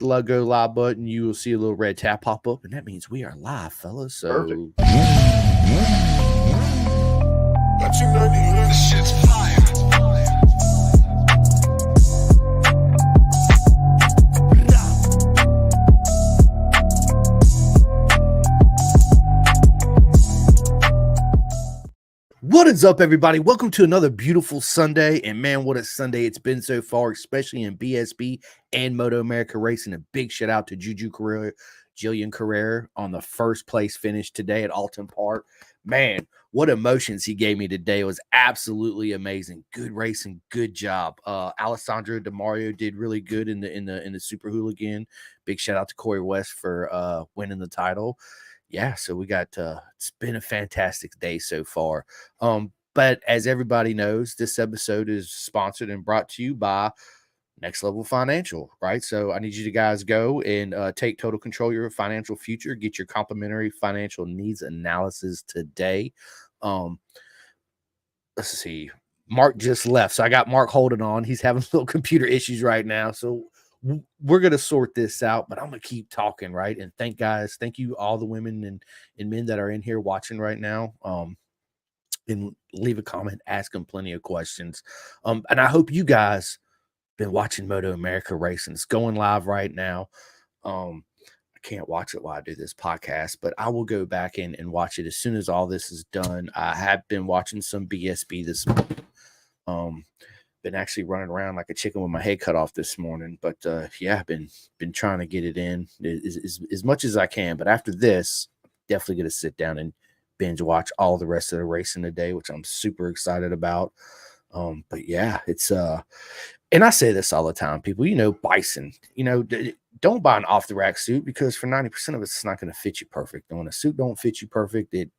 the go live button, you will see a little red tab pop up, and that means we are live, fellas. So Perfect. This shit's fire. what is up, everybody? Welcome to another beautiful Sunday. And man, what a Sunday it's been so far, especially in BSB and Moto America Racing. A big shout out to Jillian Carrera on the first place finish today at Alton Park. Man, what emotions he gave me today. It was absolutely amazing. Good racing, good job. Alessandro DeMario did really good in the Super Hooligan. Big shout out to Corey West for winning the title. Yeah, so we got it's been a fantastic day so far. But as everybody knows, this episode is sponsored and brought to you by Next Level Financial, right? So I need you to guys go and take total control of your financial future. Get your complimentary financial needs analysis today. Let's see. Mark just left, so I got Mark Holden on. He's having little computer issues right now, so we're going to sort this out, but I'm going to keep talking, right? And thank you all the women and men that are in here watching right now. And leave a comment, ask them plenty of questions. And I hope you guys been watching Moto America Racing. It's going live right now. I can't watch it while I do this podcast, but I will go back and watch it as soon as all this is done. I have been watching some BSB this morning. Been actually running around like a chicken with my head cut off this morning, but yeah, I've been trying to get it in as much as I can. But after this, definitely going to sit down and binge watch all the rest of the racing today, which I'm super excited about. But yeah, it's and I say this all the time, people, Bison, don't buy an off the rack suit, because for 90% of it, it's not going to fit you perfect. And when a suit don't fit you perfect, it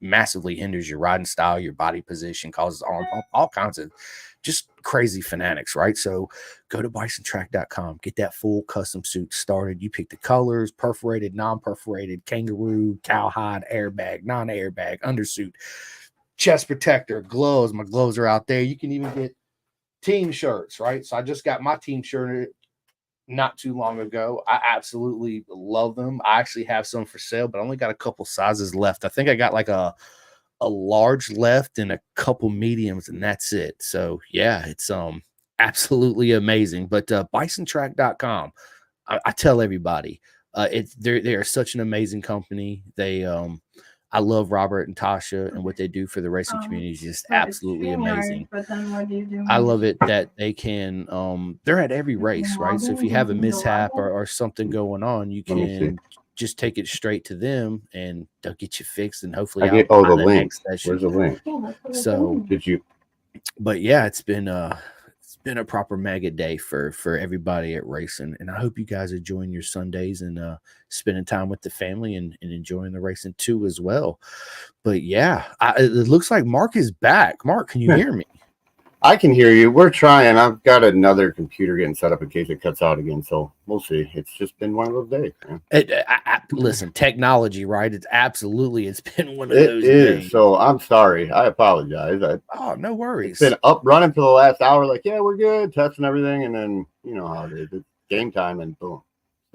massively hinders your riding style, your body position, causes arm pump, all kinds of just crazy fanatics, right? So go to bisontrack.com, get that full custom suit started. You pick the colors: perforated, non-perforated, kangaroo, cowhide, airbag, non-airbag, undersuit, chest protector, gloves. My gloves are out there. You can even get team shirts, right? So I just got my team shirt not too long ago. I absolutely love them. I actually have some for sale, but I only got a couple sizes left. I think I got like a large left and a couple mediums, and that's it. So yeah, it's absolutely amazing. But bisontrack.com, I tell everybody, they are such an amazing company. They I love Robert and Tasha, and what they do for the racing community is just absolutely amazing. But then what do you do? I love it that they can they're at every race, right? So if you have a mishap or something going on, you can just take it straight to them and they'll get you fixed, and hopefully the link. Where's the link? So Did you? But yeah, it's been a proper mega day for everybody at racing, and I hope you guys are enjoying your Sundays and spending time with the family and enjoying the racing too as well. But yeah, it looks like Mark is back. Mark, can you hear me? I can hear you. We're trying. I've got another computer getting set up in case it cuts out again, so we'll see. It's just been one of those days, man. Listen, technology, right? It's been one of those days. Is. So I'm sorry. I apologize. Oh, no worries. It's been up running for the last hour. Like, yeah, we're good, testing everything, and then you know how it is. It's game time, and boom.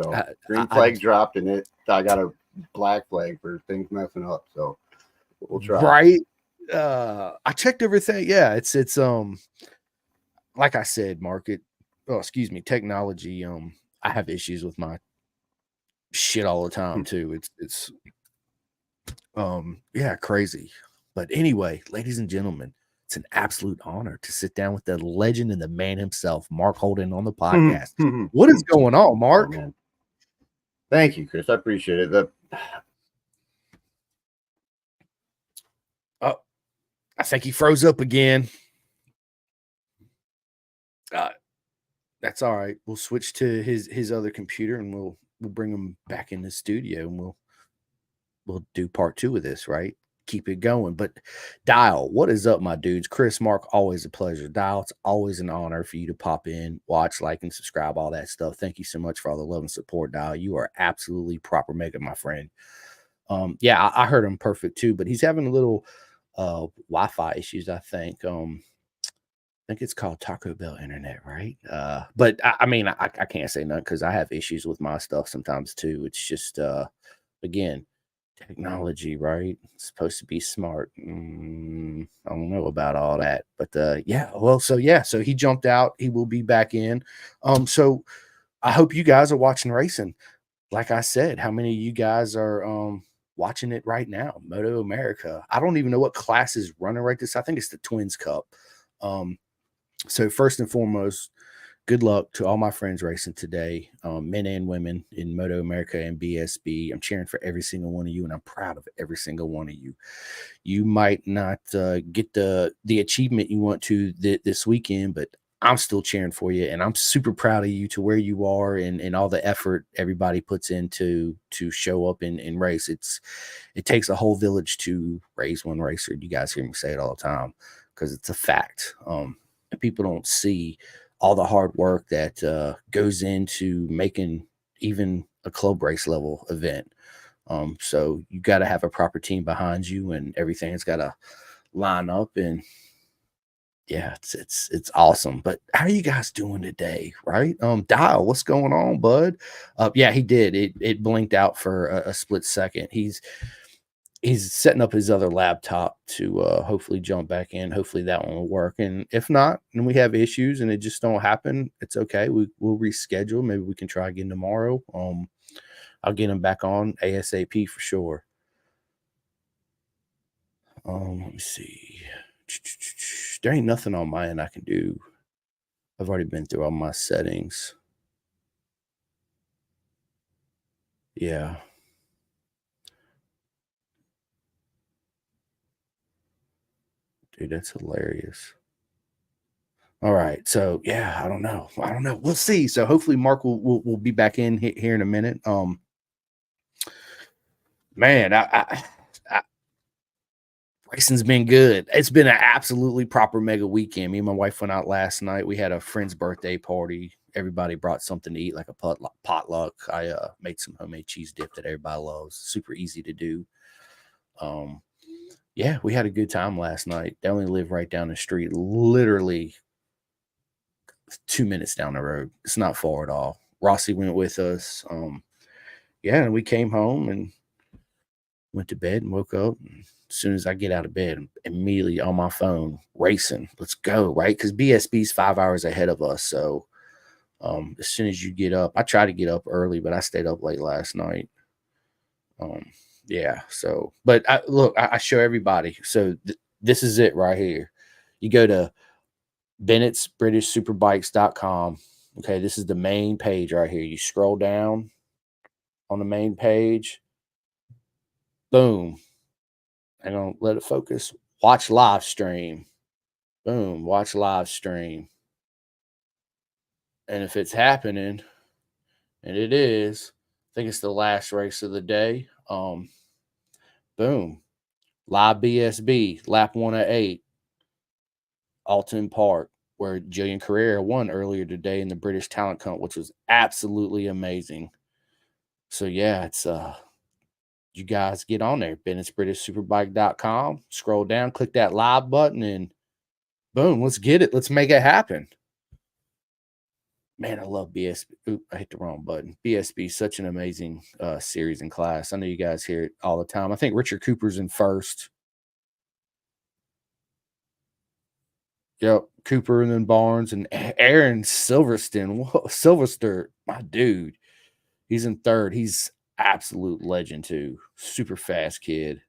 So green flag dropped, and I got a black flag for things messing up. So we'll try. Right. I checked everything. Yeah, it's like I said, technology. I have issues with my shit all the time too. It's yeah, crazy. But anyway, ladies and gentlemen, it's an absolute honor to sit down with the legend and the man himself, Mark Holden, on the podcast. What is going on, Mark? Oh, thank you, Chris. I appreciate it. I think he froze up again. That's all right. We'll switch to his other computer, and we'll bring him back in the studio, and we'll do part 2 of this, right? Keep it going. But Dial, what is up, my dudes? Chris, Mark, always a pleasure. Dial, it's always an honor for you to pop in, watch, like, and subscribe, all that stuff. Thank you so much for all the love and support, Dial. You are absolutely proper mega, my friend. Yeah, I heard him perfect too, but he's having a little Wi-Fi issues, I think. think it's called Taco Bell Internet, right? But I mean, I can't say none because I have issues with my stuff sometimes too. It's just again, technology, right? It's supposed to be smart. I don't know about all that, but yeah. Well, so yeah, so he jumped out. He will be back in. So I hope you guys are watching racing. Like I said, how many of you guys are watching it right now? Moto America. I don't even know what class is running right this. I think it's the Twins Cup. Um, so first and foremost, good luck to all my friends racing today, men and women in Moto America and BSB. I'm cheering for every single one of you, and I'm proud of every single one of you. You might not get the achievement you want to this weekend, but I'm still cheering for you, and I'm super proud of you to where you are and all the effort everybody puts into to show up and race. It takes a whole village to raise one racer. You guys hear me say it all the time because it's a fact. And people don't see all the hard work that goes into making even a club race level event. So you got to have a proper team behind you, and everything's got to line up. And yeah, it's awesome. But how are you guys doing today? Right? Dial, what's going on, bud? Yeah, he did. It blinked out for a split second. He's setting up his other laptop to hopefully jump back in. Hopefully that one will work. And if not, and we have issues and it just don't happen, it's okay. We'll reschedule. Maybe we can try again tomorrow. I'll get him back on ASAP for sure. Let me see. There ain't nothing on my end I can do. I've already been through all my settings. Yeah. Dude, that's hilarious. All right. So yeah, I don't know. We'll see. So hopefully Mark will be back in here in a minute. Man, I racing's been good. It's been an absolutely proper mega weekend. Me and my wife went out last night. We had a friend's birthday party. Everybody brought something to eat, like a potluck. I made some homemade cheese dip that everybody loves. Super easy to do. Um, yeah, we had a good time last night. They only live right down the street, literally 2 minutes down the road. It's not far at all. Rossi went with us. Yeah, and we came home and went to bed and woke up. And as soon as I get out of bed, I'm immediately on my phone racing. Let's go, right? Because BSB's 5 hours ahead of us. So as soon as you get up, I try to get up early, but I stayed up late last night. Yeah. So, but look, I show everybody. So this is it right here. You go to Bennett'sBritishSuperbikes.com. Okay, this is the main page right here. You scroll down on the main page. Boom. I don't let it focus. Watch live stream. Boom. Watch live stream. And if it's happening, and it is, I think it's the last race of the day. Boom. Live BSB, lap 108, Alton Park, where Jillian Carrera won earlier today in the British Talent Cup, which was absolutely amazing. So yeah, it's you guys get on there, Bennett'sBritishSuperbike.com, scroll down, click that live button, and boom, let's get it. Let's make it happen. Man, I love BSB. Oop, I hit the wrong button. BSB, such an amazing series and class. I know you guys hear it all the time. I think Richard Cooper's in first. Yep, Cooper and then Barnes and Aaron Silverstone. Whoa, Silverster, my dude. He's in third. He's absolute legend too. Super fast kid.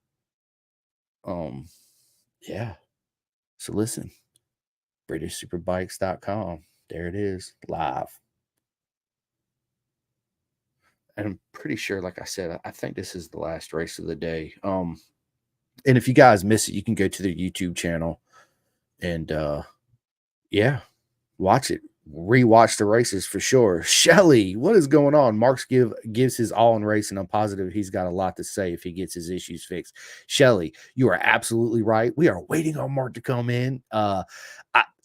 Yeah. So listen, BritishSuperbikes.com. There it is, live. And I'm pretty sure, like I said, I think this is the last race of the day. And if you guys miss it, you can go to their YouTube channel and yeah, watch it. Rewatch the races for sure. Shelly, what is going on? Marks gives his all in racing. I'm positive he's got a lot to say if he gets his issues fixed. Shelly, you are absolutely right. We are waiting on Mark to come in.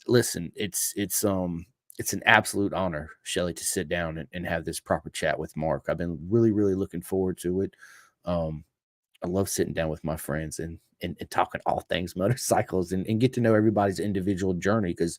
Listen, it's an absolute honor, Shelly, to sit down and have this proper chat with Mark. I've been really, really looking forward to it. I love sitting down with my friends and talking all things motorcycles and get to know everybody's individual journey because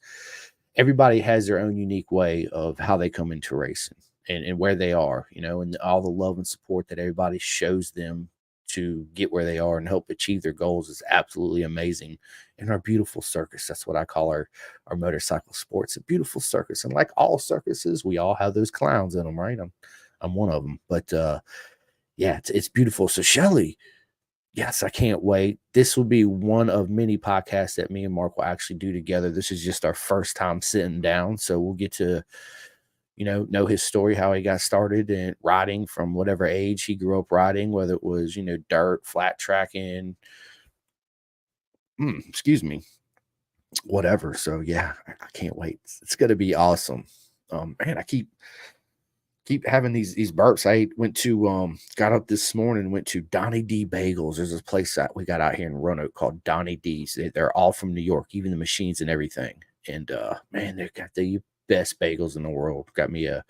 everybody has their own unique way of how they come into racing and where they are, and all the love and support that everybody shows them to get where they are and help achieve their goals is absolutely amazing. In our beautiful circus, that's what I call our motorcycle sports, a beautiful circus. And like all circuses, we all have those clowns in them, right? I'm one of them, but yeah, it's beautiful. So Shelly, yes, I can't wait. This will be one of many podcasts that me and Mark will actually do together. This is just our first time sitting down, so we'll get to know his story, how he got started in riding from whatever age he grew up riding, whether it was dirt, flat tracking, excuse me, whatever. So yeah, I can't wait. It's gonna be awesome. Man, I keep having these burps. I went to got up this morning, went to Donnie D Bagels. There's this place that we got out here in Roanoke called Donnie D's. They're all from New York, even the machines and everything. And man, they've got the best bagels in the world. Got me a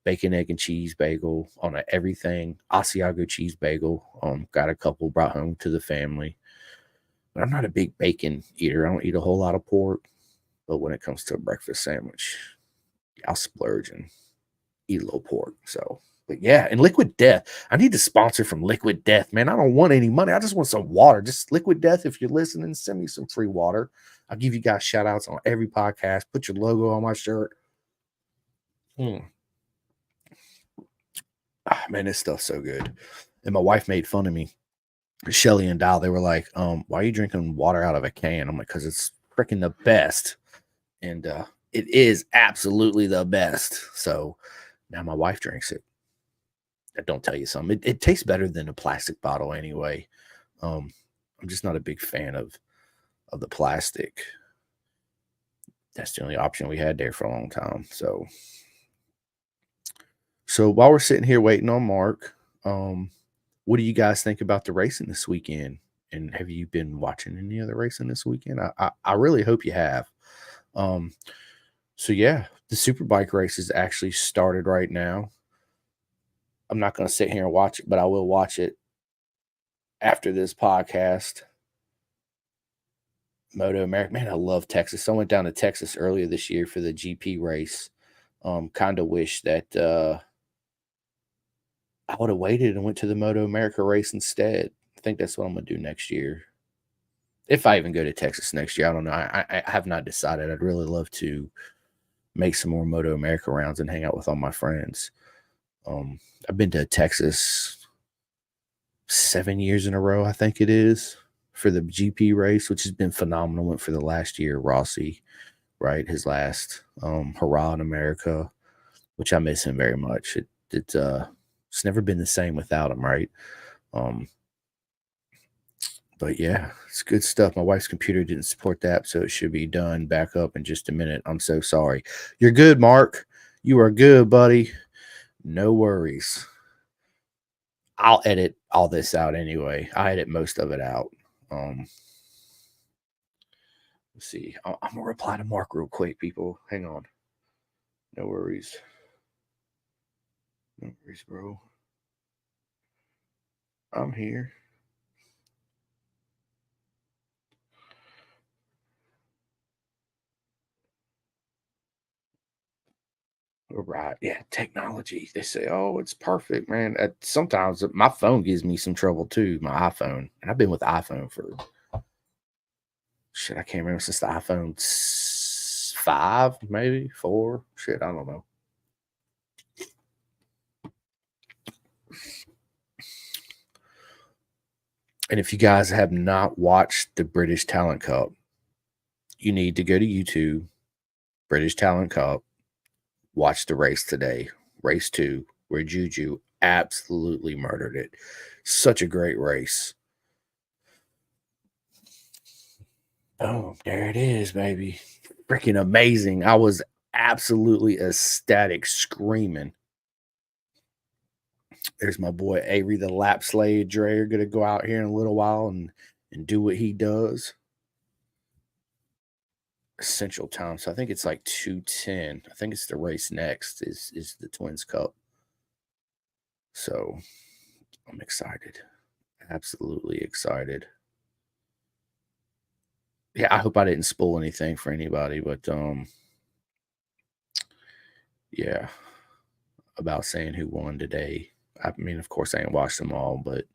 bacon, egg, and cheese bagel on a everything Asiago cheese bagel. Got a couple brought home to the family. But I'm not a big bacon eater. I don't eat a whole lot of pork. But when it comes to a breakfast sandwich, I'll splurge and eat a little pork. So, but yeah, and Liquid Death. I need to sponsor from Liquid Death, man. I don't want any money. I just want some water. Just Liquid Death. If you're listening, send me some free water. I'll give you guys shout outs on every podcast. Put your logo on my shirt. Man, this stuff's so good. And my wife made fun of me. Shelly and Dial, they were like, why are you drinking water out of a can? I'm like, because it's freaking the best. And it is absolutely the best. So now my wife drinks it. I don't tell you something. It tastes better than a plastic bottle anyway. I'm just not a big fan of the plastic. That's the only option we had there for a long time. So while we're sitting here waiting on Mark, what do you guys think about the racing this weekend? And have you been watching any other racing this weekend? I really hope you have. So yeah, the Superbike race is actually started right now. I'm not going to sit here and watch it, but I will watch it after this podcast. Moto America, man, I love Texas. I went down to Texas earlier this year for the GP race. Kind of wish that I would have waited and went to the Moto America race instead. I think that's what I'm going to do next year. If I even go to Texas next year, I don't know. I have not decided. I'd really love to make some more Moto America rounds and hang out with all my friends. I've been to Texas 7 years in a row, I think it is, for the GP race, which has been phenomenal. Went for the last year, Rossi, right? His last hurrah in America, which I miss him very much. It's never been the same without him, right? But yeah, it's good stuff. My wife's computer didn't support that, so it should be done back up in just a minute. I'm so sorry. You're good, Mark. You are good, buddy. No worries. I'll edit all this out anyway. I edit most of it out. Let's see. I'm gonna reply to Mark real quick, people. Hang on. No worries. No worries, bro. I'm here. Right. Yeah. Technology. They say, oh, it's perfect, man. Sometimes my phone gives me some trouble too, my iPhone. And I've been with the iPhone for shit. I can't remember since the iPhone 5, maybe 4. Shit. I don't know. And if you guys have not watched the British Talent Cup, you need to go to YouTube, British Talent Cup, watch the race today, race 2, where Juju absolutely murdered it. Such a great race. Oh, there it is, baby. Freaking amazing. I was absolutely ecstatic, screaming. There's my boy Avery, the lap slave Dreyer, gonna go out here in a little while and do what he does. Central time. So I think it's like 2:10. I think it's the race next is the Twins Cup. So I'm excited. Absolutely excited. Yeah, I hope I didn't spoil anything for anybody, but yeah, about saying who won today. I mean, of course, I ain't watched them all, but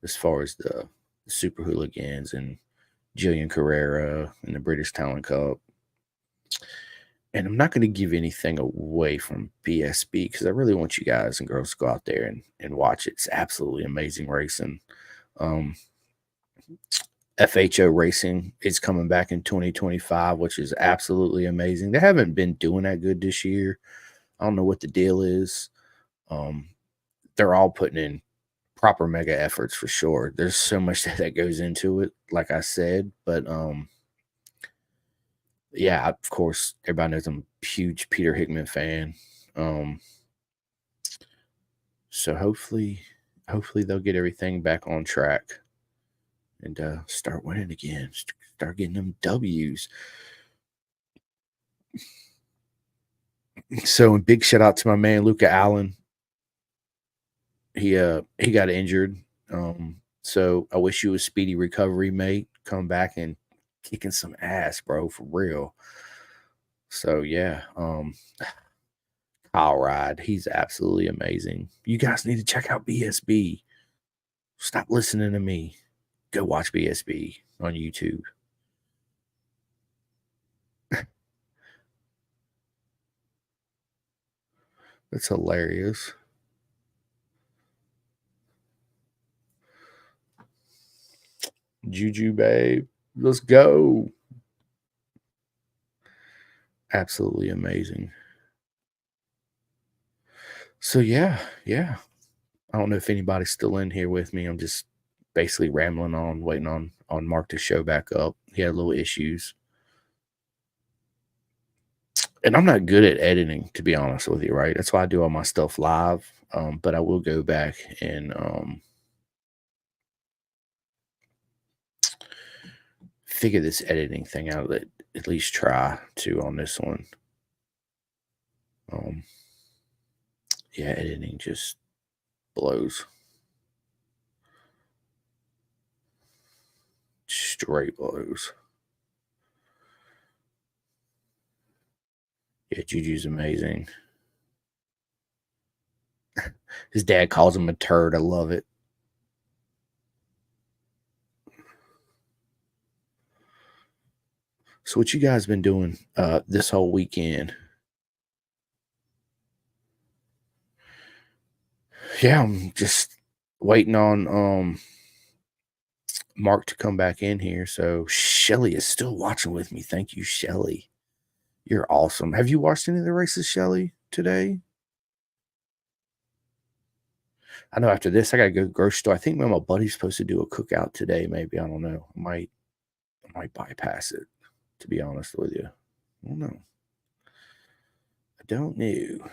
as far as the Super Hooligans and Jillian Carrera and the British Talent Cup, and I'm not going to give anything away from BSB because I really want you guys and girls to go out there and watch it. It's absolutely amazing racing. Um, FHO Racing is coming back in 2025, which is absolutely amazing. They haven't been doing that good this year. I don't know what the deal is. Um, they're all putting in proper mega efforts for sure. There's so much that goes into it, like I said, but yeah, of course, everybody knows I'm a huge Peter Hickman fan. Um, so hopefully they'll get everything back on track and start winning again. Start getting them W's. So, a big shout out to my man Luca Allen. He got injured. So I wish you a speedy recovery, mate. Come back and kicking some ass, bro, for real. So yeah, Kyle Ride, he's absolutely amazing. You guys need to check out BSB. Stop listening to me. Go watch BSB on YouTube. That's hilarious. Juju, babe. Let's go. Absolutely amazing. So yeah. I don't know if anybody's still in here with me. I'm just basically rambling on, waiting on Mark to show back up. He had little issues. And I'm not good at editing, to be honest with you, right? That's why I do all my stuff live. But I will go back and figure this editing thing out, at least try to on this one. Yeah, editing just blows. Straight blows. Yeah, Juju's amazing. His dad calls him a turd. I love it. So what you guys been doing this whole weekend? Yeah, I'm just waiting on Mark to come back in here. So Shelly is still watching with me. Thank you, Shelly. You're awesome. Have you watched any of the races, Shelly, today? I know after this I gotta go to the grocery store. I think my buddy's supposed to do a cookout today. Maybe I don't know. I might bypass it. To be honest with you, I don't know. I don't know.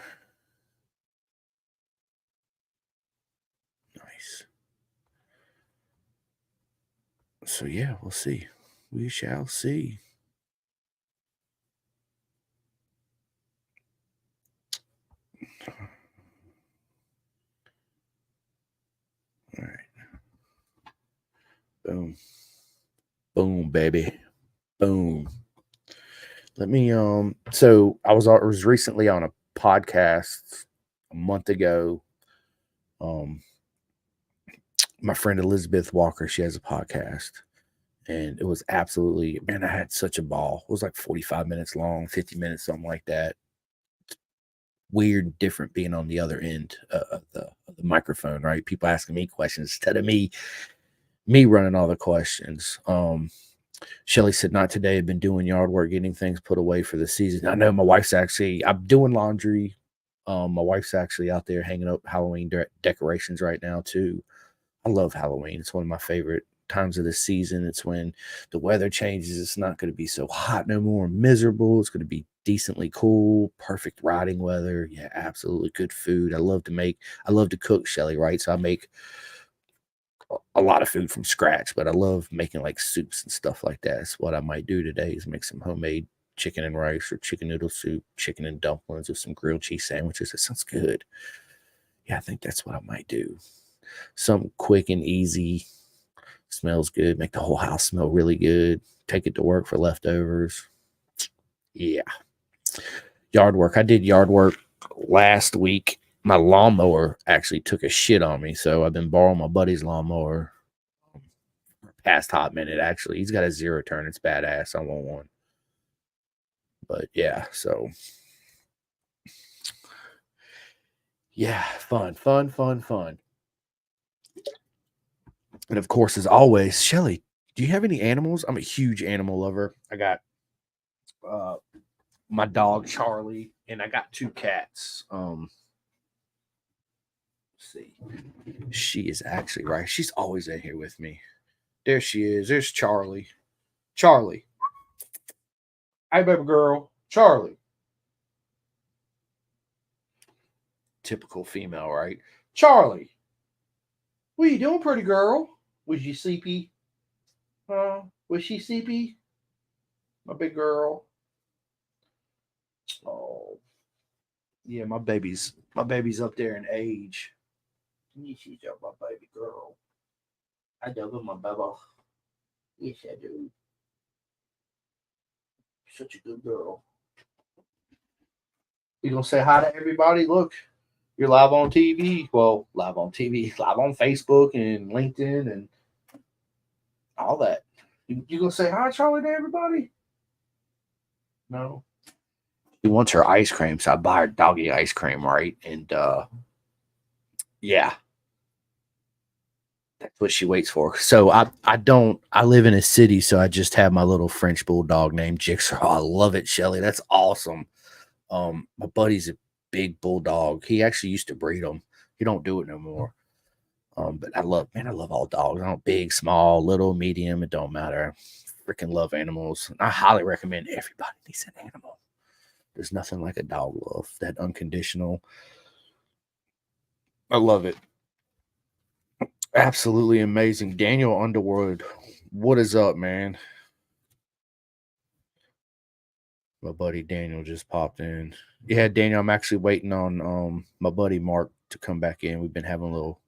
Nice. So yeah, we'll see. We shall see. All right. Boom. Boom, baby. Boom. Let me so I was recently on a podcast a month ago. My friend Elizabeth Walker, she has a podcast. And it was absolutely, man, I had such a ball. It was like 45 minutes long, 50 minutes, something like that. Weird, different being on the other end of the microphone, right? People asking me questions instead of me running all the questions. Shelly said, not today. I've been doing yard work, getting things put away for the season. I know I'm doing laundry. My wife's actually out there hanging up Halloween decorations right now, too. I love Halloween. It's one of my favorite times of the season. It's when the weather changes. It's not going to be so hot no more, miserable. It's going to be decently cool, perfect riding weather. Yeah, absolutely good food. I love to cook, Shelly, right? So I make a lot of food from scratch, but I love making like soups and stuff like that. That's what I might do today is make some homemade chicken and rice or chicken noodle soup, chicken and dumplings with some grilled cheese sandwiches. That sounds good. Yeah, I think that's what I might do. something quick and easy. Smells good. Make the whole house smell really good. Take it to work for leftovers. Yeah. Yard work. I did yard work last week. My lawnmower actually took a shit on me, so I've been borrowing my buddy's lawnmower past hot minute. Actually, he's got a 0 turn. It's badass. I want one. But yeah, so yeah, fun. And of course, as always, Shelly, do you have any animals? I'm a huge animal lover. I got my dog Charlie, and I got 2 cats. Let's see. She is actually right. She's always in here with me. There she is. There's Charlie. Charlie. Hey, baby girl. Charlie. Typical female, right? Charlie. What are you doing, pretty girl? Was you sleepy? Was she sleepy? My big girl. Oh. Yeah, my baby's up there in age. She's up my baby girl. I love my baby. Yes, I do. Such a good girl. You gonna say hi to everybody? Look, you're live on TV. Well, live on TV, live on Facebook and LinkedIn and all that. You gonna say hi, Charlie, to everybody? No. She wants her ice cream, so I buy her doggy ice cream, right? And yeah. That's what she waits for. So I live in a city, so I just have my little French bulldog named Jigsaw. I love it, Shelly. That's awesome. My buddy's a big bulldog. He actually used to breed them. He don't do it no more. But I love all dogs. I don't big, small, little, medium. It don't matter. I freaking love animals. I highly recommend everybody needs an animal. There's nothing like a dog love. That unconditional. I love it. Absolutely amazing. Daniel Underwood, what is up, man? My buddy Daniel just popped in. Yeah, Daniel, I'm actually waiting on my buddy Mark to come back in. We've been having little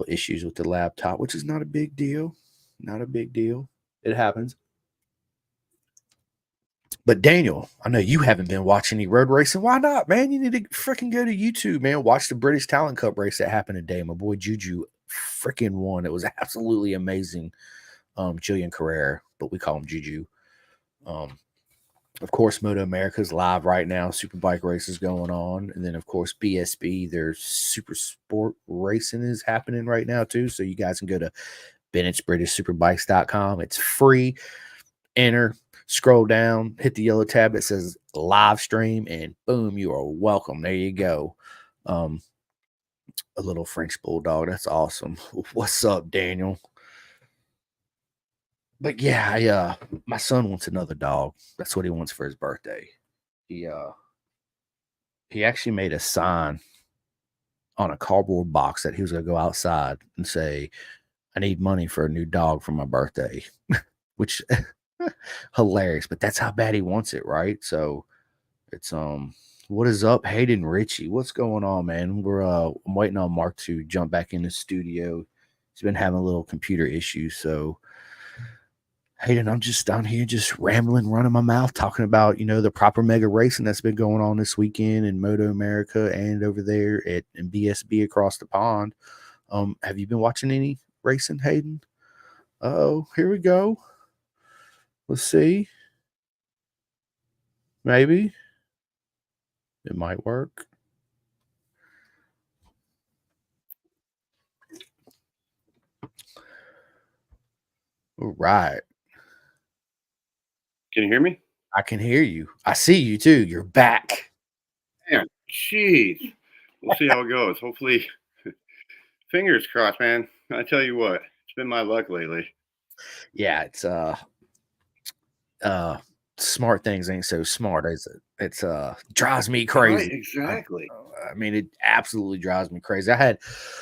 issues with the laptop, which is not a big deal. Not a big deal. It happens. But Daniel, I know you haven't been watching any road racing. Why not, man? You need to freaking go to YouTube, man. Watch the British Talent Cup race that happened today. My boy Juju freaking won. It was absolutely amazing. Jillian Carrera, but we call him Juju. Of course, Moto America's live right now. Superbike races going on. And then, of course, BSB, their super sport racing is happening right now, too. So you guys can go to Bennett'sBritishSuperbikes.com. It's free. Enter, scroll down, hit the yellow tab that says live stream, and boom, you are welcome. There you go. A little French bulldog. That's awesome. What's up, Daniel? But yeah, my son wants another dog. That's what he wants for his birthday. He actually made a sign on a cardboard box that he was going to go outside and say, I need money for a new dog for my birthday, which hilarious, but that's how bad he wants it. Right. So it's, what is up, Hayden Ritchie? What's going on, man? I'm waiting on Mark to jump back in the studio. He's been having a little computer issues. So Hayden, I'm just down here just rambling, running my mouth, talking about, the proper mega racing that's been going on this weekend in Moto America and over there in BSB across the pond. Have you been watching any racing, Hayden? Oh, here we go. Let's see. Maybe it might work. All right. Can you hear me? I can hear you. I see you too. You're back. Man, jeez. We'll see how it goes. Hopefully, fingers crossed, man. I tell you what, it's been my luck lately. Yeah, it's smart things ain't so smart, is it? It's drives me crazy. Right, exactly. I mean, it absolutely drives me crazy.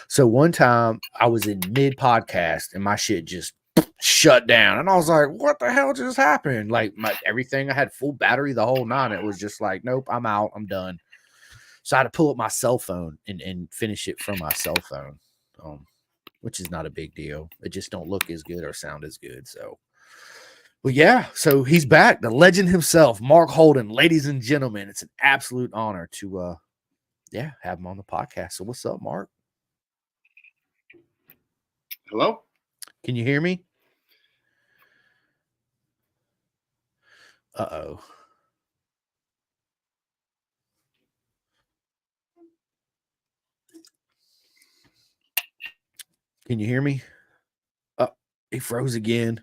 So one time I was in mid podcast and my shit just shut down, and I was like, "What the hell just happened?" Like everything, I had full battery the whole nine. It was just like, "Nope, I'm out. I'm done." So I had to pull up my cell phone and finish it from my cell phone. which is not a big deal. It just don't look as good or sound as good. So, well, yeah. So he's back, the legend himself, Mark Holden. Ladies and gentlemen, it's an absolute honor to, have him on the podcast. So, what's up, Mark? Hello? Can you hear me? Uh-oh. Can you hear me? Oh, he froze again.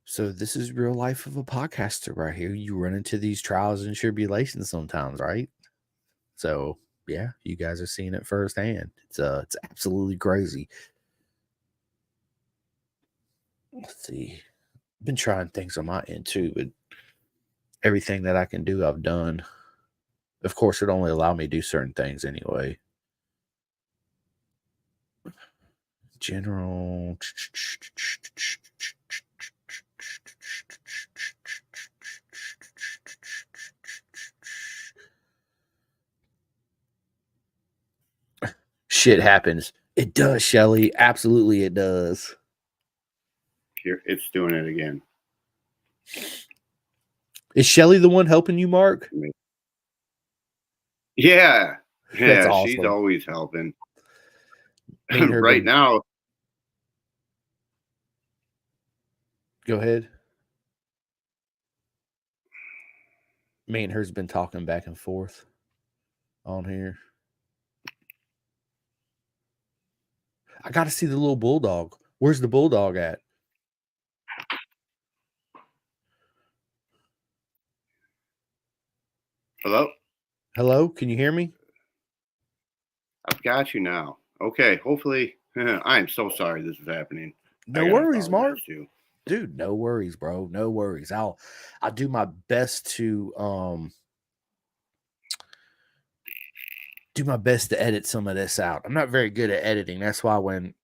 So this is real life of a podcaster right here. You run into these trials and tribulations sometimes, right? So yeah, you guys are seeing it firsthand. It's absolutely crazy. Let's see. I've been trying things on my end too, but everything that I can do, I've done. Of course, it only allowed me to do certain things anyway. General. Shit happens. It does, Shelly. Absolutely, it does. Here, it's doing it again. Is Shelly the one helping you, Mark? Yeah. That's awesome. She's always helping. Right now. Go ahead. Me and her's been talking back and forth on here. I got to see the little bulldog. Where's the bulldog at? Hello? Hello? Can you hear me? I've got you now. Okay, hopefully. I am so sorry this is happening. No worries, Mark. Dude, no worries, bro. No worries. I'll do my best to edit some of this out. I'm not very good at editing. That's why when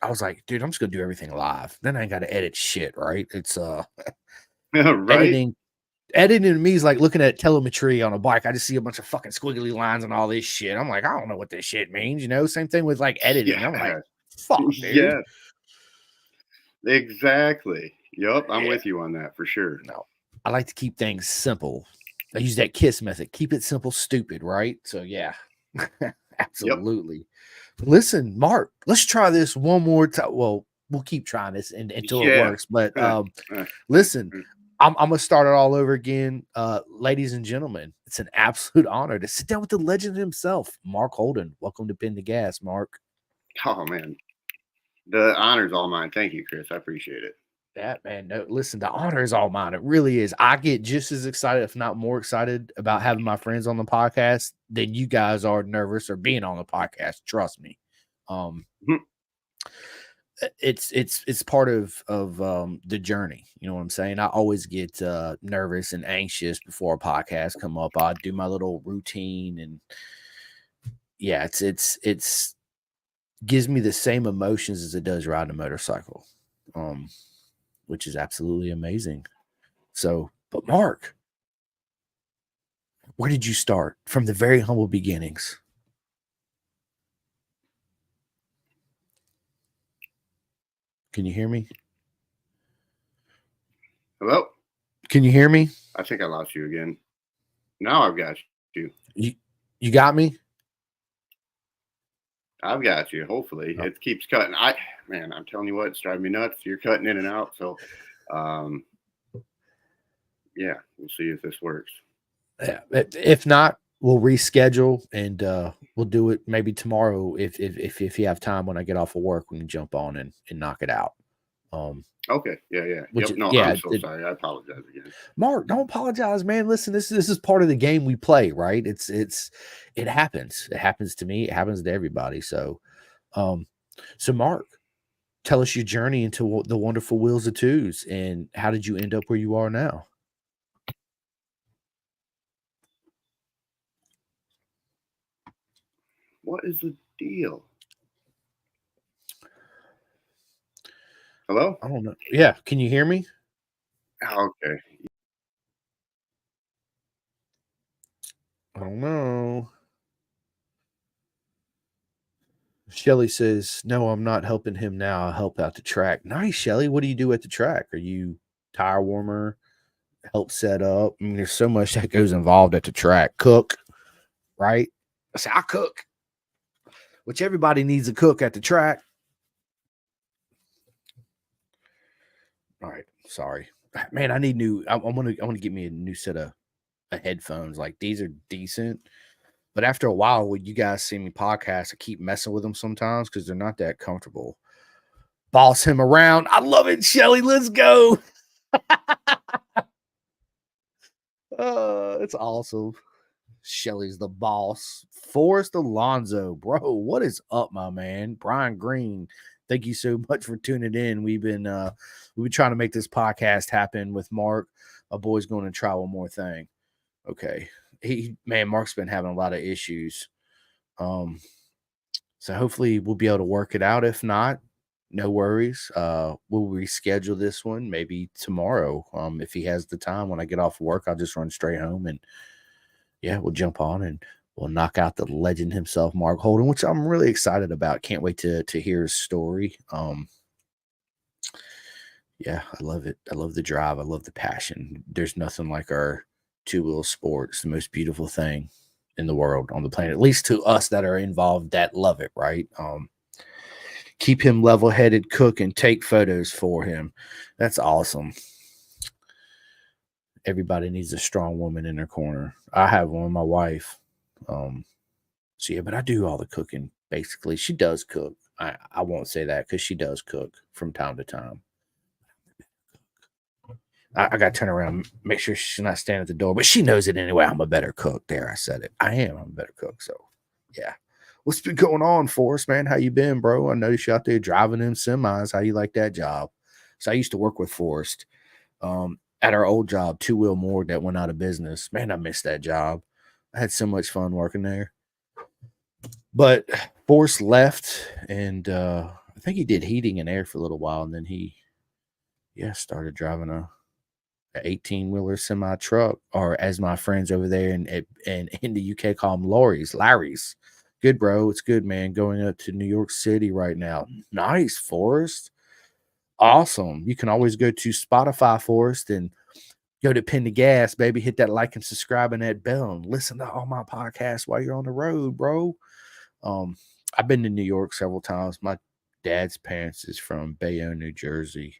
I was like, dude, I'm just gonna do everything live. Then I ain't gotta edit shit, right? It's right? Editing to me is like looking at telemetry on a bike. I just see a bunch of fucking squiggly lines and all this shit. I'm like, I don't know what this shit means, Same thing with like editing. Yeah. I'm like, fuck, dude. Yeah. Exactly. Yep, I'm with you on that for sure. No, I like to keep things simple. I use that KISS method. Keep it simple, stupid, right? So yeah, absolutely. Yep. Listen, Mark, let's try this one more time. Well, we'll keep trying this until it works. But listen, I'm gonna start it all over again. Ladies and gentlemen, it's an absolute honor to sit down with the legend himself, Mark Holden. Welcome to Pin the Gas, Mark. Oh man, the honor's all mine. Thank you, Chris. I appreciate it. That man, no, listen, the honor is all mine. It really is. I get just as excited, if not more excited, about having my friends on the podcast than you guys are nervous or being on the podcast. Trust me. It's part of the journey. You know what I'm saying? I always get nervous and anxious before a podcast come up. I do my little routine, and yeah, it's gives me the same emotions as it does riding a motorcycle. Which is absolutely amazing. So, but Mark, where did you start from the very humble beginnings? Can you hear me? Hello? Can you hear me? I think I lost you again. Now I've got you. You got me? I've got you. Hopefully it keeps cutting. I'm telling you what, it's driving me nuts. You're cutting in and out. So, yeah, we'll see if this works. Yeah. If not, we'll reschedule and we'll do it maybe tomorrow. If you have time when I get off of work, we can jump on and knock it out. Okay. Yeah. I'm so sorry. I apologize again. Mark, don't apologize, man. Listen, this is part of the game we play, right? It happens. It happens to me. It happens to everybody. So, so Mark, tell us your journey into the wonderful Wheels of Twos and how did you end up where you are now? What is the deal? Hello? I don't know. Yeah. Can you hear me? Okay. I don't know. Shelly says, "No, I'm not helping him now. I'll help out the track." Nice, Shelly. What do you do at the track? Are you tire warmer? Help set up? I mean, there's so much that goes involved at the track. Cook, right? I say I cook, which everybody needs a cook at the track. All right, sorry, man. I need new. I want to get me a new set of headphones. Like these are decent, but after a while, when you guys see me podcast, I keep messing with them sometimes because they're not that comfortable. Boss him around. I love it, Shelly. Let's go. It's awesome. Shelly's the boss. Forrest Alonso, bro. What is up, my man? Brian Green. Thank you so much for tuning in. We've been trying to make this podcast happen with Mark. My boy's going to try one more thing. Okay. Mark's been having a lot of issues. So hopefully we'll be able to work it out. If not, no worries. We'll reschedule this one maybe tomorrow. If he has the time when I get off work, I'll just run straight home and we'll jump on and we'll knock out the legend himself, Mark Holden, which I'm really excited about. Can't wait to hear his story. I love it. I love the drive. I love the passion. There's nothing like our two-wheel sport. It's the most beautiful thing in the world on the planet, at least to us that are involved that love it, right? Keep him level-headed, cook, and take photos for him. That's awesome. Everybody needs a strong woman in their corner. I have one, my wife. But I do all the cooking, basically. She does cook. I won't say that because she does cook from time to time. I got to turn around, make sure she's not standing at the door, but she knows it anyway. I'm a better cook. There, I said it. I am. I'm a better cook. So, yeah. What's been going on, Forrest, man? How you been, bro? I noticed you out there driving them semis. How you like that job? So I used to work with Forrest at our old job, Two Wheel Morgue, that went out of business. Man, I missed that job. I had so much fun working there. But Forrest left, and I think he did heating and air for a little while, and then he, started driving a 18-wheeler semi truck, or as my friends over there in the UK call them Larry's. Good, bro. It's good, man. Going up to New York City right now. Nice, Forrest. Awesome. You can always go to Spotify, Forrest, and go to Pin the Gas, baby. Hit that like and subscribe and that bell and listen to all my podcasts while you're on the road, bro. I've been to New York several times. My dad's parents is from Bayonne, New Jersey.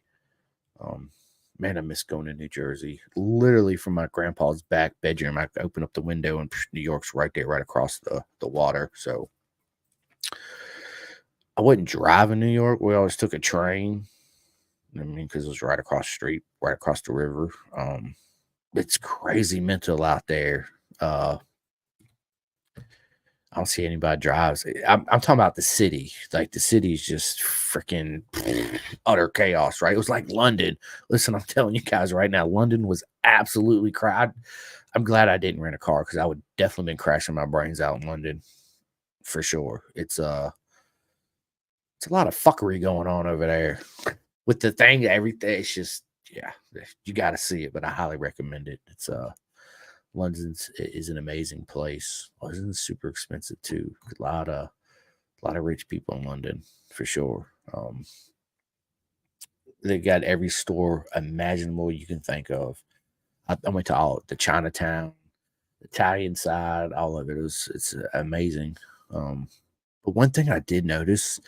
Man, I miss going to New Jersey. Literally from my grandpa's back bedroom, I open up the window and New York's right there, right across the water. So I wouldn't drive in New York. We always took a train. I mean, because it was right across the street, right across the river. It's crazy mental out there. I don't see anybody drives. I'm talking about the city. Like the city is just freaking utter chaos, right? It was like London. Listen, I'm telling you guys right now, London was absolutely crowded. I'm glad I didn't rent a car because I would definitely been crashing my brains out in London for sure. It's a lot of fuckery going on over there with the thing. Everything. It's just you got to see it, but I highly recommend it. It's London is an amazing place. London's super expensive too. A lot of rich people in London for sure. They got every store imaginable you can think of. I went to all the Chinatown, Italian side, all of it. It's amazing. But one thing I did notice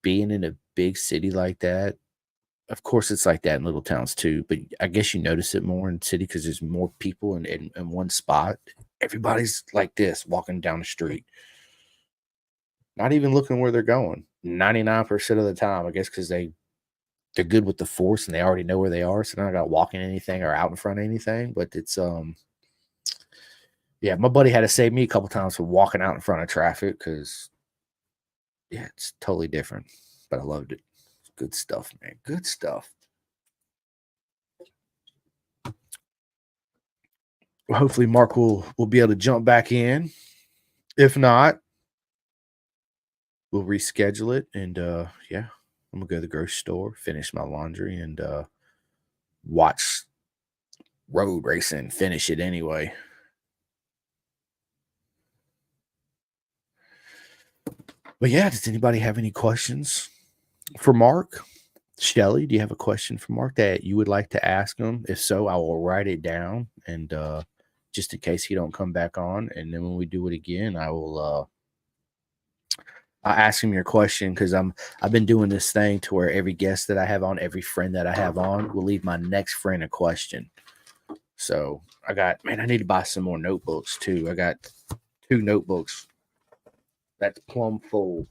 being in a big city like that, of course, it's like that in little towns too, but I guess you notice it more in the city because there's more people in one spot. Everybody's like this walking down the street, not even looking where they're going. 99% of the time, I guess, because they're good with the force and they already know where they are, so they're not got to walk in anything or out in front of anything. But it's my buddy had to save me a couple times for walking out in front of traffic because it's totally different. But I loved it. Good stuff, man. Good stuff. Well, hopefully Mark will be able to jump back in. If not, we'll reschedule it. And I'm gonna go to the grocery store, finish my laundry, and watch road racing, finish it anyway. But yeah, does anybody have any questions for Mark? Shelly, do you have a question for Mark that you would like to ask him? If so, I will write it down, and just in case he don't come back on, and then when we do it again, I'll ask him your question, because I've been doing this thing to where every guest that I have on, every friend that I have on, will leave my next friend a question. So I need to buy some more notebooks too. I got 2 notebooks that's plumb full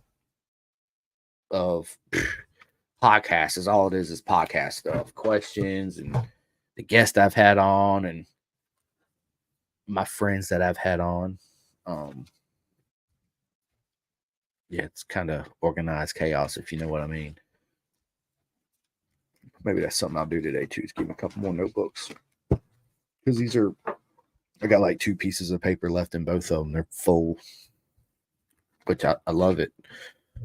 of podcasts. Is all it is podcast stuff, questions, and the guests I've had on, and my friends that I've had on. Yeah, it's kind of organized chaos, if you know what I mean. Maybe that's something I'll do today too, is give me a couple more notebooks, because I got like 2 pieces of paper left in both of them. They're full, which I love it.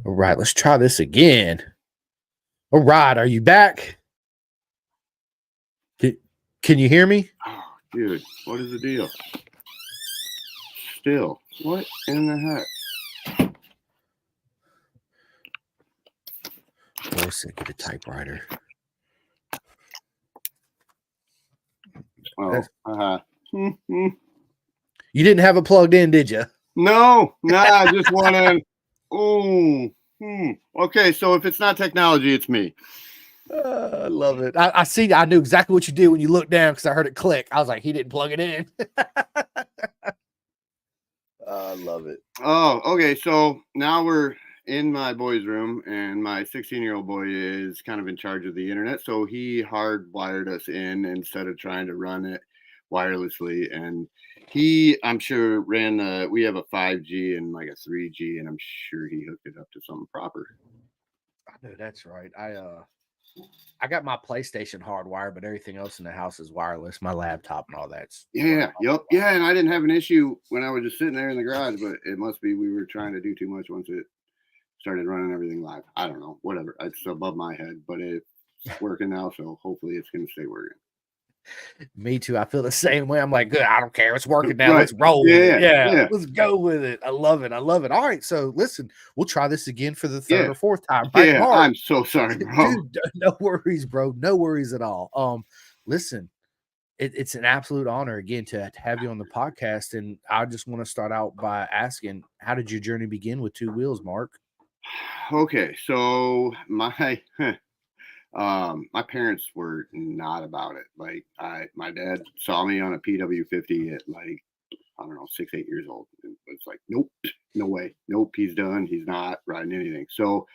All right, let's try this again. All right, are you back? Can you hear me? Oh, dude, what is the deal? Still, what in the heck? Of course, I get a typewriter. Oh, You didn't have it plugged in, did you? No, I just want to. Okay, so if it's not technology, it's me. I love it. I see. I knew exactly what you did when you looked down, because I heard it click. I was like, he didn't plug it in. I love it. Oh, okay. So now we're in my boy's room, and my 16-year-old boy is kind of in charge of the internet. So he hardwired us in instead of trying to run it wirelessly. And I'm sure, we have a 5G and like a 3G, and I'm sure he hooked it up to something proper. I know that's right. I got my PlayStation hardwired, but everything else in the house is wireless. My laptop and all that's. Yeah. Yep. Yeah. And I didn't have an issue when I was just sitting there in the garage, but it must be we were trying to do too much once it started running everything live. I don't know. Whatever. It's above my head, but it's working now. So hopefully it's going to stay working. Me too. I feel the same way. I'm like, good. I don't care. It's working now. Right. Let's roll with it. Yeah. Let's go with it. I love it. All right. So listen, we'll try this again for the 3rd or 4th time. Right, Mark? I'm so sorry, bro. Dude, no worries, bro. No worries at all. Listen, it's an absolute honor again to have you on the podcast. And I just want to start out by asking, how did your journey begin with 2 wheels, Mark? Okay. So my parents were not about it. Like my dad saw me on a PW50 at like, I don't know, 6, 8 years old. And it's like, nope, no way. Nope. He's done. He's not riding anything. So,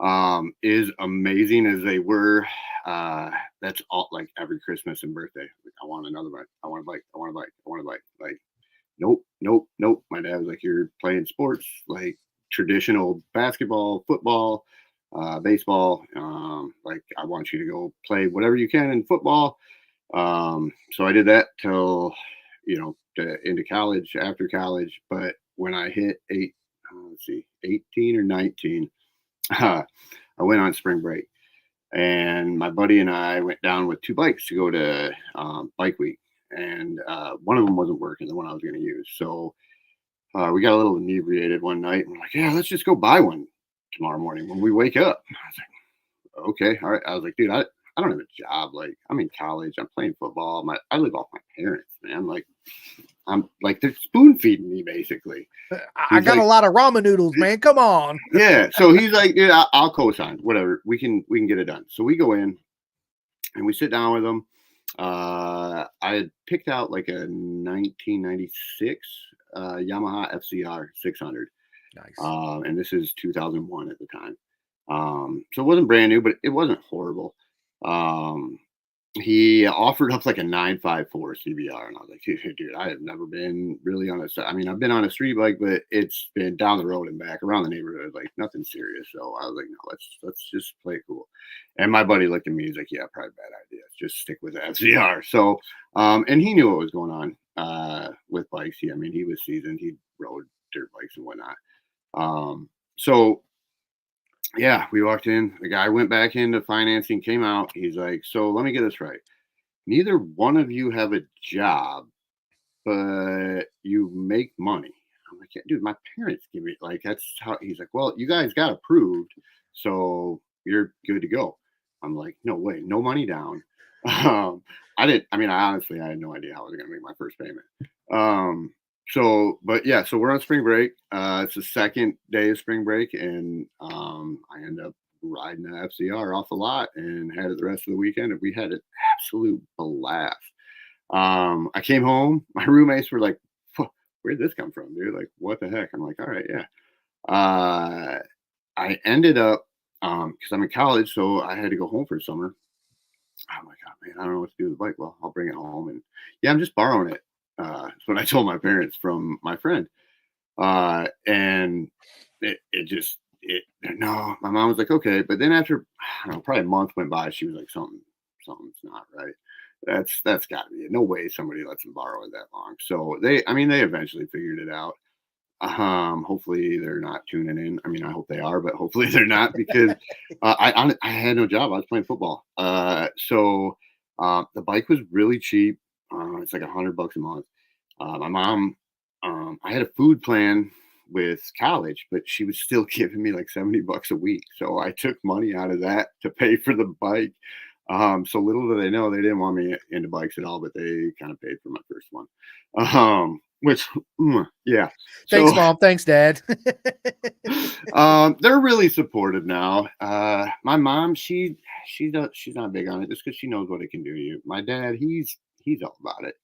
as amazing as they were, that's all, like every Christmas and birthday. Like, I want another bike. I want a bike. I want a bike. I want a bike. Like, nope. My dad was like, you're playing sports, like traditional basketball, football, baseball. Like, I want you to go play whatever you can in football. So I did that till, into college, after college. But when I hit 18 or 19, I went on spring break, and my buddy and I went down with 2 bikes to go to bike week. And one of them wasn't working, the one I was going to use. So we got a little inebriated one night, and we're like, yeah, let's just go buy one tomorrow morning when we wake up. I was like, okay, all right. I was like, dude, I don't have a job. Like, I'm in college. I'm playing football. I live off my parents, man. Like, I'm like, they're spoon feeding me basically. I got a lot of ramen noodles, man. Come on. Yeah. So he's like, dude, I'll co-sign, whatever. We can get it done. So we go in and we sit down with them. I had picked out like a 1996 Yamaha FCR 600. Nice. And this is 2001 at the time. So it wasn't brand new, but it wasn't horrible. He offered up like a 954 CBR, and I was like, dude, I have never been really on I've been on a street bike, but it's been down the road and back around the neighborhood, like nothing serious. So I was like, no, let's just play it cool. And my buddy looked at me, he's like, yeah, probably bad idea. Just stick with the FCR. So, and he knew what was going on with bikes. He was seasoned. He rode dirt bikes and whatnot. So yeah, we walked in. The guy went back into financing, came out. He's like, so let me get this right. neither one of you have a job, but you make money. I'm like, yeah, dude, my parents give me like that's how he's like, well, you guys got approved, so you're good to go. I'm like, no way, no money down. Um, I didn't. I mean, I had no idea how I was gonna make my first payment. Um, but yeah, so we're on spring break. It's the second day of spring break, and I end up riding the FCR off the lot and had it the rest of the weekend, and we had an absolute blast. I came home. My roommates were like, "Where'd this come from, dude? Like, what the heck?" I'm like, "All right, yeah." Uh, I ended up because I'm in college, so I had to go home for the summer. I'm like, "Oh man, I don't know what to do with the bike." Well, I'll bring it home, and yeah, I'm just borrowing it. That's what I told my parents from my friend, and it just it no. My mom was like, "Okay," but then after I don't know, probably a month went by, she was like, Something's not right." That's got to be it. No way somebody lets them borrow it that long. So I mean, they eventually figured it out. Hopefully they're not tuning in. I mean, I hope they are, but hopefully they're not because I had no job. I was playing football. The bike was really cheap. It's like $100 a month. My mom, I had a food plan with college, but she was still giving me like $70 a week. So I took money out of that to pay for the bike. So little do they know, they didn't want me into bikes at all, but they kind of paid for my first one. Which, yeah. Thanks, So Mom. Thanks, Dad. they're really supportive now. My mom, she's not big on it just because she knows what it can do to you. My dad, he's all about it.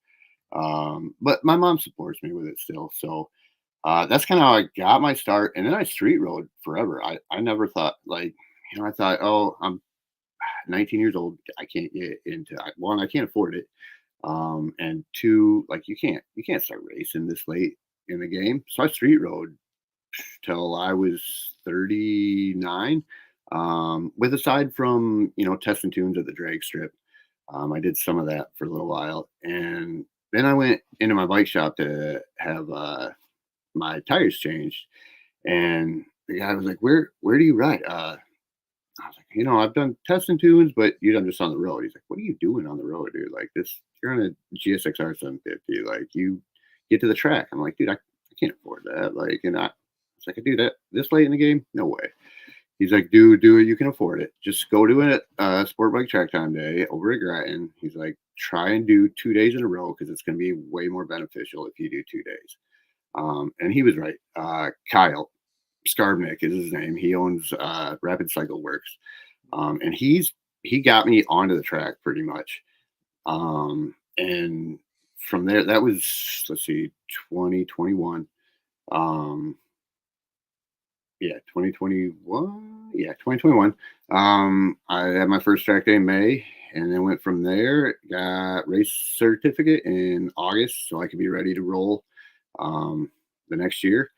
But my mom supports me with it still. So that's kind of how I got my start. And then I street rode forever. I never thought like, I thought, oh, I'm 19 years old. I can't get into one, I can't afford it. And two, like you can't start racing this late in the game. So I street rode till I was 39. With aside from testing tunes at the drag strip, I did some of that for a little while, and then I went into my bike shop to have my tires changed. And the guy was like, "Where do you ride?" I was like, I've done testing tunes, but I'm just on the road. He's like, "What are you doing on the road, dude? Like this, you're on a GSXR 750. Like you get to the track." I'm like, "Dude, I can't afford that." Like, and I was like, "Dude, that this late in the game, no way." He's like, "Dude, do it. You can afford it. Just go to a sport bike track time day over at Grattan." He's like, "Try and do 2 days in a row because it's going to be way more beneficial if you do 2 days." And he was right. Kyle Skarbnik is his name. He owns Rapid Cycle Works, and he got me onto the track pretty much. And from there, that was, let's see, 2021. Um, yeah, 2021. Yeah, 2021. I had my first track day in May, and then went from there. Got race certificate in August, so I could be ready to roll the next year.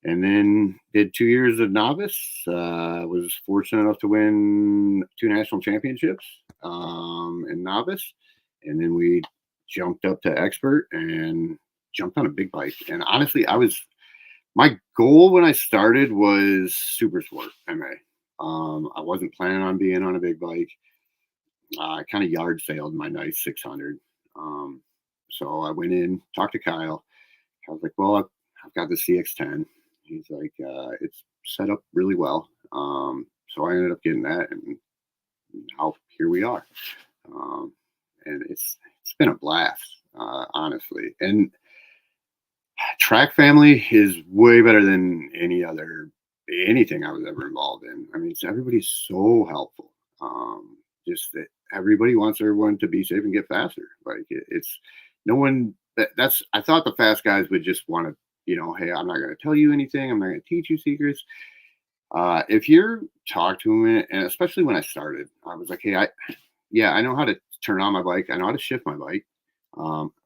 And then did 2 years of novice. Was fortunate enough to win 2 national championships in novice, and then we jumped up to expert and jumped on a big bike. And honestly, my goal when I started was super sport MA. I wasn't planning on being on a big bike. I kind of yard sailed my nice 600. So I went in, talked to Kyle. I was like, "Well, I've got the CX10." He's like, "It's set up really well." So I ended up getting that, and now here we are. Um, and it's been a blast, honestly. And track family is way better than anything I was ever involved in. I mean, everybody's so helpful. Just that everybody wants everyone to be safe and get faster. Like it's no one that's I thought the fast guys would just want to, hey, I'm not going to tell you anything. I'm not going to teach you secrets. If you're talk to them, and especially when I started, I was like, hey, I know how to turn on my bike. I know how to shift my bike,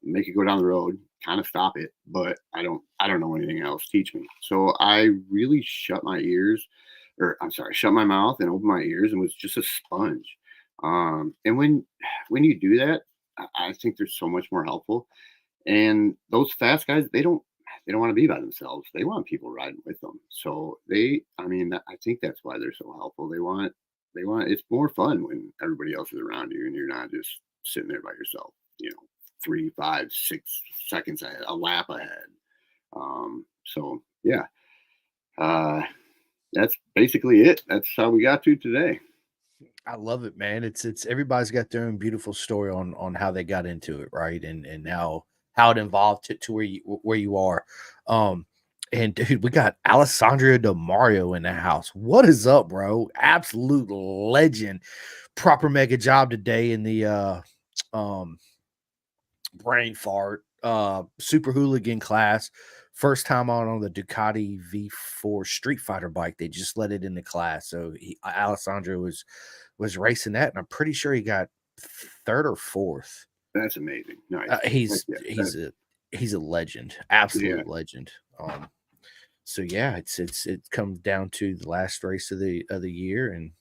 make it go down the road, kind of stop it, but I don't know anything else. Teach me. So I really shut my ears, or I'm sorry, shut my mouth and open my ears, and was just a sponge. And when you do that, I think there's so much more helpful. And those fast guys, they don't want to be by themselves. They want people riding with them. So I mean, I think that's why they're so helpful. They want it's more fun when everybody else is around you and you're not just sitting there by yourself, 3, 5, 6 seconds ahead, a lap ahead. So yeah, uh, that's basically it. That's how we got to today. I love it, man. It's everybody's got their own beautiful story on how they got into it, right? And how it evolved to where you are. Um and dude, we got Alessandria DeMario in the house. What is up, bro? Absolute legend. Proper mega job today in the um brain fart super hooligan class. First time on the Ducati V4 Street Fighter bike. They just let it in the class. So Alessandro was racing that, and I'm pretty sure he got third or fourth. That's amazing. Nice. He's a legend, Yeah. absolute legend. So yeah, it comes down to the last race of the year, and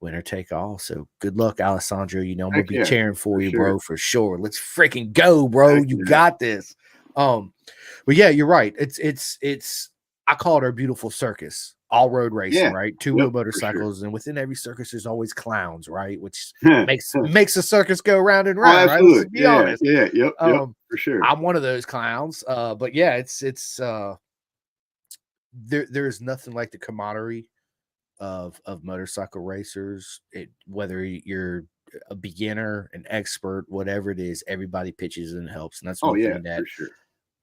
winner take all. So good luck, Alessandro. You know I'm gonna be cheering for you, bro, for sure. Let's freaking go, bro. You got this. But yeah, you're right. It's I call it our beautiful circus, all road racing, right? Two-wheel motorcycles, and within every circus there's always clowns, right? Which makes the circus go round and round, right? Let's be honest. Yep, for sure. I'm one of those clowns. But yeah, it's there's nothing like the camaraderie of motorcycle racers. Whether you're a beginner, an expert, whatever it is, everybody pitches and helps, and that's one thing that for sure.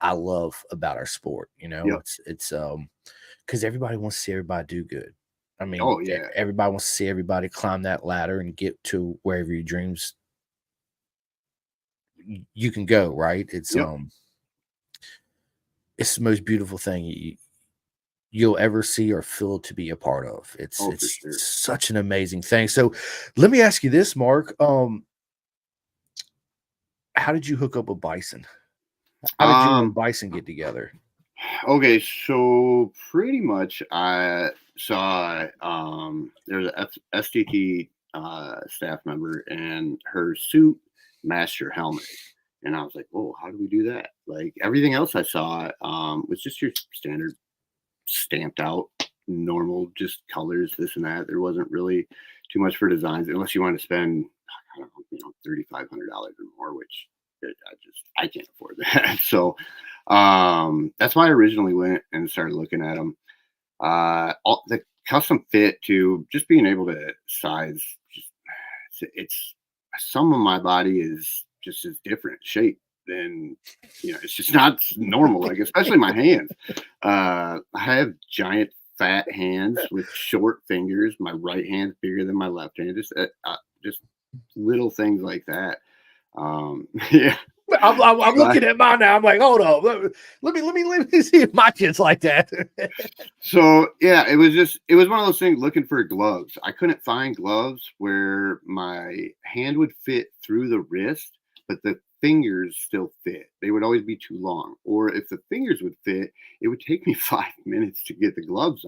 I love about our sport. It's because everybody wants to see everybody do good. I mean, everybody wants to see everybody climb that ladder and get to wherever your dreams you can go, right? It's the most beautiful thing you'll ever see or feel to be a part of. It's such an amazing thing. So let me ask you this, Mark. How did you hook up with Bison? How did you and Bison get together? Okay, so pretty much I saw there's a STT staff member, and her suit matched her helmet. And I was like, oh, how do we do that? Like everything else I saw was just your standard stamped out, normal, just colors, this and that. There wasn't really too much for designs unless you want to spend, I don't know, $3,500 or more, which I can't afford that. So that's why I originally went and started looking at them. The custom fit to just being able to size, it's some of my body is just as different shape than it's just not normal, like especially my hands. I have giant fat hands with short fingers. My right hand's bigger than my left hand. Just little things like that. Yeah. I'm looking at mine now. I'm like, hold up, let me see if my kid's like that. So yeah, it was one of those things, looking for gloves. I couldn't find gloves where my hand would fit through the wrist, but the fingers still fit. They would always be too long. Or if the fingers would fit, it would take me 5 minutes to get the gloves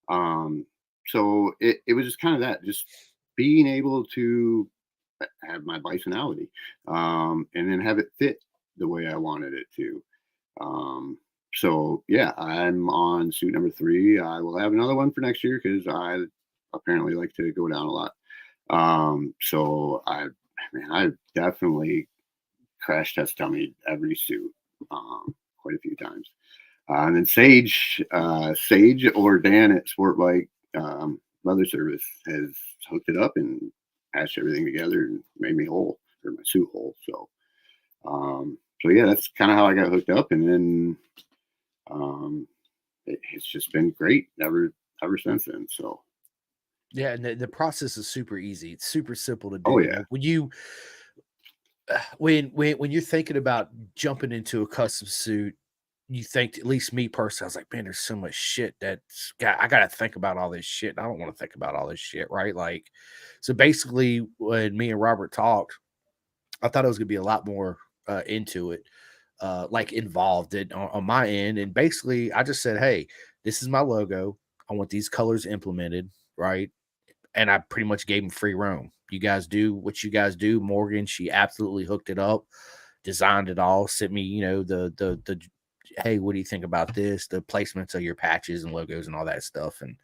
on. So it was just kind of that, just being able to have my Bisonality, and then have it fit the way I wanted it to. So yeah, I'm on suit number 3. I will have another one for next year because I apparently like to go down a lot. So I definitely crash test dummy every suit quite a few times. And then Sage or Dan at Sport Bike Leather Service has hooked it up and patched everything together and made me whole, or my suit whole. So yeah, that's kind of how I got hooked up, and then it's just been great ever since then. So yeah, and the process is super easy. It's super simple to do. Oh yeah. When you're thinking about jumping into a custom suit, you think, at least me personally, I was like, man, there's so much shit I got to think about all this shit. I don't want to think about all this shit, right? Like, so basically, when me and Robert talked, I thought it was going to be a lot more into it, like involved on my end. And basically, I just said, hey, this is my logo. I want these colors implemented, right? And I pretty much gave him free roam. You guys do what you guys do. Morgan, she absolutely hooked it up, designed it all, sent me, hey, what do you think about this? The placements of your patches and logos and all that stuff. And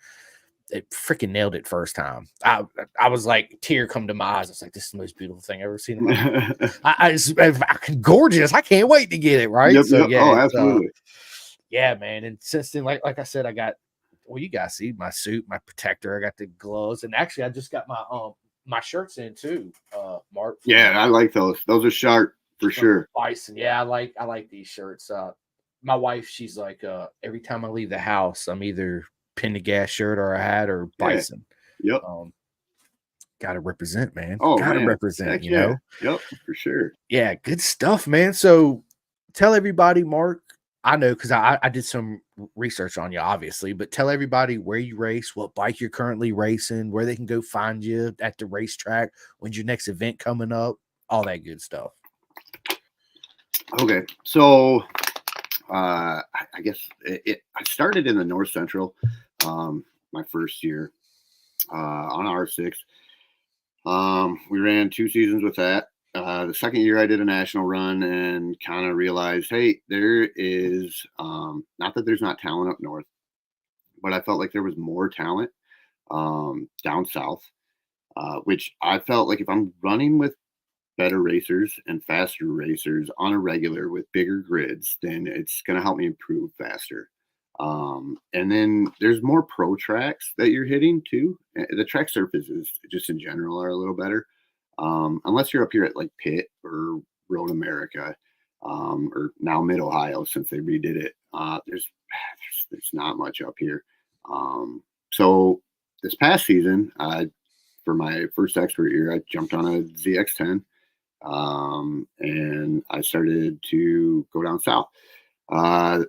it freaking nailed it first time. I was like, tear come to my eyes. It's like, this is the most beautiful thing I've ever seen in my life. It's gorgeous. I can't wait to get it. Right. Yep, So yep. yeah, Oh, absolutely. Yeah, man. And since then, like I said, I got, well, you guys see my suit, my protector, I got the gloves, and actually I just got my shirts in too, Mark. Yeah, I like those. Those are sharp for sure. Bison. Yeah, I like these shirts. My wife, she's like, every time I leave the house, I'm either pinned a gas shirt or a hat or bison. Yeah. Yep. Gotta represent, man. Oh, Gotta man. represent, Heck you yeah. know? Yep, for sure. Yeah, good stuff, man. So tell everybody, Mark. I know because I did some research on you, obviously, but tell everybody where you race, what bike you're currently racing, where they can go find you at the racetrack, when's your next event coming up, all that good stuff. Okay, so I guess I started in the North Central my first year on R6. We ran 2 seasons with that. The second year I did a national run and kind of realized, hey, there is not that there's not talent up north, but I felt like there was more talent down south, which I felt like if I'm running with better racers and faster racers on a regular with bigger grids, then it's going to help me improve faster. And then there's more pro tracks that you're hitting too. The track surfaces just in general are a little better. Unless you're up here at like Pitt or Road America, or now Mid Ohio since they redid it. There's not much up here. So this past season, for my first expert year, I jumped on a ZX10, and I started to go down south. I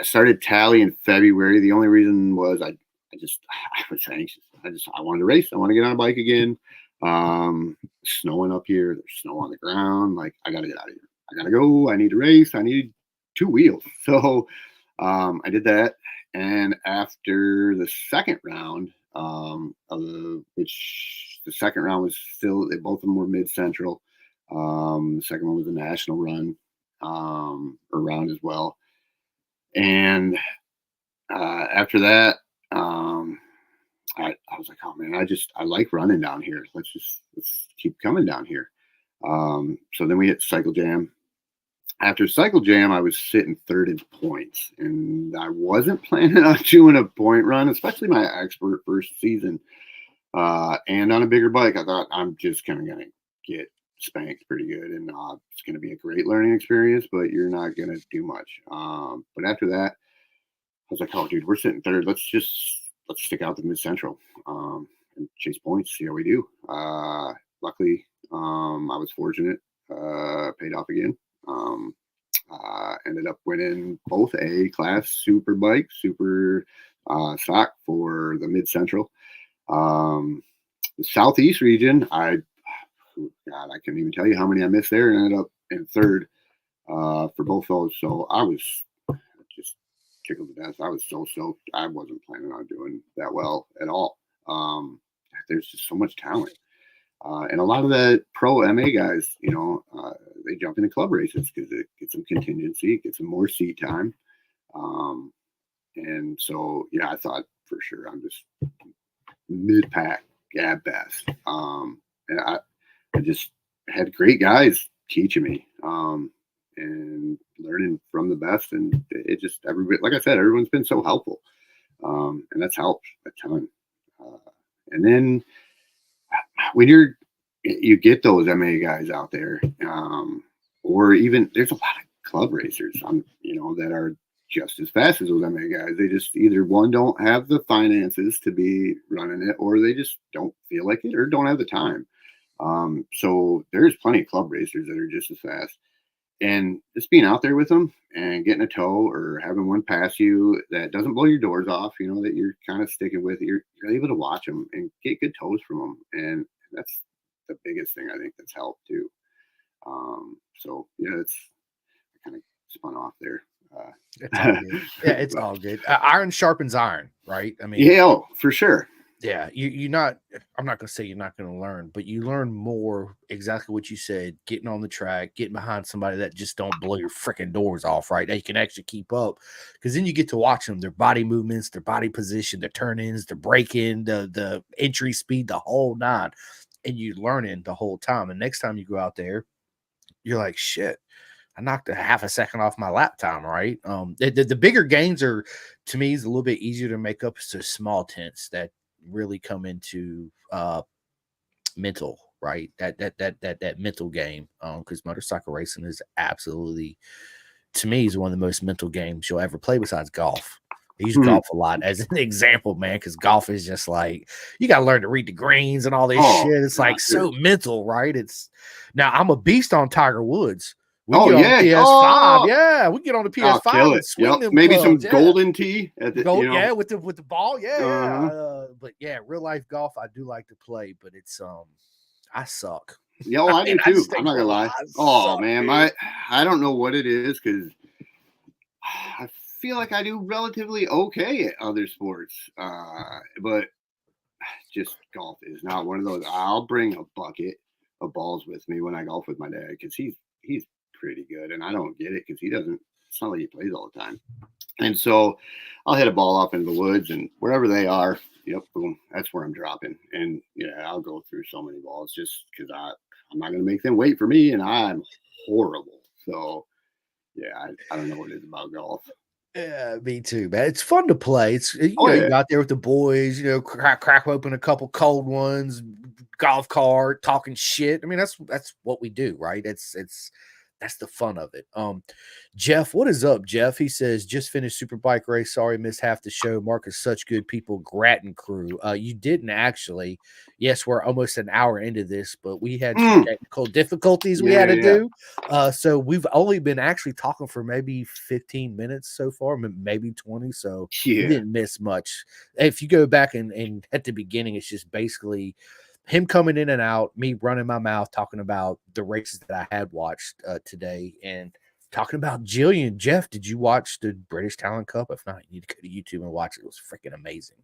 started Tally in February. The only reason was I was anxious. I wanted to race. I want to get on a bike again. Snowing up here. There's snow on the ground. Like, I got to get out of here. I got to go. I need to race. I need 2 wheels. So I did that. And after the second round, which the second round was still, both of them were mid-central. The second one was a national run or round as well. And after that, I was like, oh man, I like running down here. Let's keep coming down here. So then we hit Cycle Jam. After Cycle Jam, I was sitting third in points, and I wasn't planning on doing a point run, especially my expert first season. And on a bigger bike, I thought I'm just kind of going to get spanked pretty good, and it's going to be a great learning experience, but you're not going to do much. But after that, I was like, oh, dude, we're sitting third. Let's stick out the mid central and chase points, see how we do. Luckily, I was fortunate, paid off again. Ended up winning both A class super bike, super stock for the mid central. The southeast region, God, I can't even tell you how many I missed there, and ended up in third for both those. So I was just tickled to death. I was so stoked. I wasn't planning on doing that well at all. There's just so much talent. And a lot of the pro MA guys, they jump into club races because it gets some contingency, it gets some more seat time. And so, yeah, I thought for sure I'm just mid-pack at best. And I just had great guys teaching me and learning from the best. And it just, everybody, like I said, everyone's been so helpful. And that's helped a ton. And then when you get those MA guys out there, or even there's a lot of club racers, that are just as fast as those MA guys. They just either one don't have the finances to be running it, or they just don't feel like it, or don't have the time. So there's plenty of club racers that are just as fast. And just being out there with them and getting a tow or having one pass you that doesn't blow your doors off, that you're kind of sticking with, you're able to watch them and get good tows from them. And that's the biggest thing I think that's helped too. So yeah, I kind of spun off there. It's all good. Yeah, it's all good. Iron sharpens iron, right? I mean, yeah, for sure. Yeah, you're not. I'm not gonna say you're not gonna learn, but you learn more. Exactly what you said. Getting on the track, getting behind somebody that just don't blow your freaking doors off, right? They can actually keep up, because then you get to watch them, their body movements, their body position, their turn-ins, their break-in, the entry speed, the whole nine, and you learning the whole time. And next time you go out there, you're like, shit. I knocked a half a second off my lap time, right? The bigger gains are, to me, is a little bit easier to make up to small tints that really come into mental, right? That mental game. Because motorcycle racing is absolutely, to me, is one of the most mental games you'll ever play besides golf. I use golf a lot as an example, man, because golf is just like you got to learn to read the greens and all this Oh, shit. It's like so mental, right? It's now I'm a beast on Tiger Woods. We oh get on the yeah. PS5, Oh, yeah. We get on the I'll PS5 kill and it. swing Yep. them Maybe some clubs, yeah. golden tea at the, Go, yeah, with the ball, yeah, uh-huh. but yeah, real life golf I do like to play, but it's I suck. Yeah, I do I too. just I'm ain't not gonna gonna lie, lie. I Oh suck, man, dude. I don't know what it is because I feel like I do relatively okay at other sports, but just golf is not one of those. I'll bring a bucket of balls with me when I golf with my dad because he's pretty good, and I don't get it because he doesn't. It's not like he plays all the time, and so I'll hit a ball off in the woods and wherever they are. Yep, boom. That's where I'm dropping, and yeah, I'll go through so many balls just because I'm not going to make them wait for me, and I'm horrible. So yeah, I don't know what it is about golf. Yeah, me too, man. It's fun to play. It's Oh you yeah, go out there with the boys, crack open a couple cold ones, golf cart, talking shit. I mean, that's what we do, right? It's that's the fun of it. Jeff, what is up, Jeff? He says, just finished Superbike race. Sorry, missed half the show. Mark is such good people. Grattan crew. You didn't actually. Yes, we're almost an hour into this, but we had some technical difficulties we had to yeah, do. So we've only been actually talking for maybe 15 minutes so far, maybe 20. So we yeah. didn't miss much. If you go back and at the beginning, it's just basically him coming in and out, me running my mouth, talking about the races that I had watched today, and talking about Jillian. Jeff, did you watch the British Talent Cup? If not, you need to go to YouTube and watch it. It was freaking amazing.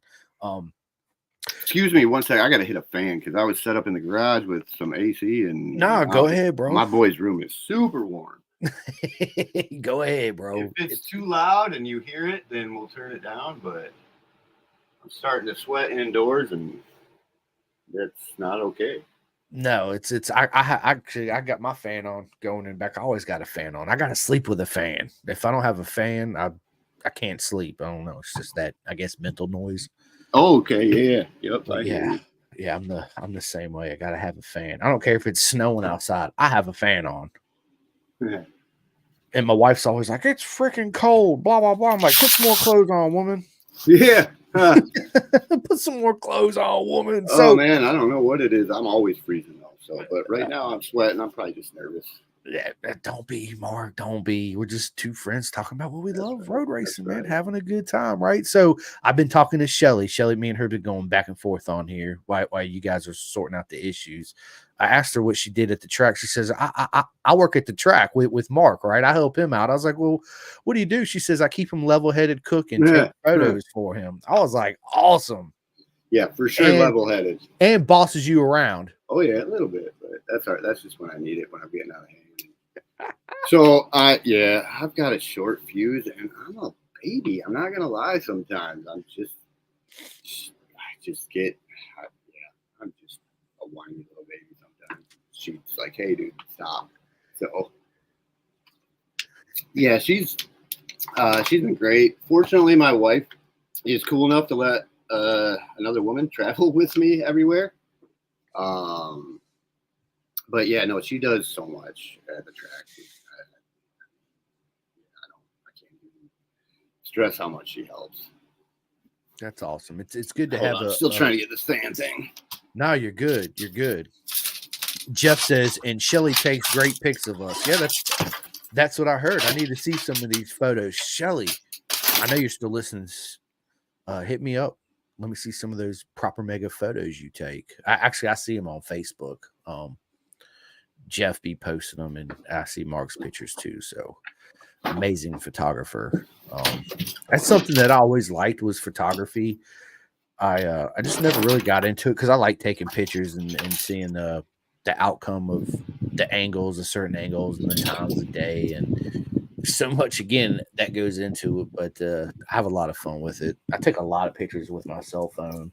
Excuse me one sec. I got to hit a fan because I was set up in the garage with some AC, and Nah, go ahead, bro. my boy's room is super warm. Go ahead, bro. If it's too loud and you hear it, then we'll turn it down. But I'm starting to sweat indoors, and that's not okay. No, I got my fan on going in back. I always got a fan on. I got to sleep with a fan. If I don't have a fan, I can't sleep. I don't know. It's just that, I guess, mental noise. Oh, okay, yeah, yep. But yeah, I'm the same way. I gotta have a fan. I don't care if it's snowing outside. I have a fan on. Yeah. And my wife's always like, "It's freaking cold." Blah blah blah. I'm like, "Put some more clothes on, woman." Yeah. Put some more clothes on, woman. Oh So man, I don't know what it is. I'm always freezing though. So, but right now I'm sweating. I'm probably just nervous. yeah, don't be, Mark. Don't be. We're just two friends talking about what we love, road racing, man, right. having a good time, right? So I've been talking to Shelly. Shelly, me and her been going back and forth on here while you guys are sorting out the issues. I asked her what she did at the track. She says, I work at the track with Mark, right? I help him out. I was like, well, what do you do? She says, I keep him level-headed, cook, and take photos for him. I was like, awesome. Yeah, for sure, level-headed. And bosses you around. Oh yeah, a little bit, but that's all right. That's just when I need it, when I'm getting out of hand. So I've got a short fuse, and I'm a baby. I'm not gonna lie. Sometimes I just get, I'm just a whiny little baby. Sometimes she's like, "Hey, dude, stop." So yeah, she's been great. Fortunately, my wife is cool enough to let another woman travel with me everywhere. But yeah, no, she does so much at the track. I can't even stress how much she helps. That's awesome. It's good to have Still trying to get this fan thing. No, you're good. You're good. Jeff says, and Shelly takes great pics of us. Yeah, that's what I heard. I need to see some of these photos. Shelly, I know you're still listening. Hit me up. Let me see some of those proper mega photos you take. I see them on Facebook. Jeff be posting them, and I see Mark's pictures too. So amazing photographer. That's something that I always liked was photography. I just never really got into it because I like taking pictures and seeing the outcome of the angles, the certain angles, and the times of day, and so much again that goes into it. But I have a lot of fun with it. I take a lot of pictures with my cell phone.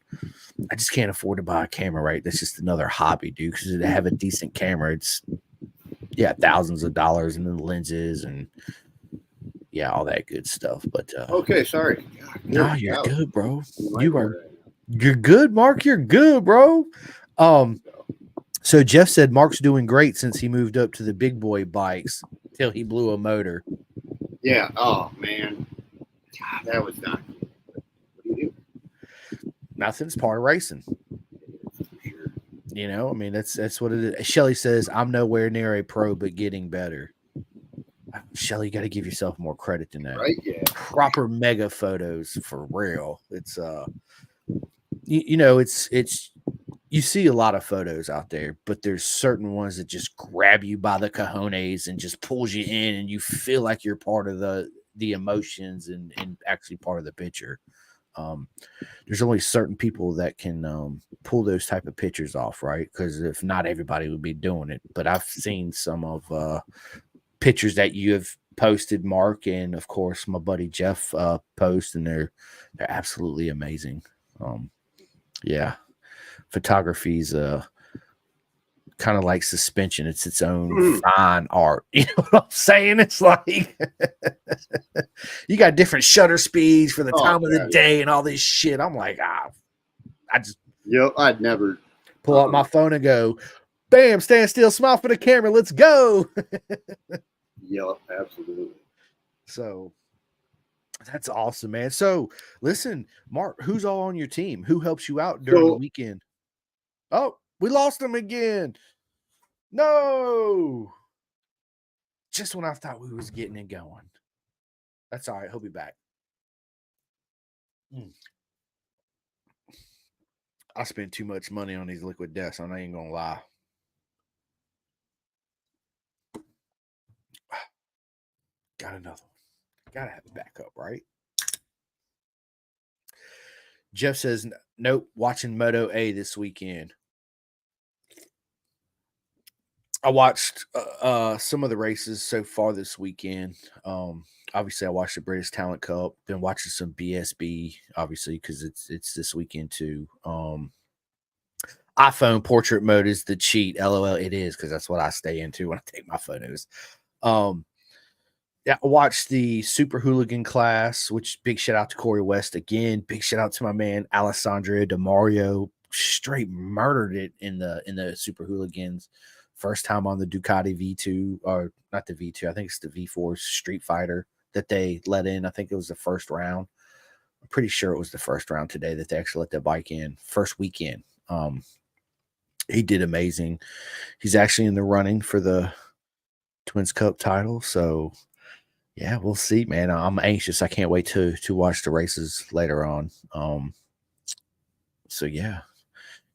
I just can't afford to buy a camera, right? That's just another hobby, dude. Because to have a decent camera, it's thousands of dollars, and then lenses and all that good stuff. But Okay, sorry. no, you're good, bro. You're good, Mark. You're good, bro. So Jeff said Mark's doing great since he moved up to the big boy bikes till he blew a motor. Yeah. Oh man, God, that was not good. What do you do? Nothing's part of racing. You know, I mean, that's what it is. Shelly says, I'm nowhere near a pro, but getting better. Shelly, you got to give yourself more credit than that. Right? Yeah. Proper mega photos for real. It's you know, it's you see a lot of photos out there, but there's certain ones that just grab you by the cojones and just pulls you in, and you feel like you're part of the emotions and actually part of the picture. There's only certain people that can pull those type of pictures off, right? Because if not, everybody would be doing it. But I've seen some of pictures that you have posted, Mark, and of course my buddy Jeff post, and they're absolutely amazing. Yeah, photography's kind of like suspension. It's its own fine art. You know what I'm saying? It's like you got different shutter speeds for the time of the day and all this shit. I'm like, I just I'd never pull out my phone and go, bam, stand still, smile for the camera, let's go. Yep, absolutely. So that's awesome, man. So listen, Mark, who's all on your team? Who helps you out during the weekend? Oh, we lost him again. No. Just when I thought we was getting it going. That's all right. He'll be back. I spend too much money on these liquid deaths. I ain't gonna lie. Got another one. Gotta have a backup, right? Jeff says, nope, watching Moto A this weekend. I watched some of the races so far this weekend. Obviously, I watched the British Talent Cup. Been watching some BSB, obviously, because it's this weekend too. iPhone portrait mode is the cheat. LOL, it is, because that's what I stay into when I take my photos. Yeah, I watched the Super Hooligan class, which big shout out to Corey West again. Big shout out to my man Alessandro DeMario. Straight murdered it in the Super Hooligans. First time on the Ducati V2, or not the V2, I think it's the V4 Street Fighter that they let in. I think it was the first round. I'm pretty sure it was the first round today that they actually let that bike in. First weekend. He did amazing. He's actually in the running for the Twins Cup title. So yeah, we'll see, man. I'm anxious. I can't wait to watch the races later on. So yeah,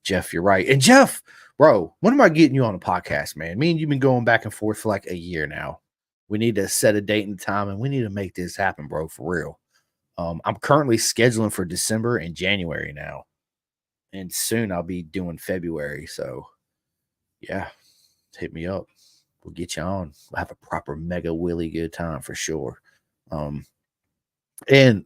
Jeff, you're right. And Jeff, bro, when am I getting you on a podcast, man? Me and you've been going back and forth for like a year now. We need to set a date and time, and we need to make this happen, bro, for real. I'm currently scheduling for December and January now, and soon I'll be doing February. So yeah, hit me up. We'll get you on. We'll have a proper mega willy good time for sure. And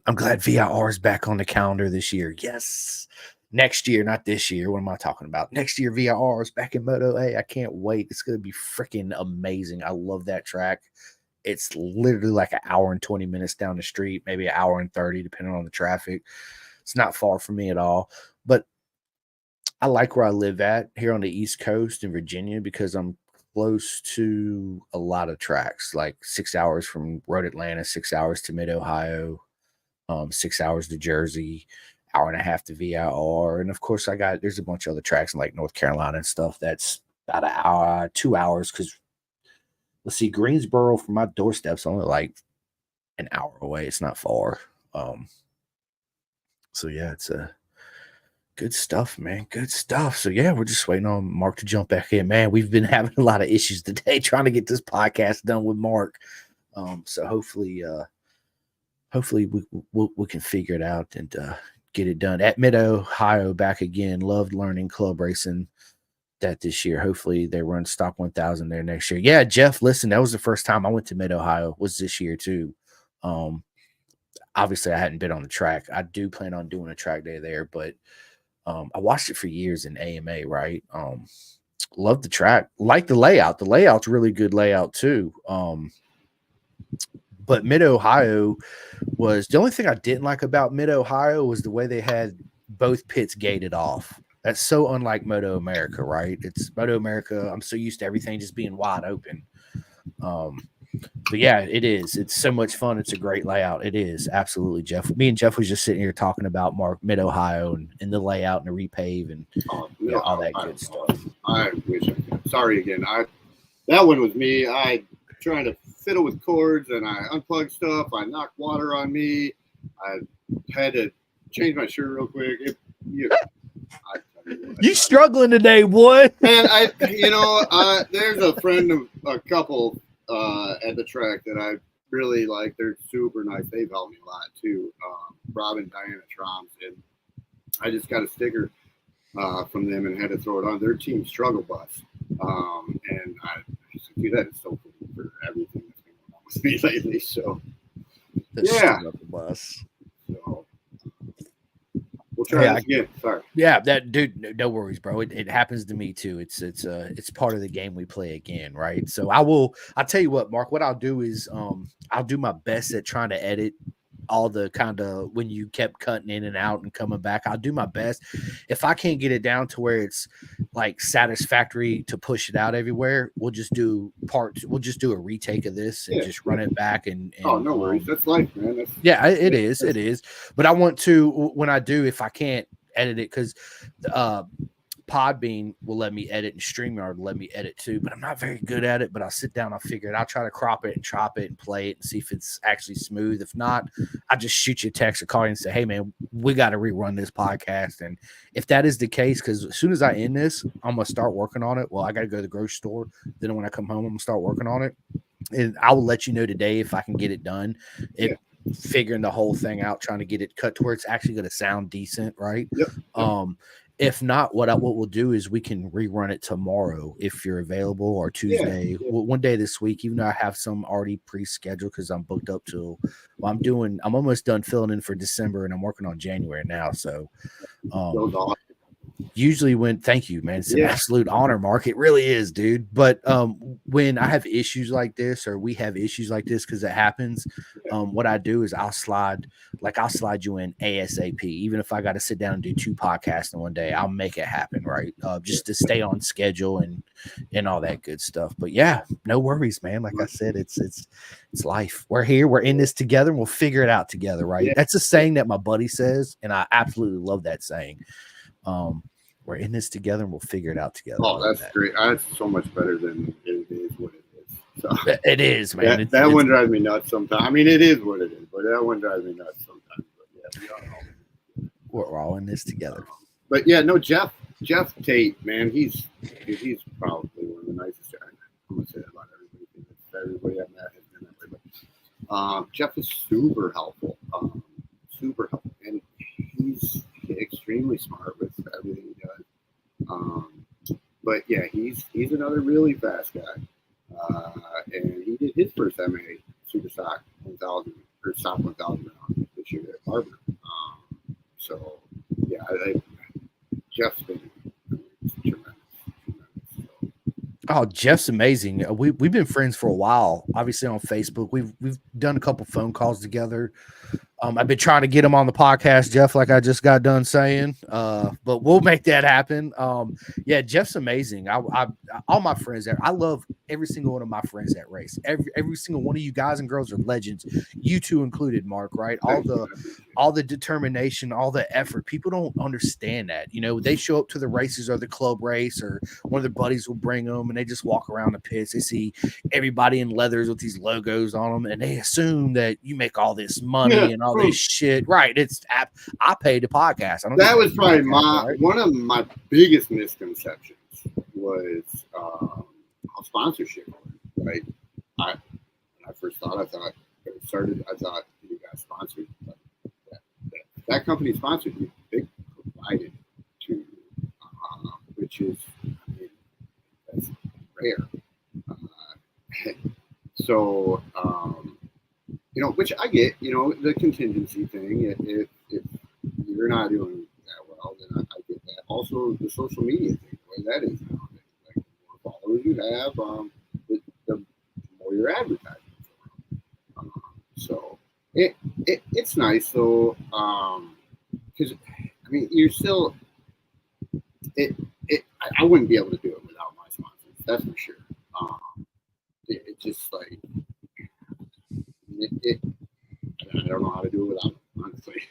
I'm glad VIR is back on the calendar this year. Yes. Next year, not this year. What am I talking about? Next year, VIR is back in Moto A. I can't wait. It's going to be freaking amazing. I love that track. It's literally like an hour and 20 minutes down the street, maybe an hour and 30, depending on the traffic. It's not far from me at all. But I like where I live at here on the East Coast in Virginia because I'm close to a lot of tracks, like 6 hours from Road Atlanta, 6 hours to Mid Ohio, 6 hours to Jersey, hour and a half to VIR. And of course, there's a bunch of other tracks in like North Carolina and stuff that's about an hour, 2 hours. Because let's see, Greensboro from my doorstep's only like an hour away. It's not far. So yeah, it's good stuff, man. Good stuff. So yeah, we're just waiting on Mark to jump back in. Man, we've been having a lot of issues today trying to get this podcast done with Mark. So hopefully we can figure it out and get it done at Mid Ohio. Back again. Loved learning club racing that this year. Hopefully they run stock 1000 there next year. Yeah, Jeff, listen, that was the first time I went to Mid Ohio. Was this year too. Obviously I hadn't been on the track. I do plan on doing a track day there, but I watched it for years in AMA, right? Love the track, like the layout. The layout's really good layout too. But Mid Ohio was the only thing I didn't like about Mid Ohio was the way they had both pits gated off. That's so unlike Moto America, right? It's Moto America. I'm so used to everything just being wide open. But yeah, it is. It's so much fun. It's a great layout. It is absolutely, Jeff. Me and Jeff was just sitting here talking about Mid Ohio and the layout and the repave and all that good stuff. I wish I could. Sorry again. That one was me. I trying to fiddle with cords and I unplugged stuff. I knocked water on me. I had to change my shirt real quick. You struggling today, boy? Man, there's a friend of a couple at the track that I really like. They're super nice. They've helped me a lot too. Rob and Diana Troms, and I just got a sticker from them and had to throw it on their team struggle bus. And I dude, that is so cool for everything that's been going on with me lately. So struggle bus. So we'll try this again. Sorry. Yeah, that dude, no worries, bro. It happens to me too. It's part of the game we play again, right? So I'll tell you what, Mark, what I'll do is I'll do my best at trying to edit all the kind of when you kept cutting in and out and coming back. I'll do my best. If I can't get it down to where it's like satisfactory to push it out everywhere, we'll just do a retake of this and just run it back and no worries. That's life, man. It is. But I want to, when I do, if I can't edit it, because Podbean will let me edit and StreamYard will let me edit too, but I'm not very good at it. But I'll sit down, I'll figure it. I'll try to crop it and chop it and play it and see if it's actually smooth. If not, I just shoot you a text or call you and say, hey man, we got to rerun this podcast. And if that is the case, because as soon as I end this, I'm gonna start working on it. Well, I got to go to the grocery store. Then when I come home, I'm gonna start working on it, and I will let you know today if I can get it done. Figuring the whole thing out, trying to get it cut to where it's actually going to sound decent, right? Yep. If not, what we'll do is we can rerun it tomorrow if you're available, or Tuesday, one day this week. Even though I have some already pre-scheduled because I'm booked up till. Well, I'm almost done filling in for December, and I'm working on January now. So, usually thank you, man. It's an absolute honor, Mark. It really is, dude. But when I have issues like this, or we have issues like this, because it happens, what I do is I'll slide you in ASAP. Even if I got to sit down and do 2 podcasts in one day, I'll make it happen, right? Just to stay on schedule and all that good stuff. But yeah, no worries, man. Like I said, it's life. We're here, we're in this together, and we'll figure it out together, right? That's a saying that my buddy says, and I absolutely love that saying. We're in this together and we'll figure it out together. Oh, that's great. That's so much better than it is what it is. So it is, man. That one drives me nuts sometimes. I mean, it is what it is, but that one drives me nuts sometimes. But yeah, we're all in this together. But yeah, no, Jeff Tate, man, he's probably one of the nicest guys. I'm gonna say that about everybody I've met has been that way. But Jeff is super helpful, and he's extremely smart with everything he does. But yeah, he's another really fast guy, and he did his first MA Super Stock 1000 or Stock 1000 this year at Barber. So yeah, Jeff's been tremendous. Oh, Jeff's amazing. We've been friends for a while. Obviously on Facebook, we've done a couple phone calls together. I've been trying to get him on the podcast, Jeff, like I just got done saying, but we'll make that happen. Yeah, Jeff's amazing. I all my friends there. I love every single one of my friends that race. Every single one of you guys and girls are legends. You two included, Mark, right? All the determination, all the effort. People don't understand that. You know, they show up to the races or the club race, or one of their buddies will bring them, and they just walk around the pits. They see everybody in leathers with these logos on them, and they assume that you make all this money and all this shit. Right. I paid the podcast. That was probably one of my biggest misconceptions was sponsorship. Right. When I first thought, I thought you guys sponsored that that company sponsored you, they provided to, which is, I mean, that's rare. So, which I get, the contingency thing. If you're not doing that well, then I get that. Also, the social media thing, the way that is nowadays. Like, the more followers you have, the more you're advertising. So it's nice. So, because I mean, you're still I wouldn't be able to do it without my sponsors. That's for sure. It's just like I don't know how to do it without them, honestly.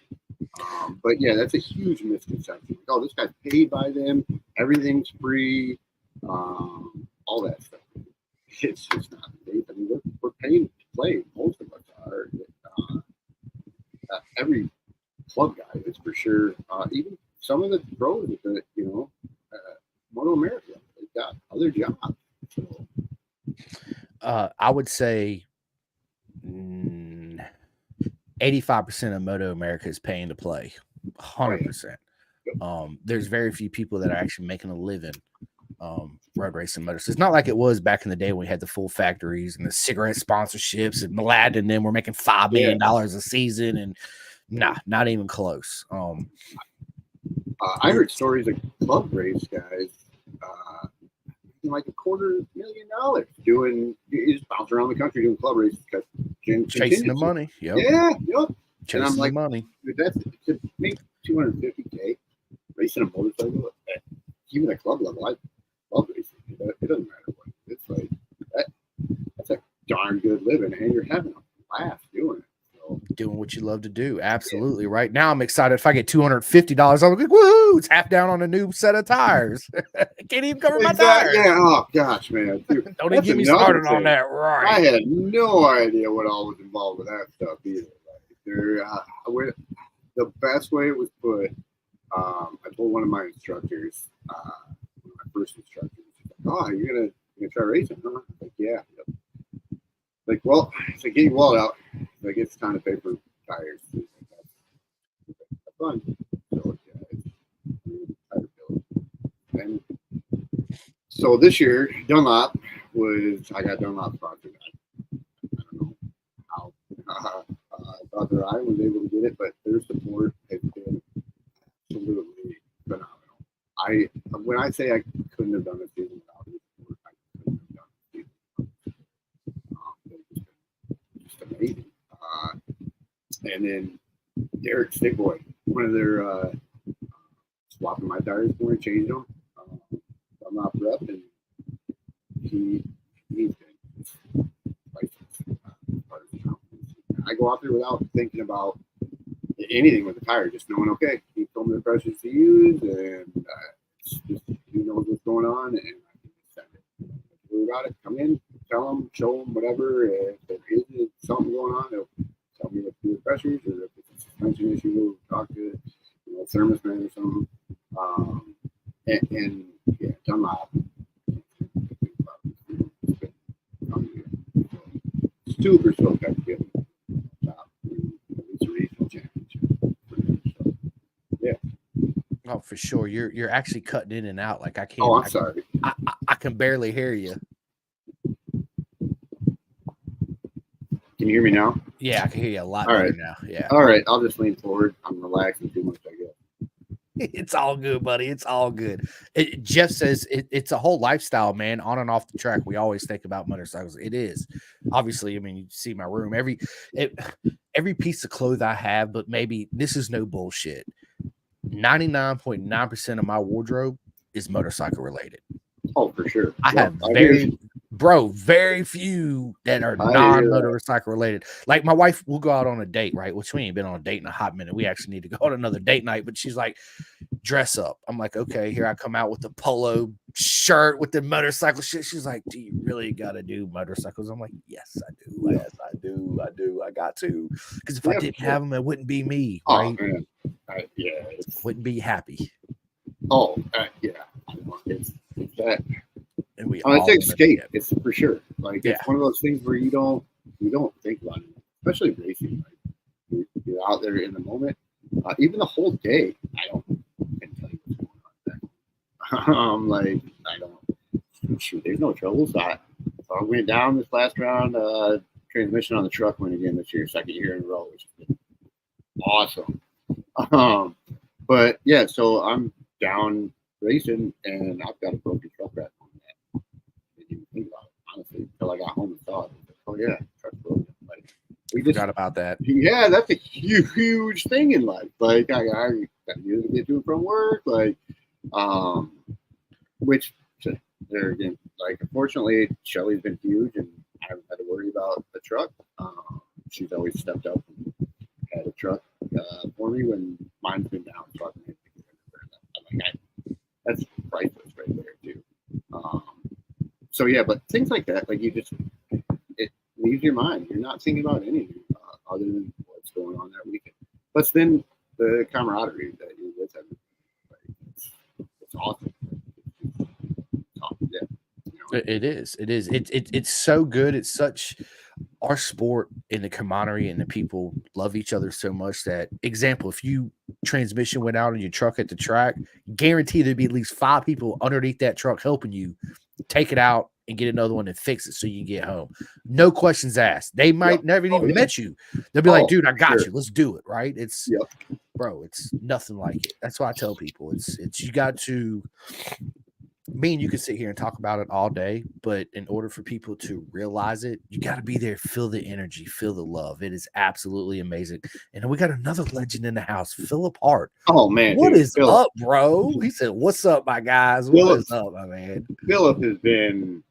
But yeah, that's a huge misconception. Oh, this guy's paid by them. Everything's free. All that stuff. It's just not the case. I mean, we're paying to play. Most of us are. Every club guy is for sure. Even some of the pros that Moto America, they've got other jobs. So. I would say 85% of Moto America is paying to play. 100%. There's very few people that are actually making a living road racing motors. It's not like it was back in the day when we had the full factories and the cigarette sponsorships and Mlad and them were making $5 million a season, and not even close. I heard stories of club race guys like $250,000 doing, you just bounce around the country doing club races, chasing the money. Yep. Chasing and I'm like, the money. Dude, that's to make $250K racing a motorcycle, even at club level. I love racing. It doesn't matter what. It's like that's a darn good living, and you're having a blast doing it. Doing what you love to do. Absolutely. Yeah. Right now I'm excited. If I get $250, I'm like, woohoo, it's half down on a new set of tires. I can't even cover my tires. Yeah. Oh gosh, man. Dude, don't even get me started on that. Right. I had no idea what all was involved with that stuff either. The best way it was put, I told one of my instructors, my first instructor, "Oh, you're gonna try racing, huh?" I'm like, yeah. Like, well, so get your wallet out. Like, it's time to pay for tires. That's fun. So, it's tire bills. And so this year, Dunlop I got Dunlop sponsored. I don't know how Brother I was able to get it, but their support has been absolutely phenomenal. When I say I couldn't have done a season without their support, I couldn't have done a season without just amazing. And then Derek Stickboy, one of their swapping my tires for me, changed them. I'm not rep, and he's been I go out there without thinking about anything with the tire, just knowing, okay, he told me the pressures to use, and just he knows what's going on, and I can just send it. Don't worry about it. Come in, tell him, show him whatever. If there is something going on, they'll tell me what to do with pressures, or if it's a suspension issue, we'll talk to thermosman or something. And yeah, Dunlop. Super stoked I could get it's a regional championship. So, yeah. Oh, for sure. You're actually cutting in and out. Like I can't. Oh, I'm sorry. I can barely hear you. Can you hear me now? Yeah, I can hear you a lot better now. Yeah. All right. I'll just lean forward. I'm relaxing too much, I guess. It's all good, buddy. It's all good. Jeff says it's a whole lifestyle, man, on and off the track. We always think about motorcycles. It is. Obviously, I mean, you see my room. Every piece of clothes I have, but maybe this is no bullshit. 99.9% of my wardrobe is motorcycle related. Oh, for sure. I have very few that are non-motorcycle related. Like my wife will go out on a date, right? Which we ain't been on a date in a hot minute. We actually need to go on another date night, but she's like, dress up. I'm like, okay, here I come out with the polo shirt with the motorcycle shit. She's like, do you really got to do motorcycles? I'm like, yes, I do. Yes, I do. I got to. Because if I didn't have them, it wouldn't be me, right? Oh, man. Wouldn't be happy. Oh, yeah. It's that. And we it's escape. It's for sure. Like it's one of those things where you don't think about it, especially racing. Like you're out there in the moment, Even the whole day, I don't can tell you what's going on there. Like I don't shoot. There's no trouble. So I went down this last round. Transmission on the truck went again this year, second year in a row, which has been awesome. But yeah, so I'm down racing, and I've got a broken truck rack on that. I didn't even think about it, honestly, until I got home and saw it. Like, oh yeah, truck's broken. Like we Forgot about that. Yeah, that's a huge thing in life. Like I got to use to get to and from work. Like, which there again, like unfortunately, Shelly's been huge, and I haven't had to worry about the truck. She's always stepped up and had a truck for me when mine's been down, so I've been able to get that. That's priceless right there too. So yeah, but things like that, like it leaves your mind. You're not thinking about anything other than what's going on that weekend. But then the camaraderie that you're with everybody, like, it's awesome. It's awesome. Yeah. It is. It's so good. It's such our sport and the camaraderie and the people love each other so much that example, if you transmission went out on your truck at the track, guarantee there'd be at least 5 people underneath that truck helping you take it out and get another one and fix it so you can get home. No questions asked. They might never even met you. They'll be like, dude, I got you. Let's do it. Right. It's bro, it's nothing like it. That's why I tell people it's you got to me and you can sit here and talk about it all day, but in order for people to realize it, you got to be there, feel the energy, feel the love. It is absolutely amazing. And we got another legend in the house, Philip Hart. Oh man, what is Phillip up, bro? He said, "What's up, my guys? What is up, my man?" Philip has been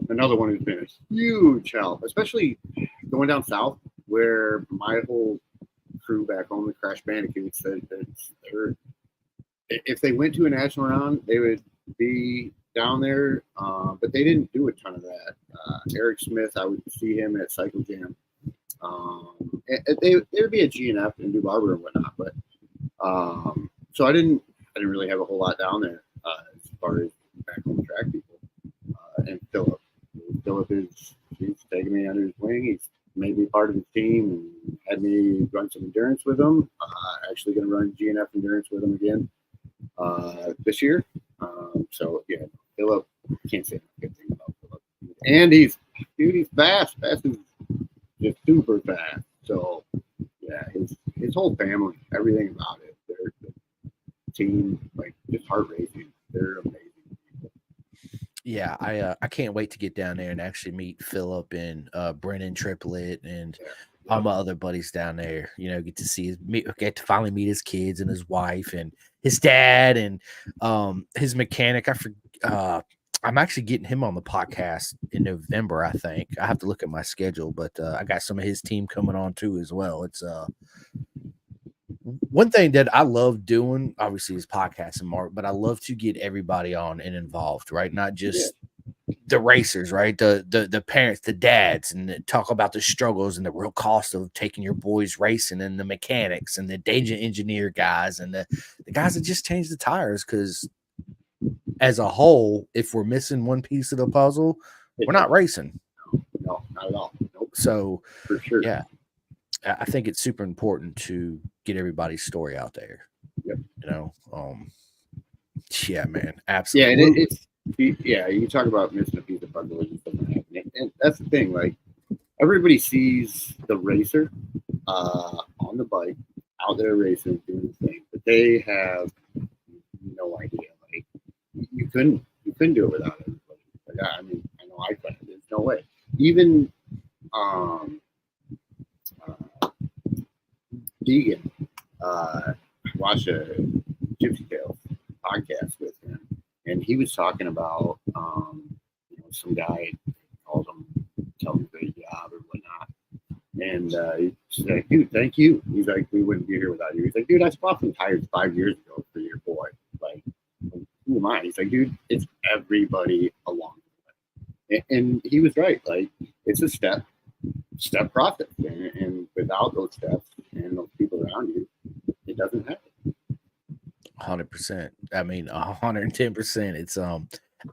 another one who's been a huge help, especially going down south where my whole crew back home, the Crash Bandicoots, they're if they went to a national round, they would be down there, but they didn't do a ton of that. Eric Smith, I would see him at Cycle Jam. They would be at GNF and do barber and whatnot, but so I didn't really have a whole lot down there as far as back home track people. And Philip he's taken me under his wing. He's made me part of his team and had me run some endurance with him. Actually going to run GNF endurance with him again this year. So yeah, Philip, I can't say a good thing about Philip. And he's fast. Fast is just super fast. So yeah, his whole family, everything about it, their team, like just heart racing. They're amazing. Yeah, I can't wait to get down there and actually meet Philip and Brennan Triplet and all my other buddies down there. You know, get to finally meet his kids and his wife and his dad and his mechanic. I'm actually getting him on the podcast in November, I think. I have to look at my schedule, but I got some of his team coming on too as well. It's one thing that I love doing, obviously, is podcasting, Mark, but I love to get everybody on and involved, right? Not just the racers, right? The parents, the dads, and talk about the struggles and the real cost of taking your boys racing, and the mechanics and the danger engineer guys and the guys that just change the tires. Because as a whole, if we're missing one piece of the puzzle, we're not racing. No, not at all. Nope. So for sure, yeah, I think it's super important to get everybody's story out there. Yep. You know, yeah, man, absolutely. Yeah, and you talk about missing a piece of puzzle and that's the thing. Like everybody sees the racer on the bike out there racing, doing the thing, but they have no idea. Like you couldn't do it without everybody. Like, I mean, I know I couldn't. There's no way. Even Deegan, watched a Gypsy Tales podcast with him, and he was talking about some guy called him, tell him great job or whatnot, and he's like, dude, thank you. He's like, we wouldn't be here without you. He's like, dude, I swapped some tires 5 years ago for your boy. Like, who am I? He's like, dude, it's everybody along the way. And he was right. Like, it's a step process, and without those steps and those people around you, it doesn't happen. 100%. I mean, 110%. It's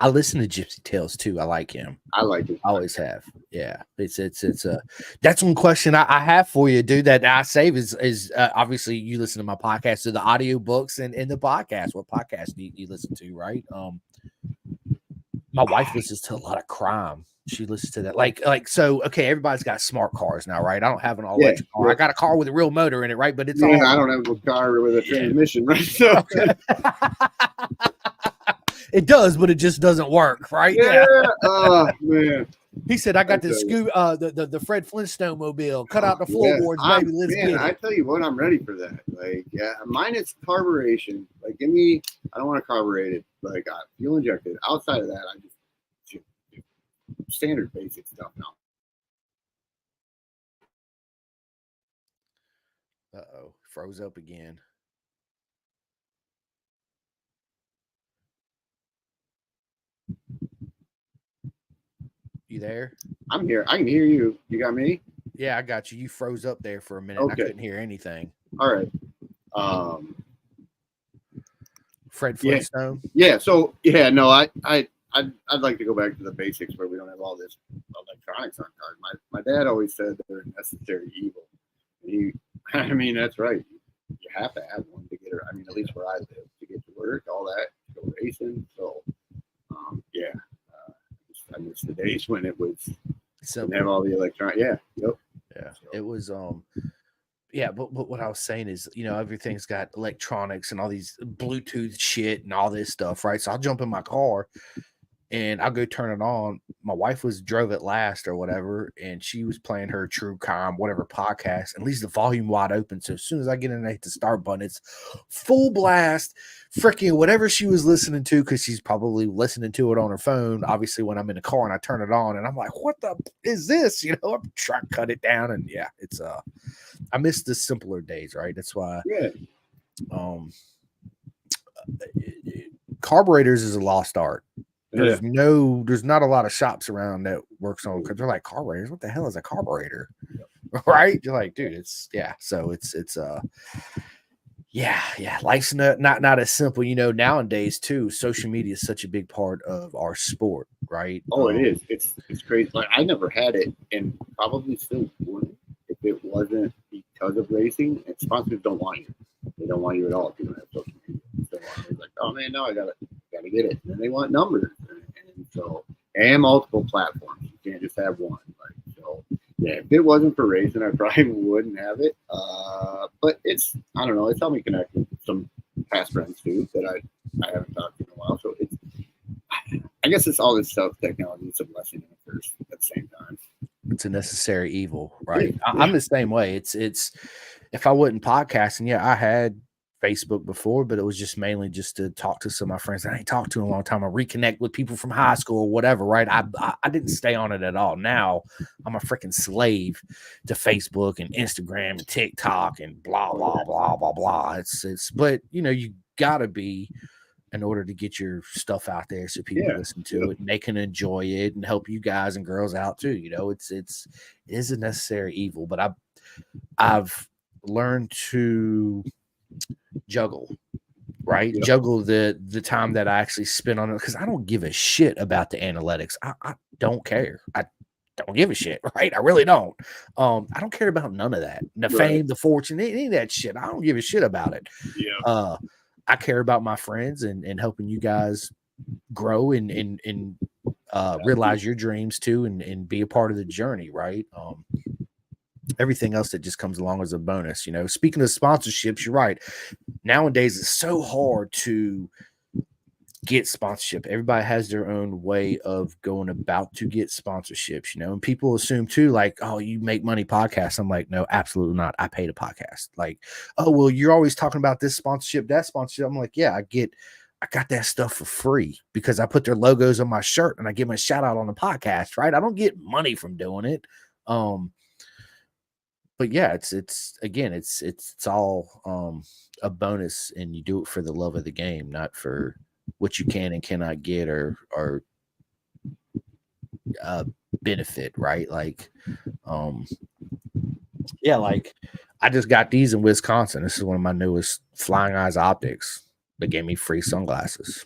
I listen to Gypsy Tales too. I like him. I like it. I always have. Yeah, it's that's one question I have for you, dude, that I save is obviously you listen to my podcast, so the audio books and the podcast. What podcast do you listen to, right? My wife listens to a lot of crime. She listens to that, like so. Okay, everybody's got smart cars now, right? I don't have an all electric car. I got a car with a real motor in it, right? But it's all. I don't have a car with a transmission, right? So. Okay. It does, but it just doesn't work, right? Yeah. Oh man. He said, "I got the the Fred Flintstone mobile. Cut out the floorboards, baby. Let's get it." I tell you what, I'm ready for that. Like, yeah, mine is carburation. Like, give me. I don't want to carbureted. Like, fuel injected. Outside of that, I just standard basic stuff now. Uh-oh, froze up again. You there? I'm here. I can hear you. You got me? Yeah, I got you. You froze up there for a minute. Okay. I couldn't hear anything. All right. Fred Flintstone. Yeah. So no, I'd like to go back to the basics where we don't have all this electronics on cars. My dad always said they're a necessary evil. I mean, that's right. You have to have one to get her. I mean, at least where I live, to get to work, all that, to go racing. So, I miss the days when it was simple. Have all the electronic. Yeah. Yep. Yeah. So. It was. Yeah, but what I was saying is, everything's got electronics and all these Bluetooth shit and all this stuff, right? So I'll jump in my car and I'll go turn it on. My wife drove it last or whatever, and she was playing her True Crime, whatever podcast, and leaves the volume wide open. So as soon as I get in there, hit the start button, it's full blast, freaking whatever she was listening to, because she's probably listening to it on her phone, obviously, when I'm in the car, and I turn it on, and I'm like, what the is this? I'm trying to cut it down, and yeah, it's I miss the simpler days, right? That's why carburetors is a lost art. There's not a lot of shops around that works on, because they're like, carburetors, what the hell is a carburetor? Right? You're like, dude, so life's not as simple. Nowadays too, social media is such a big part of our sport, right? Oh, it is. It's crazy. Like, I never had it, and probably still wouldn't if it wasn't because of racing. And sponsors don't want you. They don't want you at all if you don't have social media. So it's like, oh man, no, I gotta get it. And then they want numbers, and multiple platforms. You can't just have one. If it wasn't for racing, I probably wouldn't have it. But it's helped me connect with some past friends too that I haven't talked to in a while. So I guess it's all this stuff. Technology is a blessing and a curse at the same time. It's a necessary evil, right? Yeah. I'm the same way. It's if I wasn't podcasting, I had Facebook before, but it was just mainly just to talk to some of my friends I ain't talked to in a long time, or reconnect with people from high school or whatever, right? I didn't stay on it at all. Now I'm a freaking slave to Facebook and Instagram and TikTok and blah blah blah blah blah. But you gotta be, in order to get your stuff out there so people listen to it and they can enjoy it and help you guys and girls out too. It is a necessary evil, but I've learned to juggle, right? Yeah. Juggle the time that I actually spend on it, because I don't give a shit about the analytics. I don't care. I don't give a shit, right? I really don't. I don't care about none of that. The fame, the fortune, any of that shit. I don't give a shit about it. Yeah. I care about my friends and helping you guys grow and realize your dreams too, and be a part of the journey, right? Everything else that just comes along as a bonus. Speaking of sponsorships, you're right. Nowadays, it's so hard to get sponsorship. Everybody has their own way of going about to get sponsorships, and people assume too, like, oh, you make money podcasts. I'm like, no, absolutely not. I pay to podcast. Like, oh, well, you're always talking about this sponsorship, that sponsorship. I'm like, yeah, I got that stuff for free because I put their logos on my shirt and I give them a shout out on the podcast, right? I don't get money from doing it. But yeah, it's all a bonus, and you do it for the love of the game, not for what you can and cannot get or benefit, right? Like, like I just got these in Wisconsin. This is one of my newest Flying Eyes optics. They gave me free sunglasses.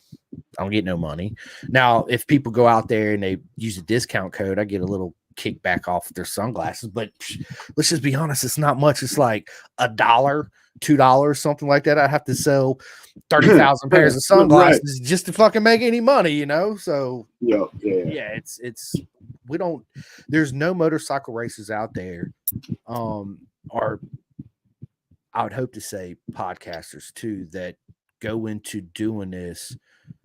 I don't get no money. Now, if people go out there and they use a discount code, I get a little kick back off their sunglasses. But let's just be honest, it's not much. It's like $1, $2, something like that. I have to sell 30,000 pairs of sunglasses just to fucking make any money, you know? So yeah, it's we don't, there's no motorcycle races out there. Or I would hope to say podcasters too, that go into doing this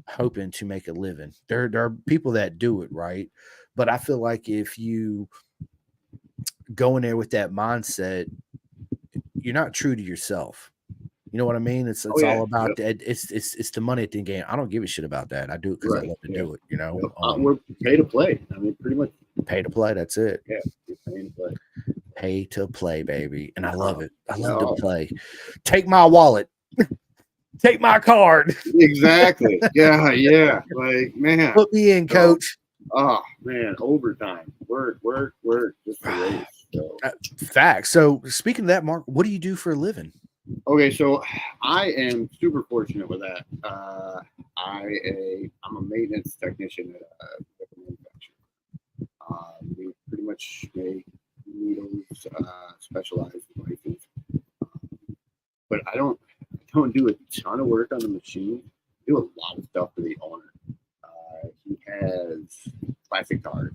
hoping to make a living. There are people that do it, right? But I feel like if you go in there with that mindset, you're not true to yourself. You know what I mean? It's all about that. It's the money at the game. I don't give a shit about that. I do it because I love to do it. You know, we're pay to play. I mean, pretty much pay to play. That's it. Yeah, pay to play. Pay to play, baby, and I love it. I love to play. Take my wallet. Take my card. Exactly. Yeah. Like, man, put me in, coach. Oh man, overtime. Work. Just a race. So. Facts. So speaking of that, Mark, what do you do for a living? Okay, so I am super fortunate with that. I'm a maintenance technician at a manufacturer. We pretty much make needles, specialized devices. But I don't do a ton of work on the machine. I do a lot of stuff for the owner. He has classic cars,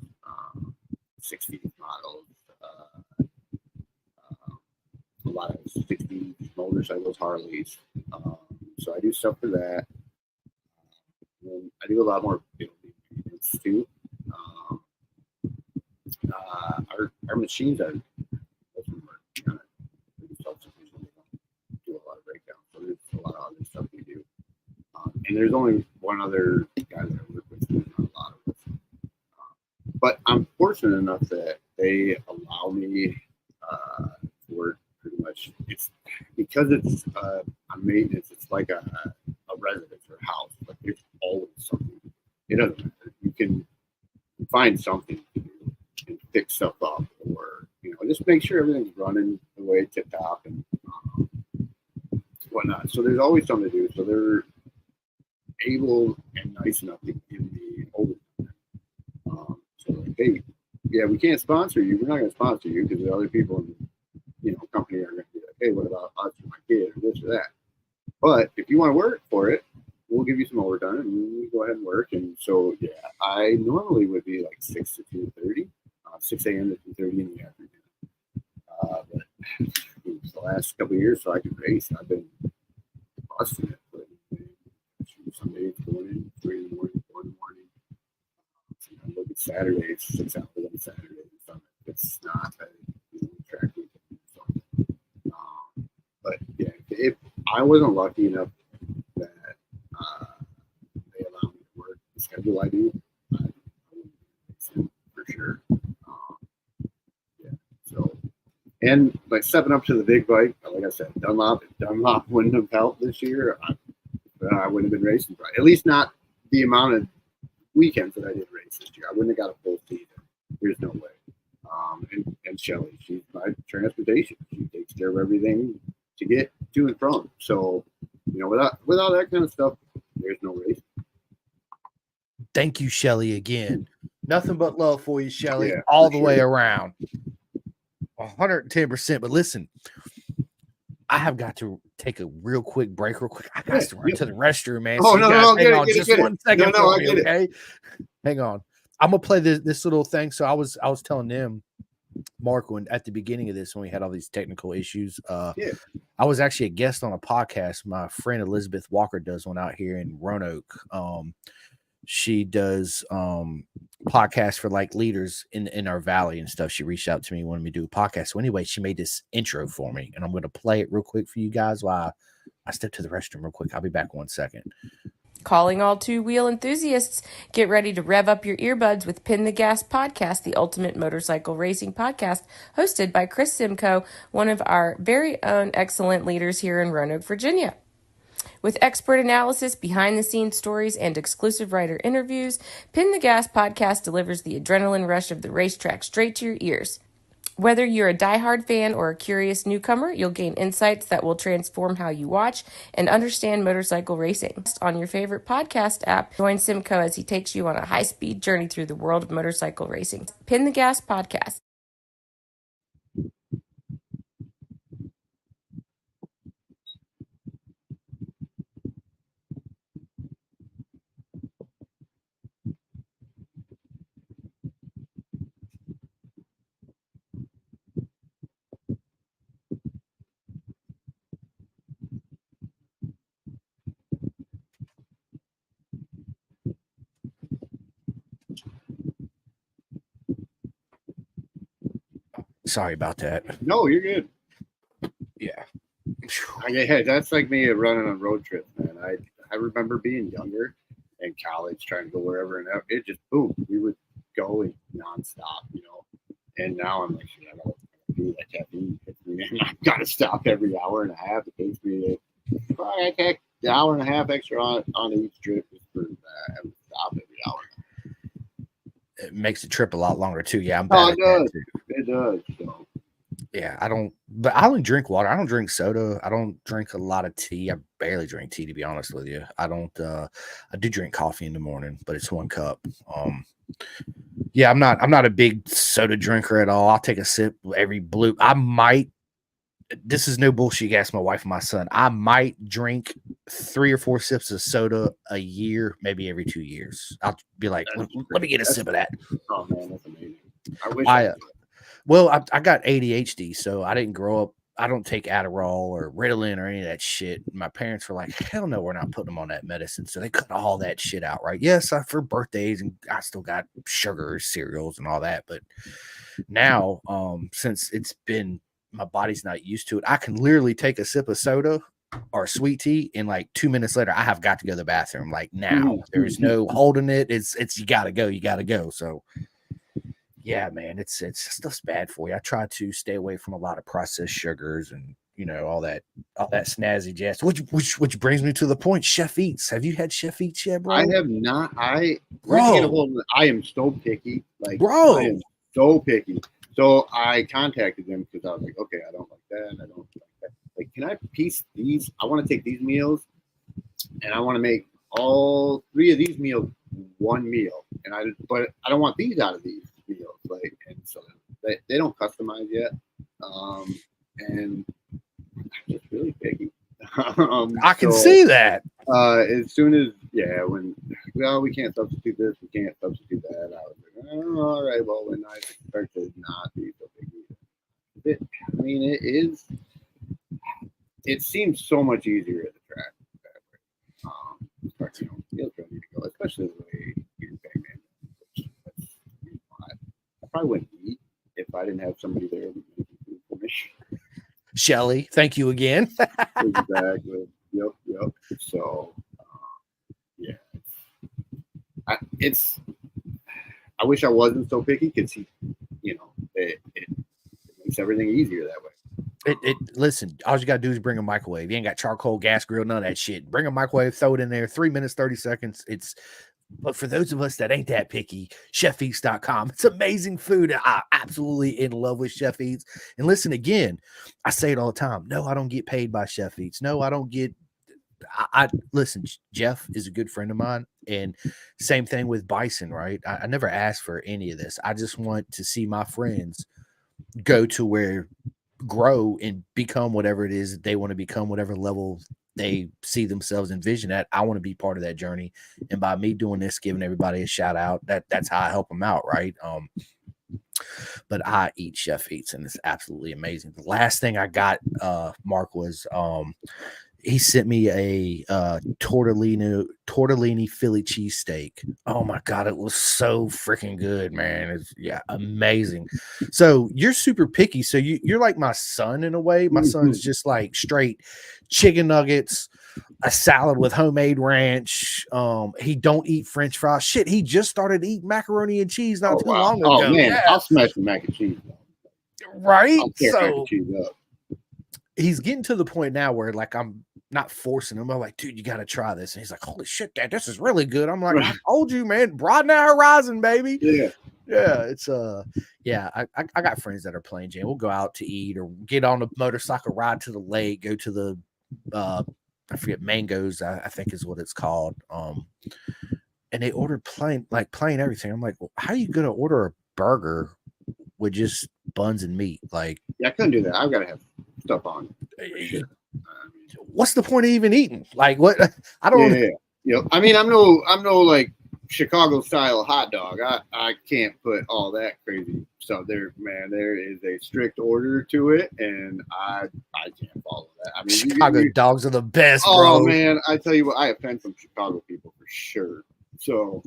60s models, a lot of 60s motorcycles, Harleys. So I do stuff for that. And I do a lot more building maintenance too. Our machines are self-sufficient. We do a lot of breakdowns. So there's a lot of other stuff we do. And there's only one other guy that I work with doing a lot of it. But I'm fortunate enough that they allow me to work pretty much. It's because it's on maintenance. It's like a residence or house. Like there's always something. It doesn't matter. You can find something to do and fix stuff up, or just make sure everything's running the way tip top and whatnot. So there's always something to do. So they're able and nice enough to give me overtime. So like, hey, yeah, we can't sponsor you. We're not going to sponsor you because the other people in the company are going to be like, hey, what about us or my kid or this or that? But if you want to work for it, we'll give you some overtime and you go ahead and work. And so yeah, I normally would be like 6 to 2:30, 6 a.m. to 2:30 in the afternoon. But the last couple of years, so I could race, I've been busting it. But some days going in 3 in the morning, 4 in the morning. I look at Saturdays, 6 hours on Saturday. It's not a track weekend. So, but yeah, if I wasn't lucky enough that they allow me to work the schedule I do, I wouldn't for sure. Yeah. So, and like stepping up to the big bike, like I said, Dunlop wouldn't have helped this year. I wouldn't have been racing, at least not the amount of weekends that I did race this year. I wouldn't have got a full season. There's no way. And Shelly, she's my transportation. She takes care of everything to get to and from. So, without that kind of stuff, there's no race. Thank you, Shelly, again. Nothing but love for you, Shelly, all the way around. 110%. But listen, I have got to take a real quick break. I got to run to the restroom, man. Oh, so hang on just 1 second. I get it. Okay, hang on. I'm gonna play this little thing. So I was telling them, Mark, when at the beginning of this, when we had all these technical issues, I was actually a guest on a podcast. My friend Elizabeth Walker does one out here in Roanoke. She does podcasts for like leaders in our valley and stuff. She reached out to me, wanted me to do a podcast. So anyway, she made this intro for me, and I'm going to play it real quick for you guys while I step to the restroom real quick. I'll be back 1 second. Calling all two-wheel enthusiasts, get ready to rev up your earbuds with Pin the Gas Podcast, the ultimate motorcycle racing podcast, hosted by Chris Simcoe, one of our very own excellent leaders here in Roanoke, Virginia. With expert analysis, behind-the-scenes stories, and exclusive writer interviews, Pin the Gas Podcast delivers the adrenaline rush of the racetrack straight to your ears. Whether you're a diehard fan or a curious newcomer, you'll gain insights that will transform how you watch and understand motorcycle racing. On your favorite podcast app, join Simcoe as he takes you on a high-speed journey through the world of motorcycle racing. Pin the Gas Podcast. Sorry about that. No, you're good. Yeah. Yeah, that's like me running on road trips, man. I remember being younger in college, trying to go wherever, and it just boom, we would go nonstop, And now I'm like, shit, I don't do that caffeine hits me, and I've got to stop every hour and a half. It takes me I take an hour and a half extra on each trip just for that. And stop every hour. It makes the trip a lot longer too. Yeah, I'm bad at that too. It does. So. Yeah, but I only drink water. I don't drink soda. I don't drink a lot of tea. I barely drink tea, to be honest with you. I do drink coffee in the morning, but it's 1 cup. Yeah, I'm not a big soda drinker at all. I'll take a sip every blue. This is no bullshit. You ask my wife and my son. I might drink 3 or 4 sips of soda a year, maybe every 2 years. I'll be like, let me get a sip of that. Oh man, that's amazing. I wish well, I got ADHD, so I didn't grow up. I don't take Adderall or Ritalin or any of that shit. My parents were like, hell no, we're not putting them on that medicine. So they cut all that shit out, right? Yes, for birthdays, and I still got sugar, cereals, and all that. But now, since my body's not used to it, I can literally take a sip of soda or sweet tea, and like 2 minutes later, I have got to go to the bathroom. Like now, there's no holding it. It's you gotta go. So yeah, man, it's stuff's bad for you. I try to stay away from a lot of processed sugars and all that snazzy jazz. Which brings me to the point. Chef Eats. Have you had Chef Eats yet, bro? I have not. I am so picky. Like, bro, I am so picky. So I contacted them because I was like, okay, I don't like that. I don't like that. Like, can I piece these? I want to take these meals, and I want to make all 3 of these meals one meal. But I don't want these out of these meals. Like, and so they don't customize yet. And I'm just really picky. I can see that. As soon as we can't substitute this, we can't substitute that. I was like, oh, all right, well, when I start to not be so picky, it is. It seems so much easier at the track. Meals don't need to go, especially the way you're paying, man. I probably wouldn't eat if I didn't have somebody there making food for me. Shelly, thank you again. Exactly. Yep. So, yeah. I wish I wasn't so picky because it makes everything easier that way. Listen, all you gotta do is bring a microwave. You ain't got charcoal, gas grill, none of that shit. Bring a microwave, throw it in there, 3 minutes, 30 seconds. But for those of us that ain't that picky, chefeats.com. It's amazing food. I'm absolutely in love with Chef Eats. And listen, again, I say it all the time. No, I don't get paid by Chef Eats. No, I don't get. I listen. Jeff is a good friend of mine, and same thing with Bison. Right? I never asked for any of this. I just want to see my friends go to grow and become whatever it is that they want to become, whatever level they see themselves envision at. I want to be part of that journey, and by me doing this, giving everybody a shout out, that's how I help them out, right? But I eat Chef Eats, and it's absolutely amazing. The last thing I got, Mark, was he sent me a tortellini Philly cheesesteak. Oh my god, it was so freaking good, man. It's amazing. So you're super picky. So you're like my son in a way. My son's just like straight chicken nuggets, a salad with homemade ranch. He don't eat French fries. Shit, he just started eating macaroni and cheese not too long ago. Oh man, I'll smash the mac and cheese. Right? I'll tear mac and cheese up. He's getting to the point now where like I'm not forcing him. I'm like, dude, you got to try this. And he's like, holy shit, Dad, this is really good. I'm like, I told you, man, broaden that horizon, baby. Yeah. Yeah, it's yeah, I got friends that are playing jam. We'll go out to eat or get on a motorcycle ride to the lake, go to the I forget Mangoes, I think is what it's called. And they ordered plain everything. I'm like, well, how are you gonna order a burger with just buns and meat? Like, Yeah, I couldn't do that. I've got to have stuff on for sure. What's the point of even eating? Like, what? I Yeah, don't. yeah, yeah. I mean, I'm no like Chicago style hot dog. I can't put all that crazy stuff there, man. There is a strict order to it, and I can't follow that. I mean, Chicago dogs are the best, oh bro. man, I tell you what, I offend some Chicago people for sure. So,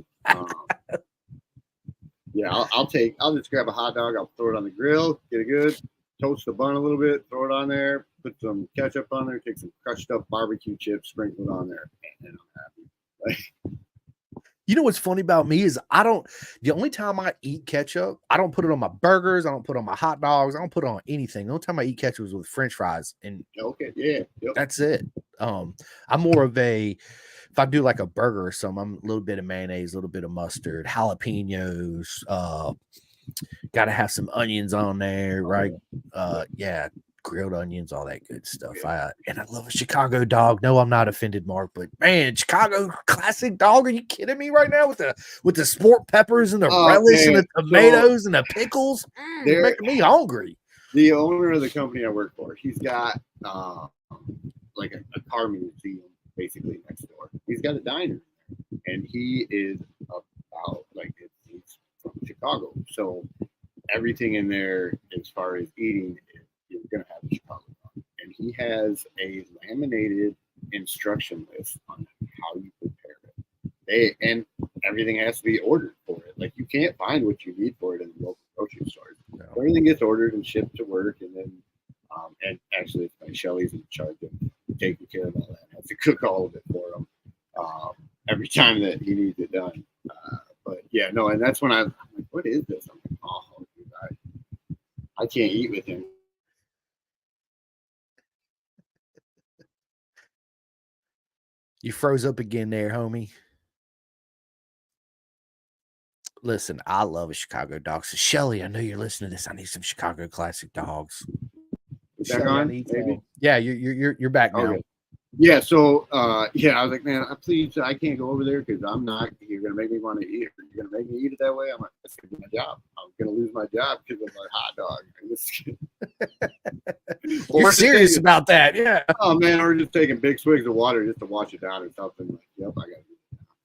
yeah, I'll just grab a hot dog, I'll throw it on the grill, get it good, toast the bun a little bit, throw it on there, put some ketchup on there, take some crushed up barbecue chips, sprinkle it on there, and I'm happy. You know what's funny about me is the only time I eat ketchup, I don't put it on my burgers, I don't put it on my hot dogs, I don't put it on anything. The only time I eat ketchup is with French fries, and Okay, yeah, yep. that's it. I'm more of if I do like a burger or something, I'm a little bit of mayonnaise, a little bit of mustard, jalapenos, gotta have some onions on there, right? Yeah, grilled onions, all that good stuff. And I love a Chicago dog. No, I'm not offended, Mark, but man, Chicago classic dog. Are you kidding me right now with the sport peppers and the relish and the tomatoes and the pickles? They're making me hungry. The owner of the company I work for, he's got like a car museum basically next door. He's got a diner, and he is about like he's from Chicago, so everything in there as far as eating, you're gonna have a Chicago dog. And he has a laminated instruction list on how you prepare it. And everything has to be ordered for it. Like you can't find what you need for it in the local grocery stores. No. Everything gets ordered and shipped to work, and then and actually, it's my Shelly's in charge of taking care of all that. I have to cook all of it for him every time that he needs it done. But yeah, no, and that's when I'm like, what is this? I'm like, oh, dude, I can't eat with him. You froze up again there, homie. Listen, I love a Chicago dog. So Shelly, I know you're listening to this. I need some Chicago classic dogs. Back on, maybe? Yeah, you're back now. Okay. Yeah, so yeah, I was like, man, please, I can't go over there because I'm not. You're gonna make me want to eat it. You're gonna make me eat it that way. I'm like, that's gonna be my job. I'm gonna lose my job because of my hot dog. You're serious about that? Yeah. Oh man, or just taking big swigs of water just to wash it down or something. Like, yep, I gotta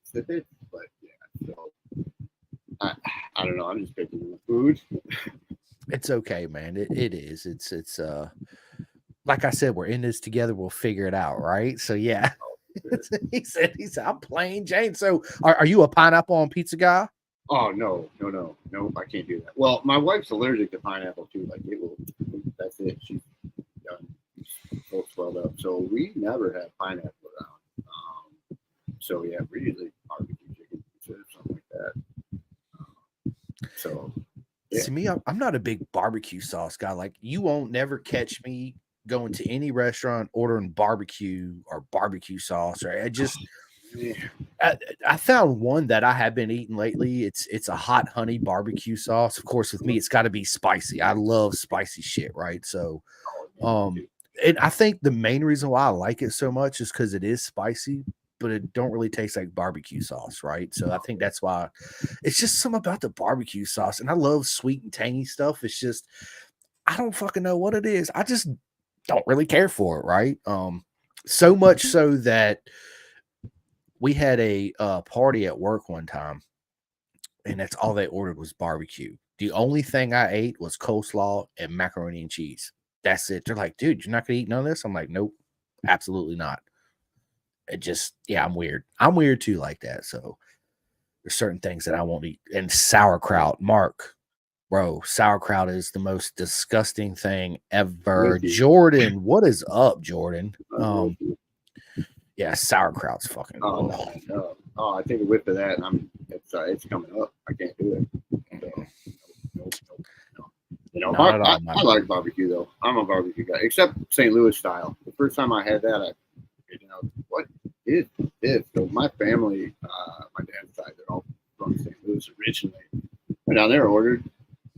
sip it. But yeah, so I don't know. I'm just picking the food. It's okay, man. It is. It's like I said, we're in this together. We'll figure it out, right? So yeah. he said, I'm plain Jane. So are you a pineapple on pizza guy? Oh no, I can't do that. Well, my wife's allergic to pineapple too. Like that's it. She's done. So swelled up. So we never have pineapple around. So yeah, we usually barbecue chicken pizza or something like that. So yeah. To me, I'm not a big barbecue sauce guy. Like you won't never catch me going to any restaurant ordering barbecue or barbecue sauce. Right? I found one that I have been eating lately. It's a hot honey barbecue sauce. Of course, with me, it's got to be spicy. I love spicy shit, right? So, and I think the main reason why I like it so much is because it is spicy, but it don't really taste like barbecue sauce, right? So I think that's why it's just something about the barbecue sauce. And I love sweet and tangy stuff. It's just I don't fucking know what it is. I just don't really care for it, right? So much so that we had a party at work one time, and that's all they ordered was barbecue. The only thing I ate was coleslaw and macaroni and cheese. That's it. They're like, dude, you're not gonna eat none of this? I'm like, nope, absolutely not. It just, yeah, I'm weird. I'm weird too, like that. So there's certain things that I won't eat. And sauerkraut, Mark, bro, sauerkraut is the most disgusting thing ever. Jordan, what is up, Jordan? Yeah, sauerkraut's fucking. Oh, I take a whiff of that, and it's coming up. I can't do it. So, no. You know, I like barbecue though. I'm a barbecue guy, except St. Louis style. The first time I had that, what is this? So my family, my dad's side, they're all from St. Louis originally, went down there, ordered,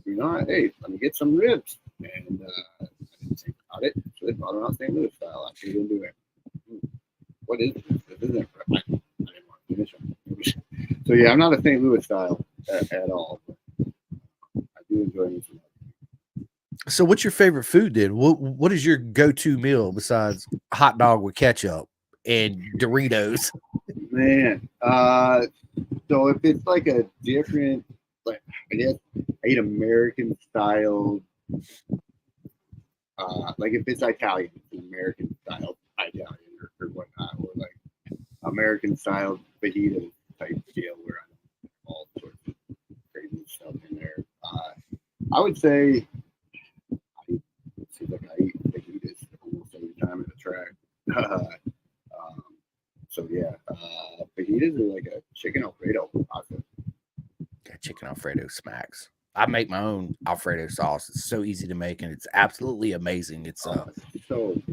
hey, let me get some ribs. And I didn't think about it. So they brought them out St. Louis style. I didn't do it. What is this? This isn't I didn't want to finish them. So yeah, I'm not a St. Louis style at all. But I do enjoy me some. So what's your favorite food then? What is your go-to meal besides hot dog with ketchup and Doritos? Man, so if it's like a different, like I guess I eat American style. Like if it's Italian, it's an American style Italian or whatnot, or like American style fajita type deal where I have all sorts of crazy stuff in there. I would say it seems like I eat fajitas almost every time at the track. So yeah, fajitas are like a chicken Alfredo pasta. That chicken Alfredo smacks. I make my own Alfredo sauce. It's so easy to make and it's absolutely amazing. It's so good.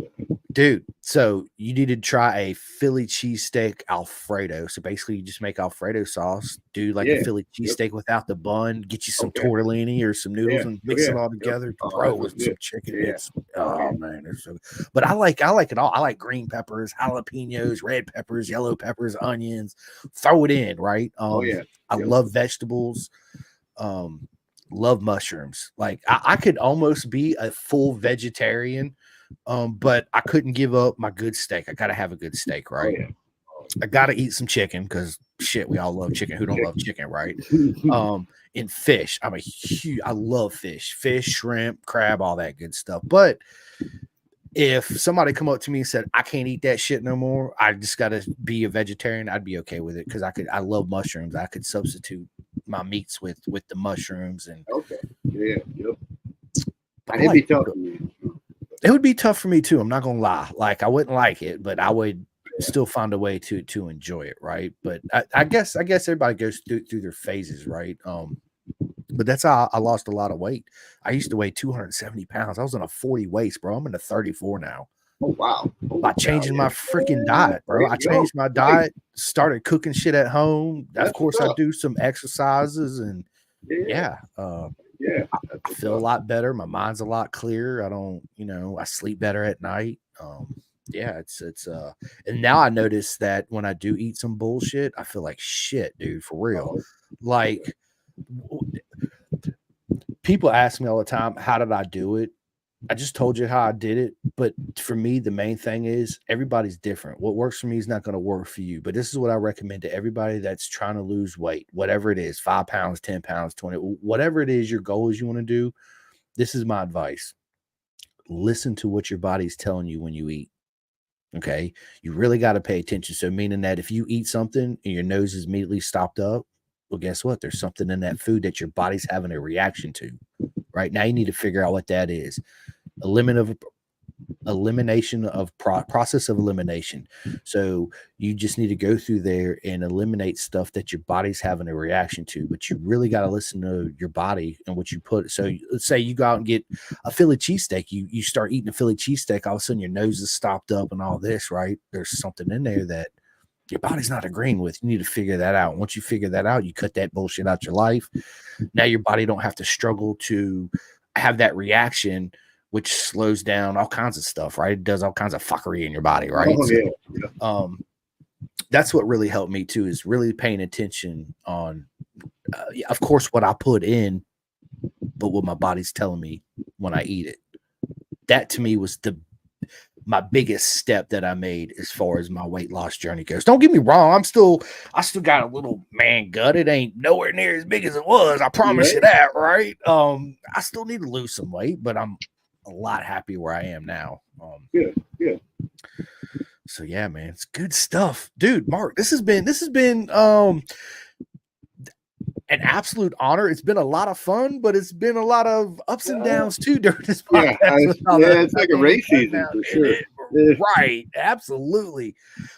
Dude, so you need to try a Philly cheesesteak Alfredo. So basically, you just make Alfredo sauce, do like a Philly cheesesteak without the bun, get you some tortellini or some noodles, and mix it all together, bro, with some chicken. It's man, it's so good. But I like it all. I like green peppers, jalapenos, red peppers, yellow peppers, onions. Throw it in, right? I love vegetables. Love mushrooms. Like I could almost be a full vegetarian. But I couldn't give up my good steak. I gotta have a good steak, right? I gotta eat some chicken because shit, we all love chicken. Who don't love chicken, right? And fish. I love fish, shrimp, crab, all that good stuff. But if somebody come up to me and said I can't eat that shit no more, I just gotta be a vegetarian, I'd be okay with it because I love mushrooms. I could substitute my meats with the mushrooms and But it'd be tough for me. It would be tough for me too. I'm not gonna lie. Like I wouldn't like it, but I would still find a way to enjoy it, right? But I guess everybody goes through their phases, right? But that's how I lost a lot of weight. I used to weigh 270 pounds. I was on a 40 waist, bro. I'm in a 34 now. Oh wow! By changing my freaking diet, bro. I changed my diet, started cooking shit at home. Of course, I do some exercises and I feel a lot better. My mind's a lot clearer. I don't, I sleep better at night. And now I notice that when I do eat some bullshit, I feel like shit, dude, for real. Like people ask me all the time, how did I do it? I just told you how I did it. But for me, the main thing is everybody's different. What works for me is not going to work for you. But this is what I recommend to everybody that's trying to lose weight, whatever it is, 5 pounds, 10 pounds, 20, whatever it is, your goal is you want to do. This is my advice. Listen to what your body's telling you when you eat. Okay. You really got to pay attention. So meaning that if you eat something and your nose is immediately stopped up, well, guess what? There's something in that food that your body's having a reaction to. Right now, you need to figure out what that is. Elimination of process of elimination. So you just need to go through there and eliminate stuff that your body's having a reaction to, but you really got to listen to your body and what you put. So let's say you go out and get a Philly cheesesteak. You start eating a Philly cheesesteak, all of a sudden your nose is stopped up and all this, right? There's something in there that your body's not agreeing with. You need to figure that out. Once you figure that out, you cut that bullshit out your life. Now your body don't have to struggle to have that reaction, which slows down all kinds of stuff, right? It does all kinds of fuckery in your body, right? That's what really helped me too, is really paying attention on, of course, what I put in, but what my body's telling me when I eat it. That to me was my biggest step that I made as far as my weight loss journey goes. Don't get me wrong. I still got a little man gut. It ain't nowhere near as big as it was. I promise you that, right? I still need to lose some weight, but I'm a lot happier where I am now. Good. So yeah, man, it's good stuff, dude. Mark, this has been an absolute honor. It's been a lot of fun, but it's been a lot of ups and downs too during this podcast. It's like a race season for sure. Right, absolutely.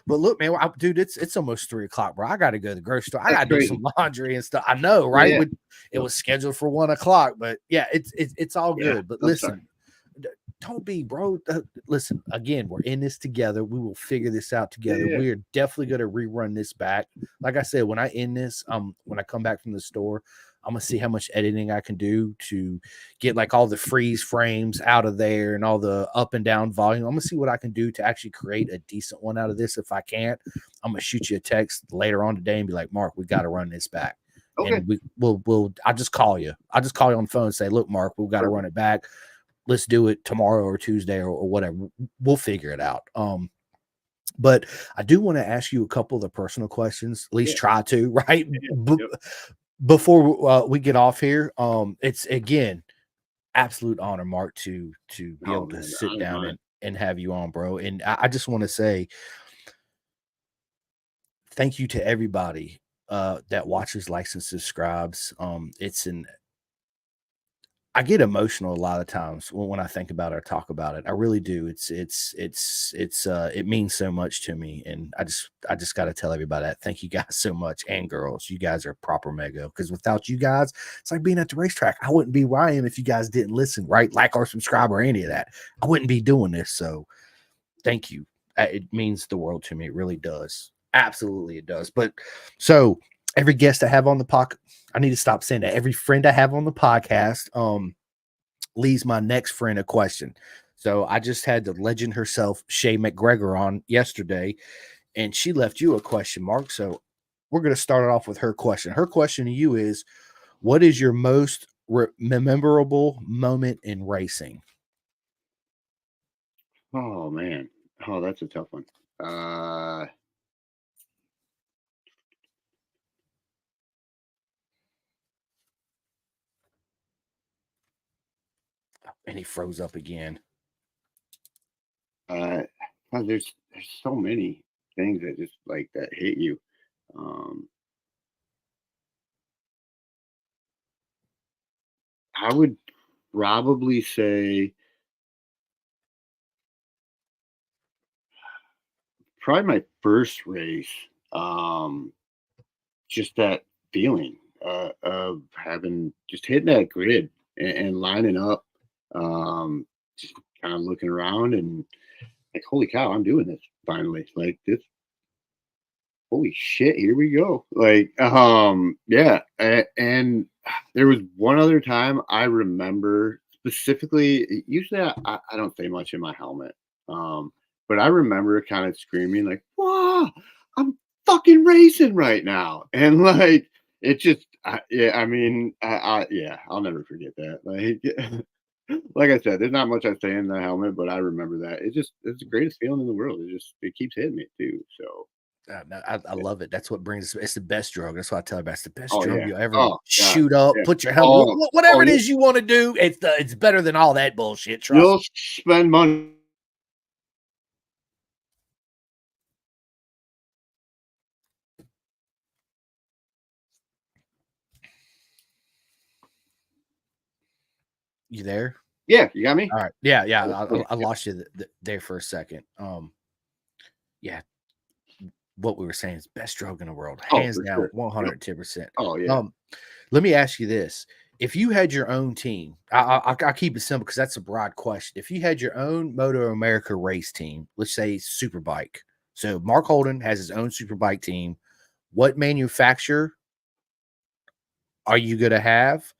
But look, man, dude, it's almost 3:00, bro. I got to go to the grocery store. I got to do some laundry and stuff. I know, right? Yeah. It was scheduled for 1:00, but yeah, it's all good. But listen. Don't be, bro. Listen, again, we're in this together. We will figure this out together. We are definitely going to rerun this back. Like I said, when I end this, when I come back from the store, I'm gonna see how much editing I can do to get like all the freeze frames out of there and all the up and down volume. I'm gonna see what I can do to actually create a decent one out of this. If I can't, I'm gonna shoot you a text later on today and be like, Mark, we got to run this back. Okay. And we'll I'll just call you. I'll just call you on the phone and say, look, Mark, we've got to run it back. Let's do it tomorrow or Tuesday or whatever. We'll figure it out. But I do want to ask you a couple of the personal questions, at least try to, right? Before we get off here, it's again absolute honor, Mark, to be able to sit down and have you on, bro. And I just want to say thank you to everybody that watches, likes, and subscribes. I get emotional a lot of times when I think about it or talk about it. I really do. It means so much to me. And I just got to tell everybody that. Thank you guys so much. And girls, you guys are proper mega, because without you guys, it's like being at the racetrack. I wouldn't be where I am if you guys didn't listen, right? Like or subscribe or any of that. I wouldn't be doing this. So thank you. It means the world to me. It really does. Absolutely. It does. But so every guest I have on the podcast, I need to stop saying that. Every friend I have on the podcast leaves my next friend a question. So I just had the legend herself, Shay McGregor, on yesterday, and she left you a question, Mark. So we're going to start it off with her question. Her question to you is, what is your most memorable moment in racing? Oh, man. Oh, that's a tough one. And he froze up again. There's so many things that just like that hit you. I would probably say probably my first race. Just that feeling of having just hitting that grid and lining up, just kind of looking around and like, holy cow, I'm doing this finally. Like this, holy shit, here we go. Like, yeah. And there was one other time I remember specifically. Usually, I don't say much in my helmet, but I remember kind of screaming like, "Wow, I'm fucking racing right now!" And like, it just, yeah. I mean, yeah, I'll never forget that. Like. Like I said, there's not much I say in the helmet, but I remember that. It's the greatest feeling in the world. It keeps hitting me too. So I love it. That's what brings it's the best drug. That's why I tell you, it's the best oh drug yeah. you ever Oh God. shoot up, Yeah. put your helmet, whatever it yeah. is you want to do. It's better than all that bullshit. Trust You'll me. spend money. You there? Yeah, you got me. All right. Yeah. I lost you there for a second. Yeah. What we were saying is best drug in the world, hands down, Sure. 110%. Oh yeah. Let me ask you this: if you had your own team, I keep it simple because that's a broad question. If you had your own Moto America race team, let's say Superbike, so Mark Holden has his own Superbike team. What manufacturer are you going to have?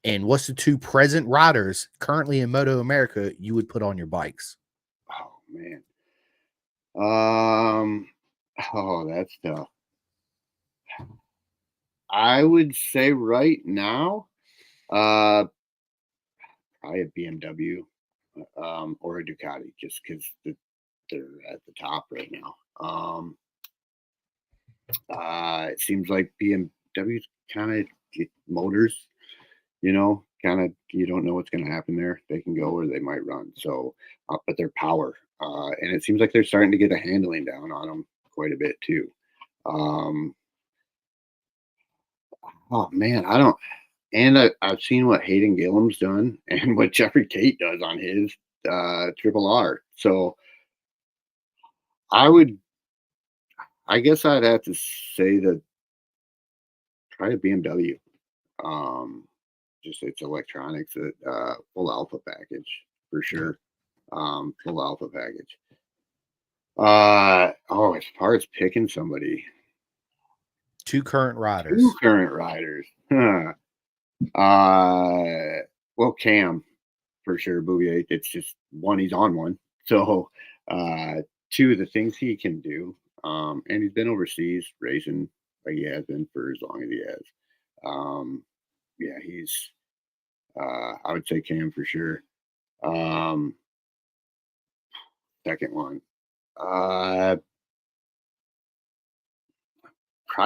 And what's the two present riders currently in Moto America you would put on your bikes? Oh man. Oh, that's tough. I would say right now, probably a BMW, or a Ducati, just because they're at the top right now. It seems like BMW's kind of motors, kind of you don't know what's going to happen there. They can go or they might run. So, but their power, and it seems like they're starting to get the handling down on them quite a bit too. Oh man, I don't. And I've seen what Hayden Gillum's done and what Jeffrey Tate does on his Triple R. So I would, I guess I'd have to say that try a BMW. Just it's electronics, full alpha package for sure. Full alpha package. As far as picking somebody, Two current riders. two current riders. Huh. Well, Cam for sure. Bouvier. It's just one. He's on one. So, two, the things he can do. And he's been overseas racing like he has been for as long as he has. Yeah, he's. I would say Cam for sure. Um, Second one. Probably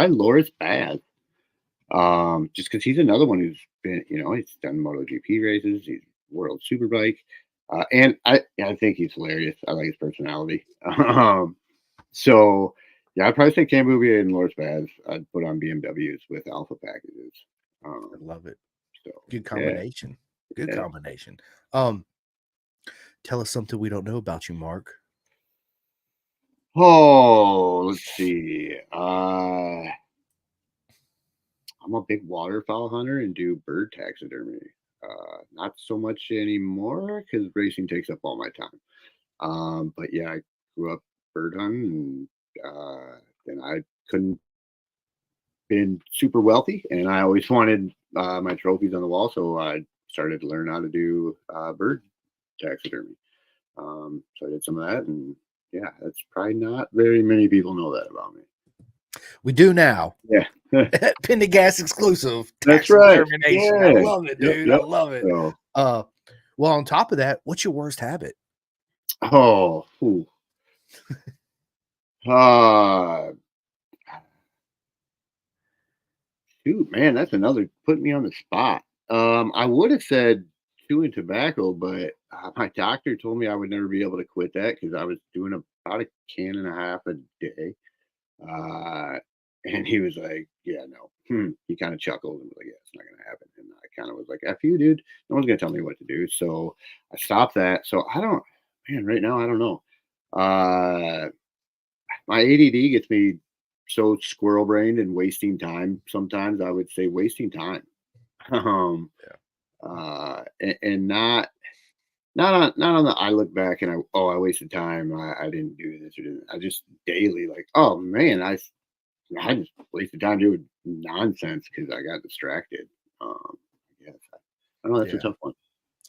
Loris Baz. Just because he's another one who's been, he's done MotoGP races, he's World Superbike, and I think he's hilarious. I like his personality. So yeah, I'd probably say Cam Bouvier and Loris Baz. I'd put on BMWs with Alpha packages. I love it. So Good combination. Yeah. Good combination. Tell us something we don't know about you, Mark. Oh, let's see. I'm a big waterfowl hunter and do bird taxidermy. Not so much anymore because racing takes up all my time. But yeah, I grew up bird hunting, and I couldn't been super wealthy, and I always wanted my trophies on the wall, so I started to learn how to do bird taxidermy. So I did some of that, and yeah, that's probably not very many people know that about me. We do now. Yeah. Pendergast exclusive. That's right. Yeah. I love it, dude. Yep. I love it. So, well, on top of that, what's your worst habit? Oh, shoot, man, that's another putting me on the spot. I would have said chewing tobacco, but my doctor told me I would never be able to quit that because I was doing about a can and a half a day. And he was like, "Yeah, no." He kind of chuckled and was like, "Yeah, it's not gonna happen." And I kind of was like, "F you, dude. No one's gonna tell me what to do." So I stopped that. So I don't, man. Right now, I don't know. My ADD gets me so squirrel brained and wasting time. Sometimes I would say wasting time. And not on the I look back and I wasted time. I didn't do this or didn't. I just daily like, oh man, I just wasted time doing nonsense because I got distracted. Yes, I know that's a tough one.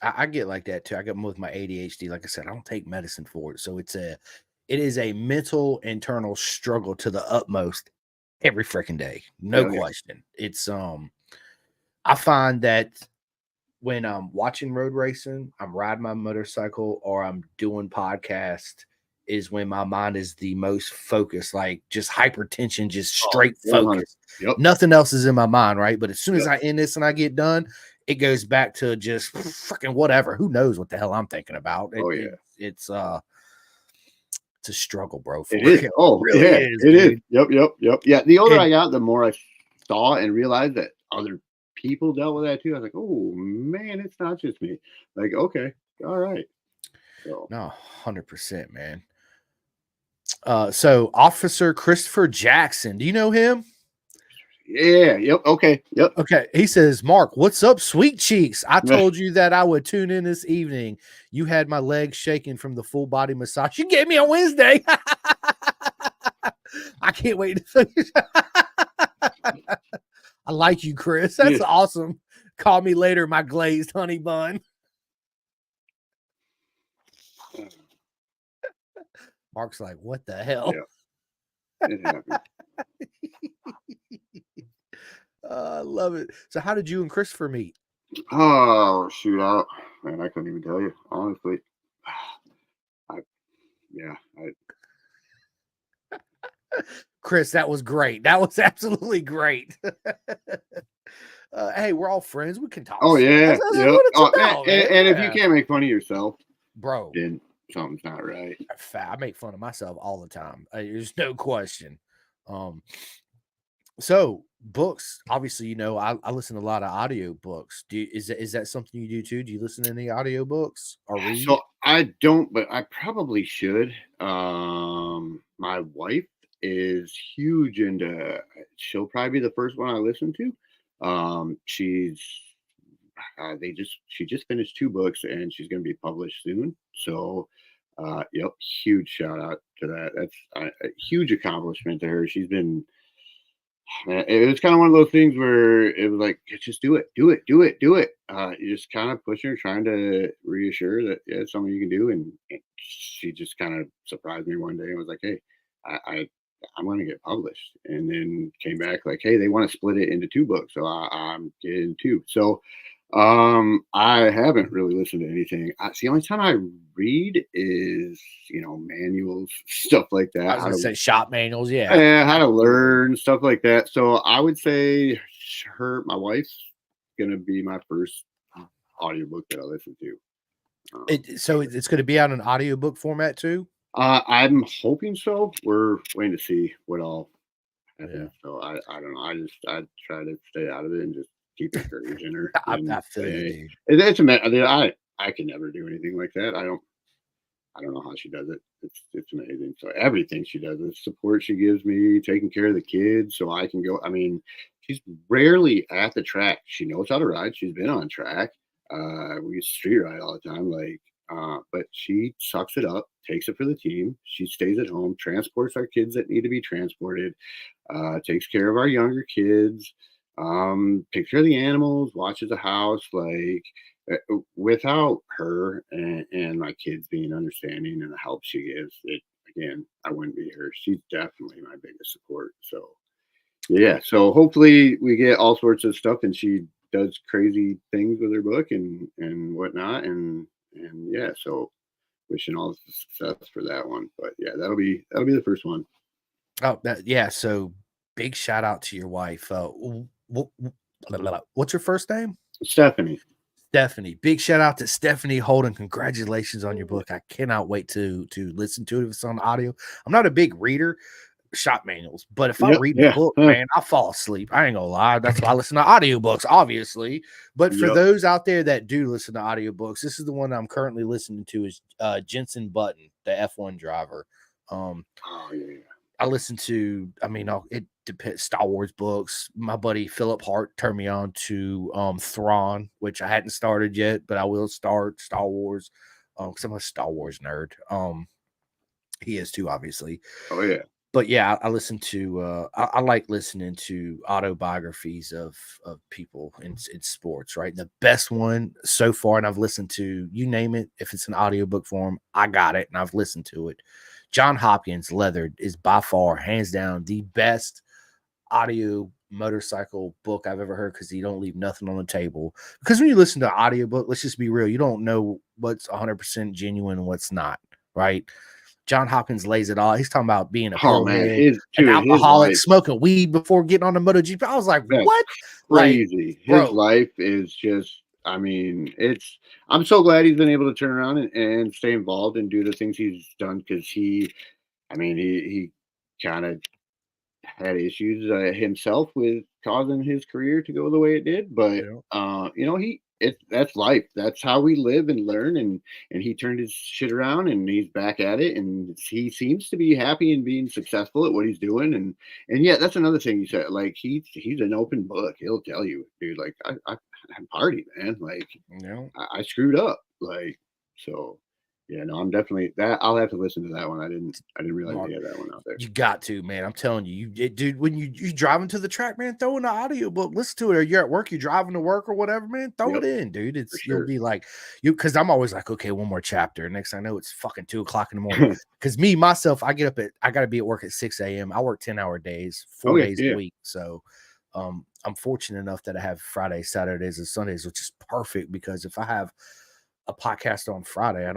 I get like that too. I get with my ADHD. Like I said, I don't take medicine for it, so it is a mental internal struggle to the utmost every freaking day. No question. It's I find that when I'm watching road racing, I'm riding my motorcycle, or I'm doing podcast, is when my mind is the most focused, like just hypertension, just straight focus. Yep. Nothing else is in my mind, right? But as soon as I end this and I get done, it goes back to just freaking whatever. Who knows what the hell I'm thinking about? It's a struggle, bro. It is. Oh, it really is. It is. Yep. Yeah. The older I got, the more I saw and realized that other people dealt with that too. I was like, oh man, it's not just me. Like, okay, all right. So. No, 100%, man. So Officer Christopher Jackson, do you know him? Yeah. Yep. Okay. Yep. Okay. He says, Mark, what's up, sweet cheeks? I told you that I would tune in this evening. You had my legs shaking from the full body massage you gave me on Wednesday. I can't wait to finish. I like you, Chris. That's awesome. Call me later, my glazed honey bun. Mark's like, what the hell? Yeah. I love it. So how did you and Christopher meet? Oh, shoot out. Man, I couldn't even tell you, honestly. Chris, that was great. That was absolutely great. Hey, we're all friends. We can talk. Oh, yeah. That's what it's about, and if you can't make fun of yourself, bro, then something's not right. I make fun of myself all the time. There's no question. So books, obviously, I listen to a lot of audio books. Is that something you do too? Do you listen to any audio books or read? So I don't, but I probably should. My wife is huge into. She'll probably be the first one I listen to. She just finished 2 books and she's going to be published soon. So, huge shout out to that. That's a huge accomplishment to her. She's been It was kind of one of those things where it was like, just do it. You just kind of pushing her, trying to reassure that it's something you can do. And she just kind of surprised me one day and was like, "Hey, I'm going to get published." And then came back like, "Hey, they want to split it into 2 books, so I'm getting 2." So I haven't really listened to anything. It's the only time I read is manuals, stuff like I that. was How gonna to say shop manuals, yeah. yeah, how to Absolutely. learn, stuff like that. So I would say my wife's gonna be my first audiobook that I listen to. It's gonna be out in audiobook format too? I'm hoping so. We're waiting to see what all Yeah. happens. So I don't know. I try to stay out of it and just keep encouraging her I and feel say, you, hey, dude. I can never do anything like that. I don't know how she does it. It's amazing. So everything she does, the support she gives me, taking care of the kids, so I can go. I mean, she's rarely at the track. She knows how to ride. She's been on track. We used to street ride all the time. But she sucks it up, takes it for the team. She stays at home, transports our kids that need to be transported, takes care of our younger kids, takes care of the animals, watches the house. Without her and my kids being understanding and the help she gives, it again, I wouldn't be her. She's definitely my biggest support. So yeah, so hopefully we get all sorts of stuff, and she does crazy things with her book and whatnot, and yeah, so wishing all the success for that one. But yeah, that'll be the first one. Oh, yeah. So big shout out to your wife. What's your first name? Stephanie. Stephanie. Big shout out to Stephanie Holden. Congratulations on your book. I cannot wait to listen to it if it's on audio. I'm not a big reader, shop manuals, but if I Yep, read the yeah, book, man, I fall asleep. I ain't gonna lie. That's why I listen to audiobooks, obviously. But for yep. those out there that do listen to audiobooks, this is the one I'm currently listening to is Jensen Button, the F1 driver. Oh yeah. I listen to, it depends. Star Wars books. My buddy Philip Hart turned me on to Thrawn, which I hadn't started yet, but I will start Star Wars. Because I'm a Star Wars nerd. He is too, obviously. Oh yeah. But yeah, I listen to I like listening to autobiographies of people in sports, right? The best one so far, and I've listened to, you name it, if it's an audiobook form, I got it and I've listened to it. John Hopkins Leathered is by far, hands down, the best audio motorcycle book I've ever heard, because you don't leave nothing on the table. Because when you listen to an audiobook, let's just be real, you don't know what's 100% genuine and what's not, right? John Hopkins lays it all. He's talking about being a Oh man, pillhead, an his alcoholic, life. smoking weed before getting on the MotoGP. I was like, That's what? Like, crazy. His bro, life is just, I mean, I'm so glad he's been able to turn around and stay involved and do the things he's done, because he kind of had issues himself with causing his career to go the way it did. But yeah, that's life. That's how we live and learn. And he turned his shit around and he's back at it. And he seems to be happy and being successful at what he's doing. And yeah, that's another thing you said. Like he's an open book. He'll tell you, dude. Like I partied, man. Like you know, I screwed up. So. Yeah, no, I'm definitely that. I'll have to listen to that one. I didn't realize Mark, he had that one out there. you got to, man. I'm telling you, dude, when you driving to the track, man, throw in the audiobook, listen to it, or you're at work, you're driving to work or whatever, man, throw it Yep, in, dude. for You'll sure. be like, because I'm always like, okay, one more chapter. Next thing I know, it's fucking 2 o'clock in the morning. Because myself, I gotta be at work at 6 a.m. I work 10-hour days, 4 days a Yeah. week. So I'm fortunate enough that I have Fridays, Saturdays, and Sundays, which is perfect, because if I have a podcast on Friday,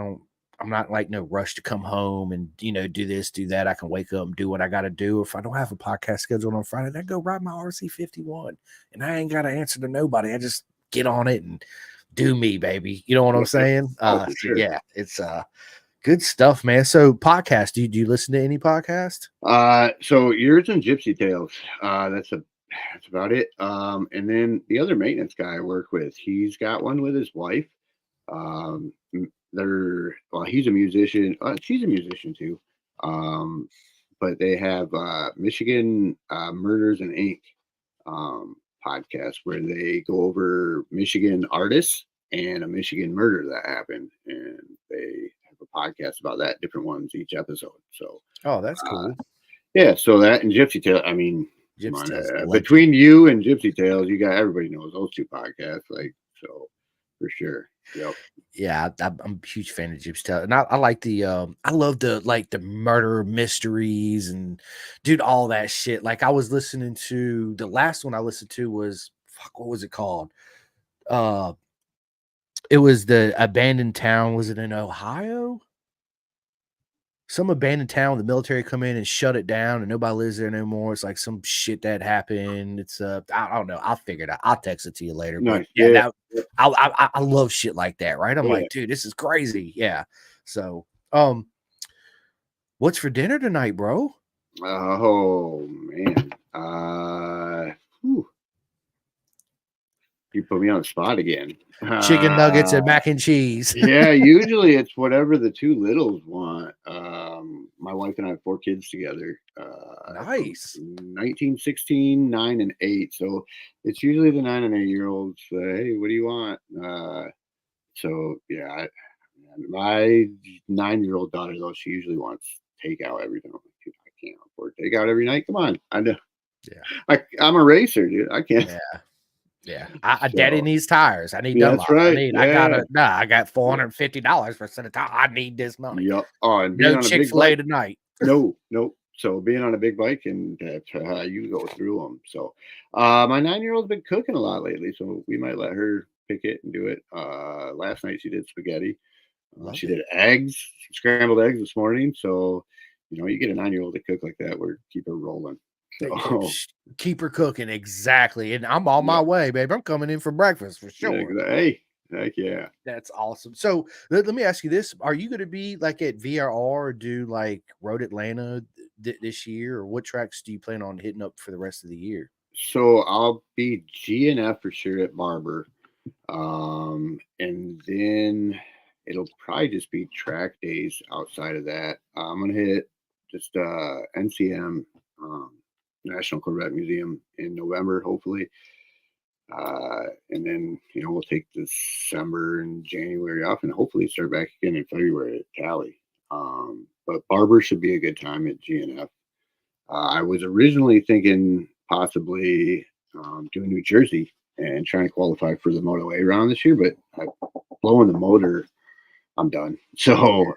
I'm not like no rush to come home and do this, do that. I can wake up and do what I got to do. If I don't have a podcast scheduled on Friday, then go ride my RC51, and I ain't got to answer to nobody. I just get on it and do me, baby. You know what I'm Yep, yep. saying? Oh, for So sure. yeah, it's good stuff, man. So podcast, do you listen to any podcast? So yours and Gypsy Tales. That's about it. And then the other maintenance guy I work with, he's got one with his wife. He's a musician. She's a musician too. Um, but they have Michigan Murders and Ink podcast where they go over Michigan artists and a Michigan murder that happened, and they have a podcast about that, different ones each episode. So Oh, that's uh, cool. yeah, so that and Gypsy Tale. I mean, Gypsy Tales, between you and Gypsy Tales, you got everybody knows those two podcasts, like so for sure. Yep. Yeah, I'm a huge fan of Gypsy Tales, and I like I love the murder mysteries and dude, all that shit. Like I was listening to the last one I listened to was what was it called? It was the abandoned town. Was it in Ohio? Some abandoned town, the military come in and shut it down and nobody lives there no more. It's like some shit that happened. It's I don't know. I'll figure it out. I'll text it to you later. But Nice. yeah, Yeah. that I love shit like that, right? I'm Yeah. like, dude, this is crazy. Yeah. So what's for dinner tonight, bro? Oh man. Whew. You put me on the spot again. Chicken nuggets and mac and cheese. Yeah, usually it's whatever the two littles want. My wife and I have 4 kids together. Nice. 19, 16, 9, and 8. So it's usually the 9 and 8-year-olds. Hey, what do you want? So yeah, my 9-year-old daughter though, she usually wants takeout every time. Dude, I can't afford takeout every night. Come on, I know. Yeah, I'm a racer, dude. I can't. Yeah. Yeah, daddy needs tires. I need Yeah, Dunlop. that's right. I got $450 for a set of tires. I need this money. Yep. Oh, and being No on a big Chick-fil-A bike. tonight. No. So being on a big bike and you go through them. So my 9-year-old's been cooking a lot lately, so we might let her pick it and do it. Last night she did spaghetti. She did eggs, scrambled eggs this morning. So you get a 9-year-old to cook like that, we're keep her rolling. So Keep her cooking, exactly. And I'm on my way, babe. I'm coming in for breakfast for sure. Hey, heck yeah. That's awesome. So let me ask you this. Are you going to be like at VRR or do like Road Atlanta this year? Or what tracks do you plan on hitting up for the rest of the year? So I'll be GNF for sure at Barber. And then it'll probably just be track days outside of that. I'm going to hit just NCM, National Corvette Museum in November, hopefully. And then, we'll take December and January off and hopefully start back again in February at Cali. But Barber should be a good time at GNF. I was originally thinking possibly doing New Jersey and trying to qualify for the Moto A round this year, but blowing the motor, I'm done. So,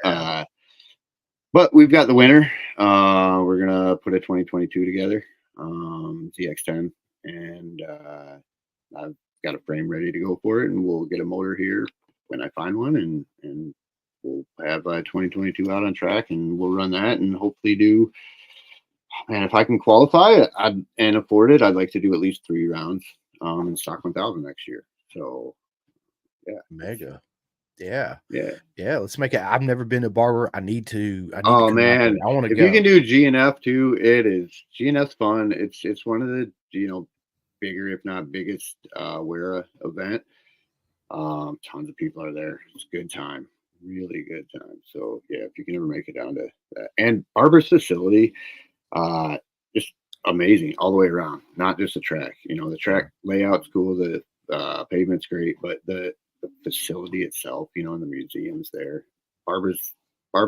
but we've got the winner. We're gonna put a 2022 together, ZX10, and I've got a frame ready to go for it, and we'll get a motor here when I find one, and we'll have 2022 out on track, and we'll run that, and hopefully do. And if I can qualify and afford it, I'd like to do at least 3 rounds in Stock 1000 next year. So, yeah, mega. Yeah. Yeah. Let's make it. I've never been to Barber. I need to. Oh man, I want to if go. you can do GNF too, it is GNF's fun. It's one of the bigger, if not biggest, WERA event. Tons of people are there. It's a good time, really good time. So yeah, if you can ever make it down to that, and Barber's facility, just amazing all the way around. Not just the track. The track layout's cool. The pavement's great, but the facility itself, and the museums there. Barber's a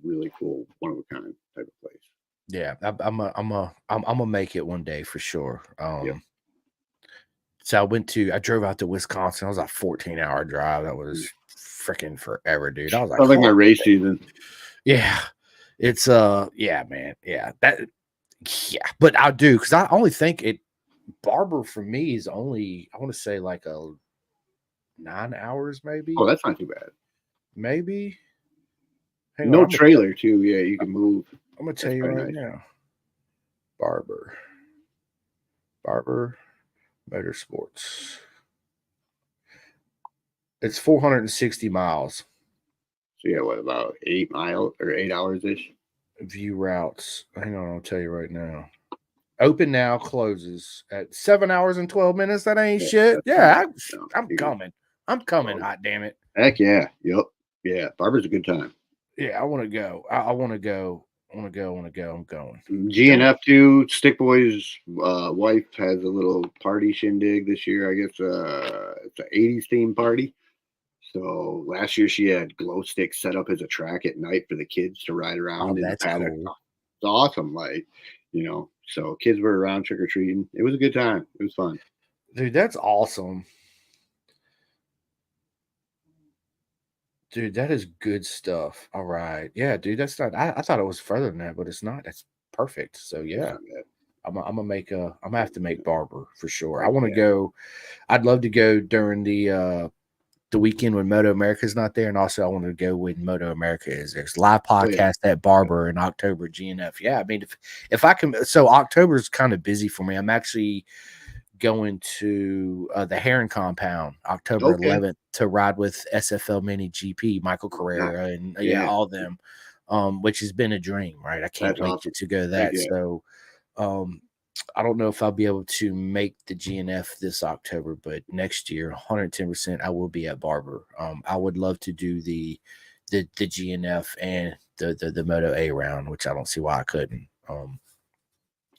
really cool, one of a kind type of place. Yeah, I'm gonna make it one day for sure. Yep. So I drove out to Wisconsin. It was a 14-hour drive. That was freaking forever, dude. I was like, I like my race season. Yeah, it's yeah, man, but I do because I only think Barber for me is only, I want to say like a 9 hours, maybe. Oh, that's not too bad. Maybe. No trailer too. Yeah, you can move. I'm gonna tell you right now. Barber Motorsports. It's 460 miles. So yeah, what about 8 miles or 8 hours ish? View routes. Hang on, I'll tell you right now. Open now, closes at 7 hours and 12 minutes. That ain't shit. Yeah, I'm coming. I'm coming. Hot damn it. Heck yeah. Yep. Yeah. Barber's a good time. Yeah, I want to go. I want to go. I'm going. GNF too. Stick Boy's wife has a little party shindig this year. I guess it's an 80s theme party. So last year she had glow sticks set up as a track at night for the kids to ride around in the paddock. Cool. It's awesome. Like, So kids were around trick or treating. It was a good time. It was fun. Dude, that's awesome. Dude, that is good stuff. All right. Yeah, dude, that's not I thought it was further than that, but it's not. That's perfect. So yeah. I'm gonna have to make Barber for sure. I want to go. I'd love to go during the weekend when Moto America's not there, and also I want to go when Moto America is. There's live podcast at Barber in October, GNF. Yeah, I mean if I can, so October's kind of busy for me. I'm actually going to the Heron Compound October 11th to ride with SFL Mini GP, Michael Carrera, and all them, which has been a dream, right? I can't wait to go to that. So I don't know if I'll be able to make the GNF this October, but next year, 110%, I will be at Barber. I would love to do the GNF and the Moto A round, which I don't see why I couldn't.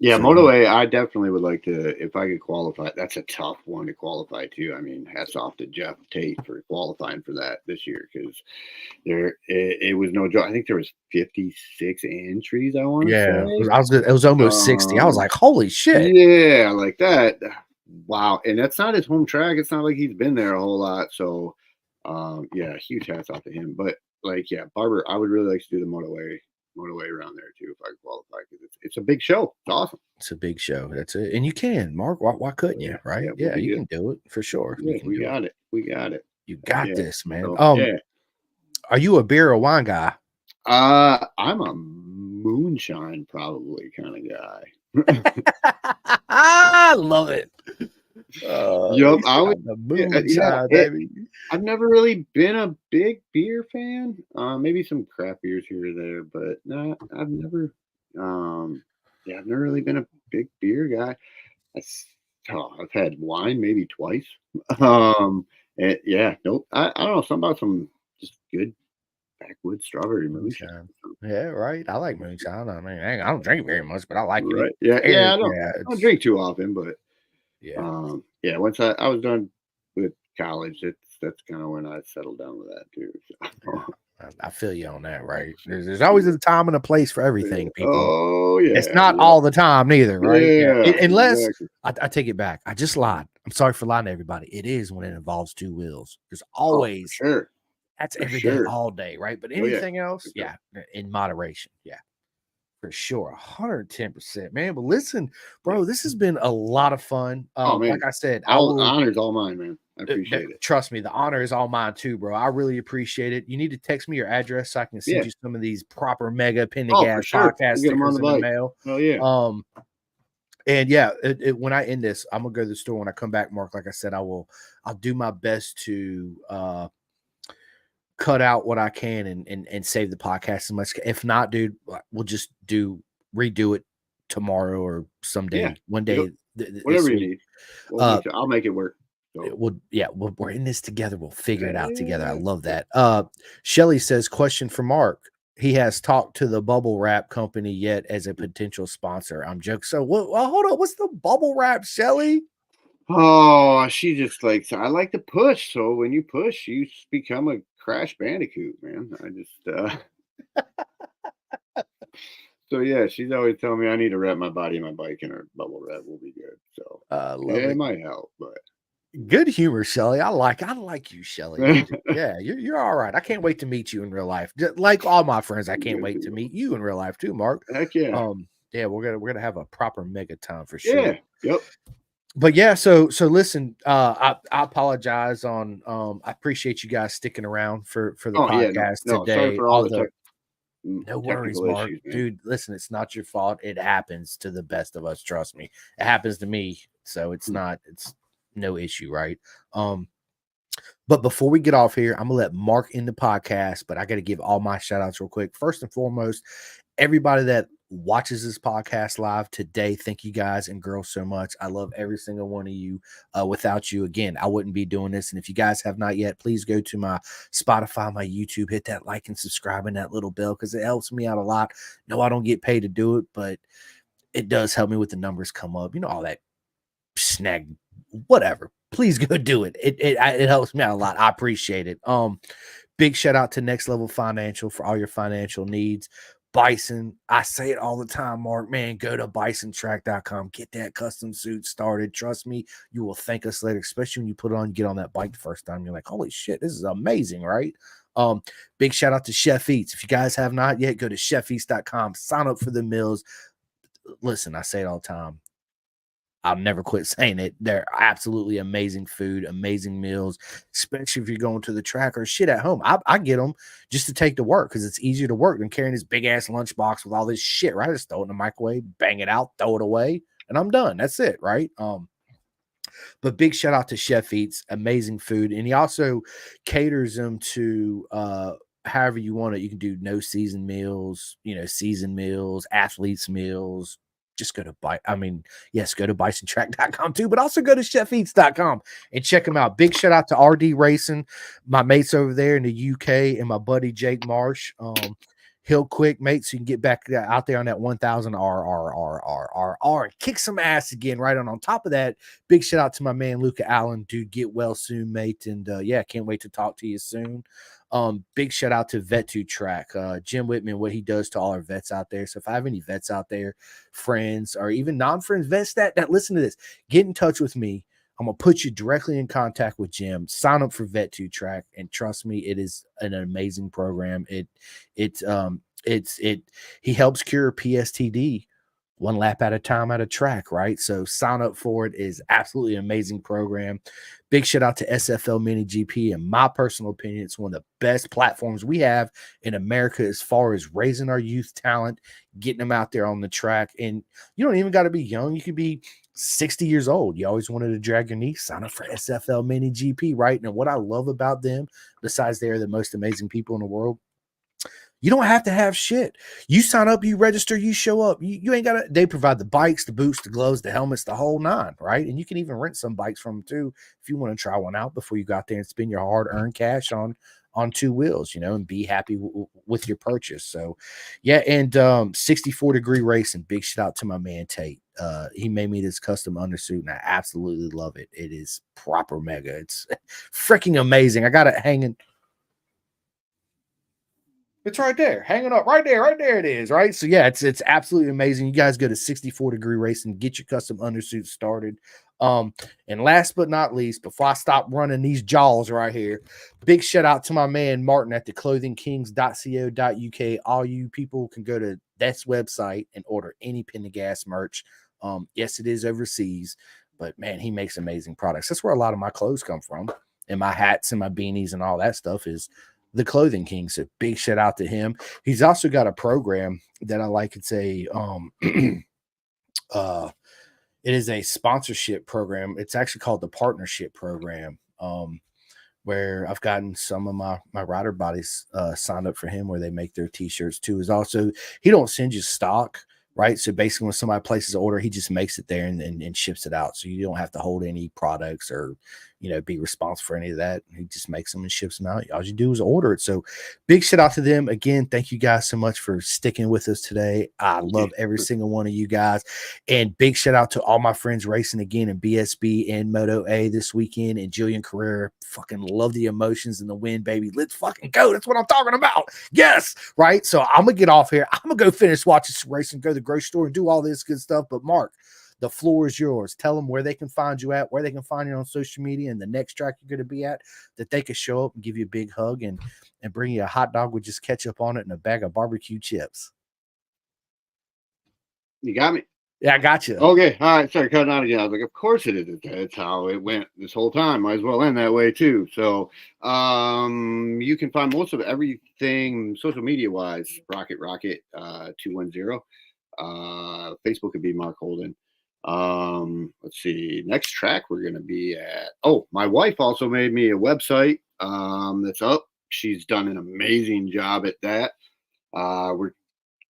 Moto A, I definitely would like to, if I could qualify. That's a tough one to qualify too. I mean, hats off to Jeff Tate for qualifying for that this year, because it was no joke. I think there was 56 entries. I want to say. It was almost 60. I was like, holy shit. Yeah, like that. Wow. And that's not his home track. It's not like he's been there a whole lot. So, huge hats off to him. But Barber, I would really like to do the Moto A around there too if I qualify, because it's a big show. It's awesome. It's a big show. That's it. And you can, Mark. Why couldn't you? Right? Yeah, you can do it for sure. Yeah, we got it. We got it. You got this, man. So, are you a beer or wine guy? I'm a moonshine probably kind of guy. I love it. I would. Baby. I've never really been a big beer fan. Maybe some craft beers here or there, but no, I've never. I've never really been a big beer guy. I've had wine maybe twice. Nope. I don't know. Something about some just good backwoods strawberry moonshine. Yeah, right. I like moonshine. I mean, I don't drink very much, but I like it. Right. I don't drink too often, but. Once I was done with college, that's kind of when I settled down with that too. So. I feel you on that, right? There's always a time and a place for everything, people. Oh yeah, it's not all the time neither, right? Unless exactly. I take it back. I just lied. I'm sorry for lying to everybody. It is when it involves two wheels. There's always sure. That's every day, all day, right? But anything else, in moderation, for sure, 110%, man. But listen, bro, this has been a lot of fun. Like I said, honor's all mine, man. I appreciate it. Trust me, the honor is all mine too, bro. I really appreciate it. You need to text me your address so I can send you some of these proper mega Pin the Gas podcast stickers in the mail. Oh yeah. And when I end this, I'm gonna go to the store. When I come back, Mark, like I said, I'll do my best to cut out what I can and save the podcast as much. If not, dude, we'll just redo it tomorrow or someday, one day. Whatever you need. I'll make it work. So. We're in this together. We'll figure it out together. I love that. Shelly says, question for Mark. He has talked to the bubble wrap company yet as a potential sponsor. I'm joking. So hold on. What's the bubble wrap, Shelly? Oh, she just I like to push. So when you push, you become a Crash Bandicoot, man. I just so yeah, she's always telling me I need to wrap my body and my bike in her bubble wrap will be good. So it might help, but good humor, Shelly. I like you, Shelly. Yeah, you're all right. I can't wait to meet you in real life. Like all my friends, I can't wait to meet you in real life too, Mark. Heck yeah. We're gonna have a proper mega time for sure. Yeah. Yep. But yeah, so listen, I apologize on I appreciate you guys sticking around for the podcast today. Sorry for all no worries, Mark. Issues, dude, listen, it's not your fault. It happens to the best of us, trust me. It happens to me, so it's no issue, right? But before we get off here, I'm gonna let Mark end the podcast, but I gotta give all my shout outs real quick. First and foremost, everybody that watches this podcast live today, thank you guys and girls so much. I love every single one of you. Without you, again, I wouldn't be doing this. And if you guys have not yet, please go to my Spotify, my YouTube, hit that like and subscribe and that little bell, because it helps me out a lot. No, I don't get paid to do it, but it does help me with the numbers come up, all that snag, whatever. Please go do it. It helps me out a lot. I appreciate it. Big shout out to Next Level Financial for all your financial needs. Bison, I say it all the time, Mark, man, go to bisontrack.com, get that custom suit started. Trust me, you will thank us later, especially when you put it on, get on that bike the first time. You're like, holy shit, this is amazing, right? Big shout out to Chef Eats. If you guys have not yet, go to chefeats.com, sign up for the meals. Listen, I say it all the time. I'll never quit saying it. They're absolutely amazing food, amazing meals, especially if you're going to the track or shit at home. I get them just to take to work because it's easier to work than carrying this big ass lunchbox with all this shit, right? I just throw it in the microwave, bang it out, throw it away, and I'm done. That's it, right? But big shout out to Chef Eats, amazing food. And he also caters them to however you want it. You can do no season meals, season meals, athletes meals. Just go to go to bisontrack.com too, but also go to chefeats.com and check them out. Big shout out to RD Racing, my mates over there in the UK, and my buddy Jake Marsh. He'll quick, mate, so you can get back out there on that 1000 R and kick some ass again. Right on top of that, big shout out to my man Luca Allen, dude. Get well soon, mate, and can't wait to talk to you soon. Big shout out to Vet2 Track, Jim Whitman, what he does to all our vets out there. So if I have any vets out there, friends or even non-friends, vets that listen to this, get in touch with me. I'm gonna put you directly in contact with Jim. Sign up for Vet2 Track, and trust me, it is an amazing program. He helps cure PSTD one lap at a time at a track, right? So sign up for it. It is absolutely amazing program. Big shout out to SFL Mini GP. In my personal opinion, it's one of the best platforms we have in America as far as raising our youth talent, getting them out there on the track. And you don't even got to be young. You could be 60 years old. You always wanted to drag your knee, sign up for SFL Mini GP, right? And what I love about them, besides they're the most amazing people in the world, you don't have to have shit. You sign up, you register, you show up. You ain't got to. They provide the bikes, the boots, the gloves, the helmets, the whole nine, right? And you can even rent some bikes from them too if you want to try one out before you go out there and spend your hard-earned cash on two wheels, and be happy with your purchase. So, yeah, and 64-degree racing. Big shout out to my man Tate. He made me this custom undersuit, and I absolutely love it. It is proper mega. It's freaking amazing. I got it hanging. It's right there, hanging up right there it is, right? So yeah, it's absolutely amazing. You guys go to 64-degree racing, get your custom undersuit started. And last but not least, before I stop running these jaws right here, big shout out to my man Martin at theclothingkings.co.uk. All you people can go to that website and order any Pin the Gas merch. Yes, it is overseas, but man, he makes amazing products. That's where a lot of my clothes come from, and my hats and my beanies and all that stuff is the Clothing King. So big shout out to him. He's also got a program that I like. It's a it is a sponsorship program. It's actually called the Partnership Program, where I've gotten some of my rider bodies signed up for him, where they make their t-shirts too. Is also, he don't send you stock, right? So basically when somebody places an order, he just makes it there and ships it out. So you don't have to hold any products or, be responsible for any of that. He just makes them and ships them out. All you do is order it. So big shout out to them. Again, thank you guys so much for sticking with us today. I love every single one of you guys. And big shout out to all my friends racing again in BSB and Moto A this weekend. And Jillian Carrera, fucking love the emotions and the win, baby. Let's fucking go. That's what I'm talking about. Yes. Right. So I'm going to get off here. I'm going to go finish watching some racing, go to the grocery store and do all this good stuff. But Mark, the floor is yours. Tell them where they can find you at, where they can find you on social media, and the next track you're going to be at, that they can show up and give you a big hug and bring you a hot dog with just ketchup on it and a bag of barbecue chips. You got me? Yeah, I got you. Okay. All right. Sorry, cutting out again. I was like, of course it is. That's how it went this whole time. Might as well end that way too. So you can find most of everything social media wise, Rocket 210. Facebook could be Mark Holden. Let's see, next track we're gonna be at. Oh, my wife also made me a website that's up. She's done an amazing job at that. We're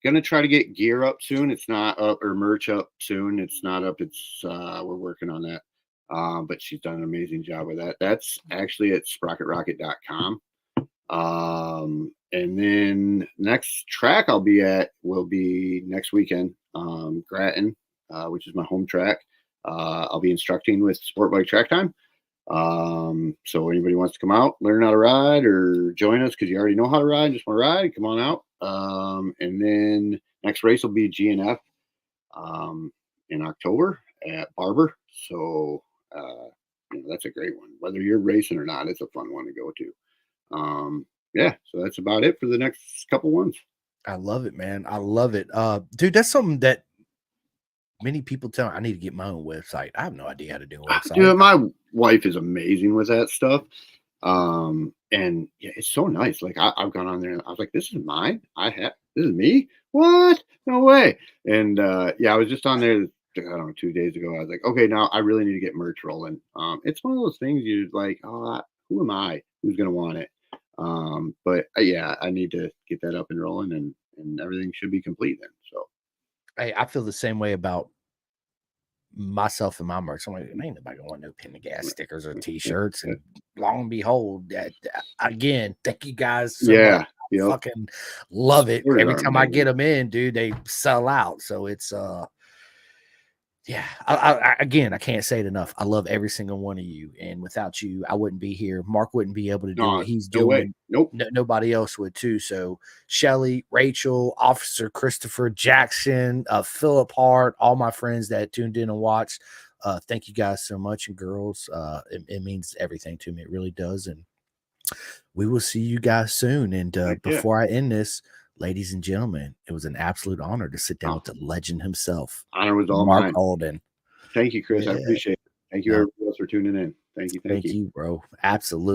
gonna try to get gear up soon. It's not up, or merch up soon. It's not up. It's we're working on that. But she's done an amazing job with that. That's actually at sprocketrocket.com. And then next track I'll be at will be next weekend, Grattan, which is my home track. I'll be instructing with Sport Bike Track Time. So anybody wants to come out, learn how to ride, or join us because you already know how to ride, just want to ride, come on out. And then next race will be GNF in October at Barber. So that's a great one. Whether you're racing or not, it's a fun one to go to. So that's about it for the next couple ones. I love it, man. I love it. Dude, that's something that many people tell me I need to get my own website. I have no idea how to do a website. Dude, my wife is amazing with that stuff. And yeah, it's so nice. Like I've gone on there and I was like, this is mine. This is me. What? No way. And I was just on there, I don't know, 2 days ago. I was like, okay, now I really need to get merch rolling. It's one of those things you're like, oh, who am I? Who's gonna want it? But I need to get that up and rolling, and everything should be complete then. So I feel the same way about myself and my merch. I'm like, ain't nobody gonna want no Pin the Gas stickers or t-shirts. And long and behold, again, thank you guys so much. I fucking love it. Every time I get them in, dude, they sell out. So it's I can't say it enough. I love every single one of you, and without you, I wouldn't be here. Mark wouldn't be able to do what he's doing. Nope. Nobody else would too. So Shelly, Rachel, Officer Christopher Jackson, Philip Hart, all my friends that tuned in and watched. Thank you guys so much, and girls. It means everything to me. It really does. And we will see you guys soon. And before I end this, ladies and gentlemen, it was an absolute honor to sit down with the legend himself. Honor was all Mark mine. Holden. Thank you, Chris. I appreciate it. Thank you, everybody else, for tuning in. Thank you. Thank you, bro. Absolutely.